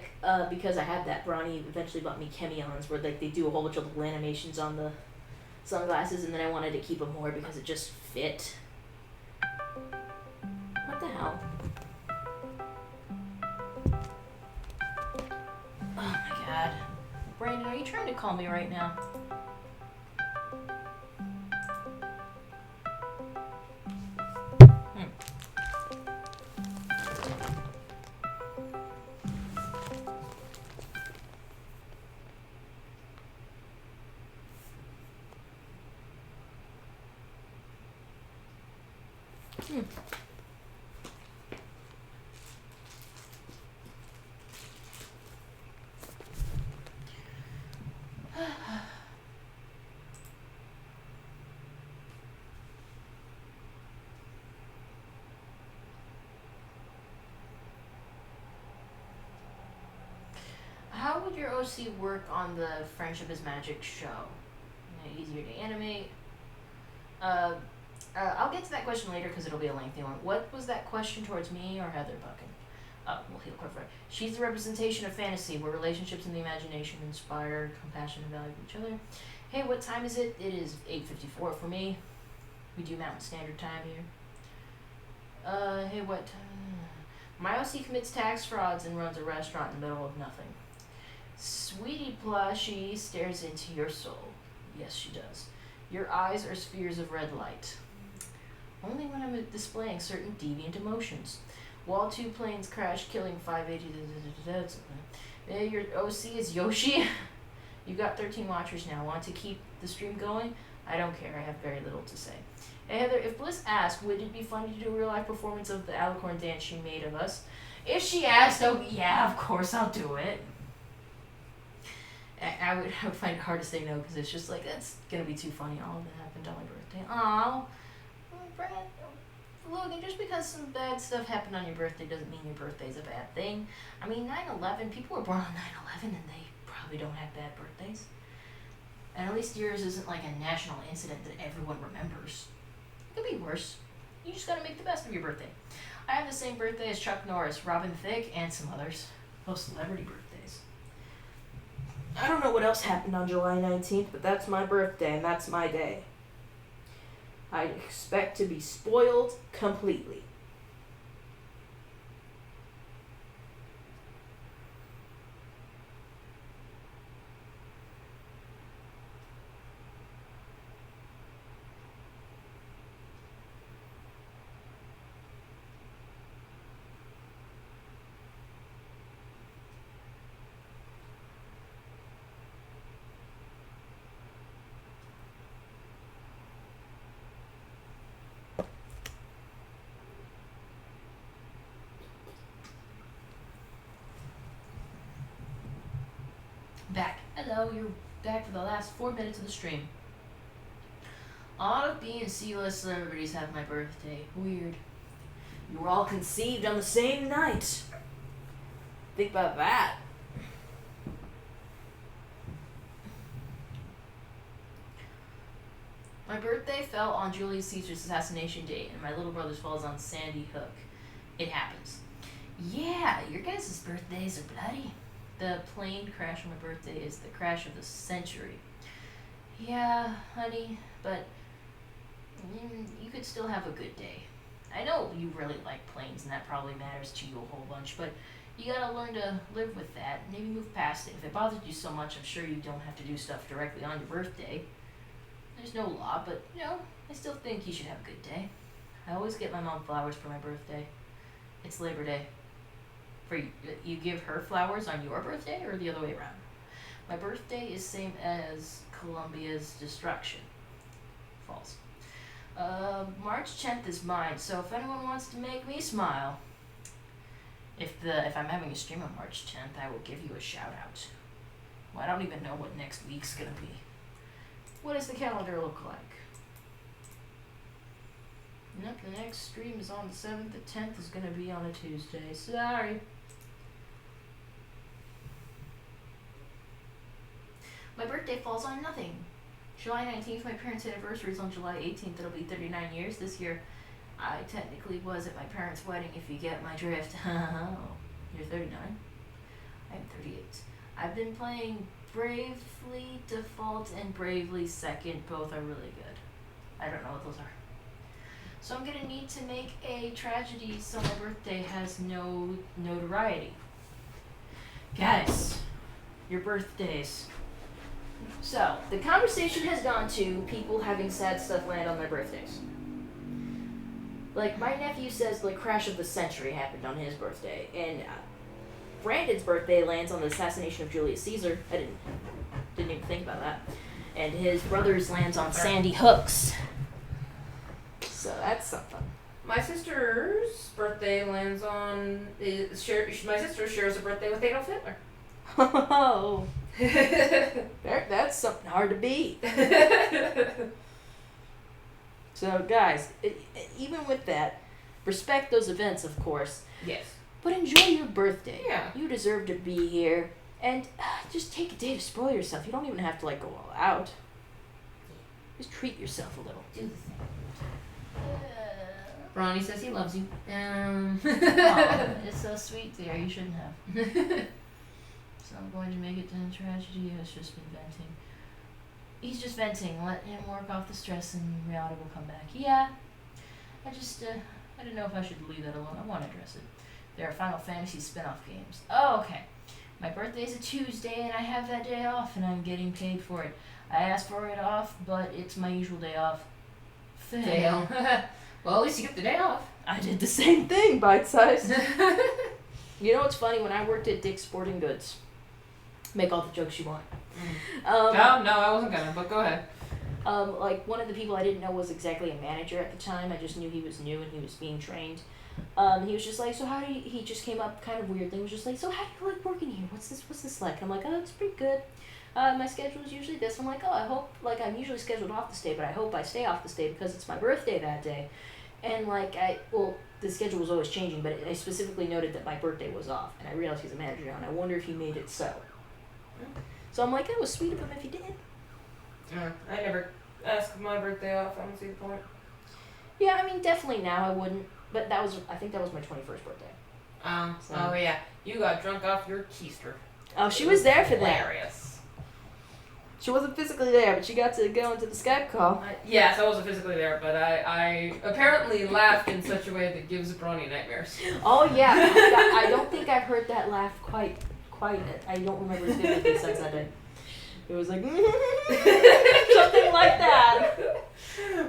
because I had that, Bronny eventually bought me Chemions where they do a whole bunch of little animations on the sunglasses, and then I wanted to keep them more because it just fit. What the hell? Oh my god. Brandon, are you trying to call me right now? How would your OC work on the Friendship is Magic show? Easier to animate. I'll get to that question later because it'll be a lengthy one. What was that question towards me or Heather Buckin? Oh, well, he'll cover it. She's the representation of fantasy, where relationships in the imagination inspire compassion and value for each other. Hey, what time is it? It is 8:54 for me. We do Mountain Standard Time here. Hey, what time? My OC commits tax frauds and runs a restaurant in the middle of nothing. Sweetie Plushie stares into your soul. Yes, she does. Your eyes are spheres of red light. Only when I'm displaying certain deviant emotions. Wall 2 planes crash, killing 580. Your OC is Yoshi. You've got 13 watchers now. Want to keep the stream going? I don't care. I have very little to say. Hey Heather, if Bliss asked, would it be fun to do a real life performance of the alicorn dance she made of us? If she asked, oh yeah, of course I'll do it. I would find it hard to say no because it's just like, that's gonna be too funny. All of that happened on my birthday. Aw, Brad, Logan, just because some bad stuff happened on your birthday doesn't mean your birthday's a bad thing. I mean, 9/11, people were born on 9/11 and they probably don't have bad birthdays. And at least yours isn't like a national incident that everyone remembers. It could be worse. You just gotta make the best of your birthday. I have the same birthday as Chuck Norris, Robin Thicke, and some others. Most celebrity birthdays. I don't know what else happened on July 19th, but that's my birthday and that's my day. I expect to be spoiled completely. Back. Hello, you're back for the last 4 minutes of the stream. A lot of B and C-list celebrities have my birthday. Weird. You were all conceived on the same night. Think about that. My birthday fell on Julius Caesar's assassination date, and my little brother's falls on Sandy Hook. It happens. Yeah, your guys' birthdays are bloody. The plane crash on my birthday is the crash of the century. Yeah, honey, but you could still have a good day. I know you really like planes and that probably matters to you a whole bunch, but you gotta learn to live with that. Maybe move past it. If it bothers you so much, I'm sure you don't have to do stuff directly on your birthday. There's no law, but, I still think you should have a good day. I always get my mom flowers for my birthday. It's Labor Day. For you give her flowers on your birthday or the other way around? My birthday is same as Columbia's destruction. False. March 10th is mine, so if anyone wants to make me smile, if I'm having a stream on March 10th, I will give you a shout out. Well, I don't even know what next week's gonna be. What does the calendar look like? Nope, the next stream is on the 7th. The 10th is gonna be on a Tuesday. Sorry. My birthday falls on nothing. July 19th, my parents' anniversary is on July 18th. It'll be 39 years this year. I technically was at my parents' wedding, if you get my drift. You're 39? I'm 38. I've been playing Bravely Default and Bravely Second. Both are really good. I don't know what those are. So I'm gonna need to make a tragedy so my birthday has no notoriety. Guys, your birthdays. So, the conversation has gone to people having sad stuff land on their birthdays. Like, my nephew says the crash of the century happened on his birthday, and Brandon's birthday lands on the assassination of Julius Caesar. I didn't even think about that. And his brother's lands on Sandy Hook's. So that's something. My sister's birthday lands on. My sister shares a birthday with Adolf Hitler. Oh. That's something hard to beat. So, guys, even with that, respect those events, of course. Yes. But enjoy your birthday. Yeah. You deserve to be here. And just take a day to spoil yourself. You don't even have to, go all out. Just treat yourself a little. Do the thing. Ronnie says he loves you. Aw, it's so sweet, dear. You shouldn't have. So I'm going to make it to tragedy. He has just been venting. He's just venting. Let him work off the stress and reality will come back. Yeah. I didn't know if I should leave that alone. I want to address it. There are Final Fantasy spin-off games. Oh, okay. My birthday's a Tuesday and I have that day off and I'm getting paid for it. I asked for it off, but it's my usual day off. Fail. Well, at least you get the day off. I did the same thing, bite size. You know what's funny? When I worked at Dick's Sporting Goods, make all the jokes you want. No, I wasn't gonna, but go ahead. Like one of the people I didn't know was exactly a manager at the time. I just knew he was new and he was being trained. He was just like, so how do you, he just came up kind of weirdly, was just like, so how do you like working here? What's this like? And I'm like, oh, it's pretty good. My schedule is usually this. I'm like, oh, I hope, like, I'm usually scheduled off to stay, but I hope I stay off to stay because it's my birthday that day. And like, the schedule was always changing, but I specifically noted that my birthday was off, and I realized he's a manager now, and I wonder if he made it so. So I'm like, that was sweet of him if he did. I never asked my birthday off. I don't see the point. Yeah, I mean, definitely now I wouldn't, but I think that was my 21st birthday. So. Oh yeah, you got drunk off your keister. Oh, she was there for that. Hilarious. She wasn't physically there, but she got to go into the Skype call. Yes, I wasn't physically there, but I apparently laughed in such a way that gives Bronny nightmares. Oh yeah, I don't think I heard that laugh quite. I don't remember it vividly since that day. It was like something like that.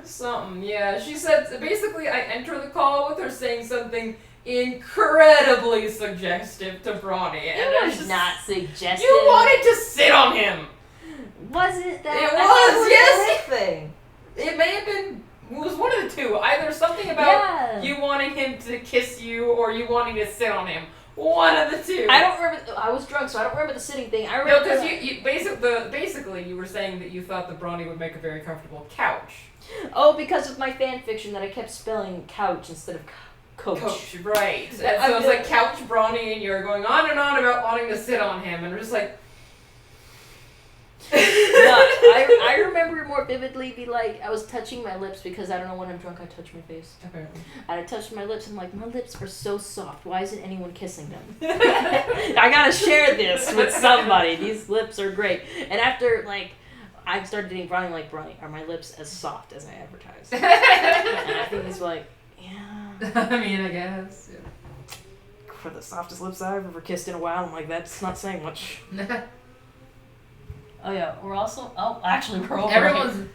Something, yeah. She said basically I enter the call with her saying something incredibly suggestive to Bronny, and It I was just, not suggestive. you wanted to sit on him. Was it that? It I was, yes. Thing. It may have been. It was one of the two. Either something about you wanting him to kiss you, or you wanting to sit on him. One of the two. I don't remember. I was drunk, so I don't remember the sitting thing. I remember. No, because you basically you were saying that you thought the Bronny would make a very comfortable couch. Oh, because of my fan fiction that I kept spelling couch instead of coach. Coach, right. And so it was like couch Bronny, and you're going on and on about wanting to sit on him, and we're just like. No, I remember more vividly be like, I was touching my lips because I don't know when I'm drunk I touch my face. Apparently. I touched my lips and I'm like, my lips are so soft. Why isn't anyone kissing them? I gotta share this with somebody. These lips are great. And after like, I started dating Bronny, like, Bronny, are my lips as soft as I advertised? And I think he's like, yeah. I mean, I guess. Yeah. For the softest lips I've ever kissed in a while, I'm like, that's not saying much. Oh yeah, we're also. Oh, actually, we're over. Everyone's.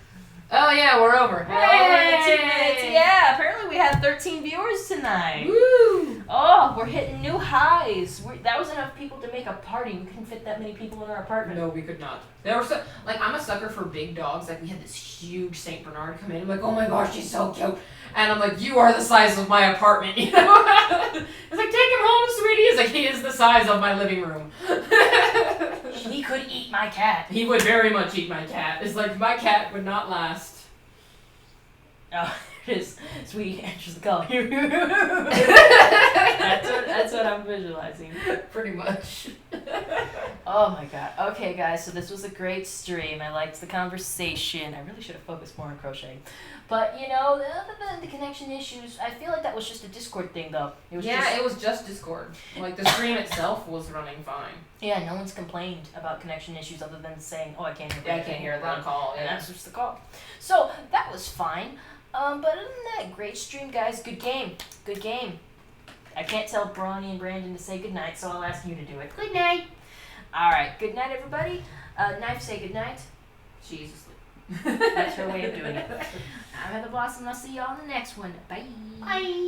Oh yeah, we're over. We're over 2 minutes. Yeah, apparently we had 13 viewers tonight. Woo! Oh, we're hitting new highs. That was enough people to make a party. We couldn't fit that many people in our apartment. No, we could not. There were so like I'm a sucker for big dogs. Like we had this huge Saint Bernard come in. I'm like, oh my gosh, she's so cute. And I'm like, you are the size of my apartment. You know? It's like, take him home, sweetie. It's like he is the size of my living room. He could eat my cat. He would very much eat my cat. It's like my cat would not last. Oh, it is. Sweetie answers the call. That's what I'm visualizing. Pretty much. Oh my god. Okay, guys, so this was a great stream. I liked the conversation. I really should have focused more on crocheting. But, you know, other than the connection issues, I feel like that was just a Discord thing, though. It was just Discord. Like, the stream itself was running fine. Yeah, no one's complained about connection issues other than saying, oh, I can't hear I can't hear the call. And Yeah. that's just the call. So, that was fine. But other than that, great stream, guys. Good game. Good game. I can't tell Bronny and Brandon to say goodnight, so I'll ask you to do it. Good night. All right. Good night, everybody. Knife, say good night. Jesus. That's her way of doing it. I'm Heather Blossom, and I'll see y'all in the next one. Bye. Bye.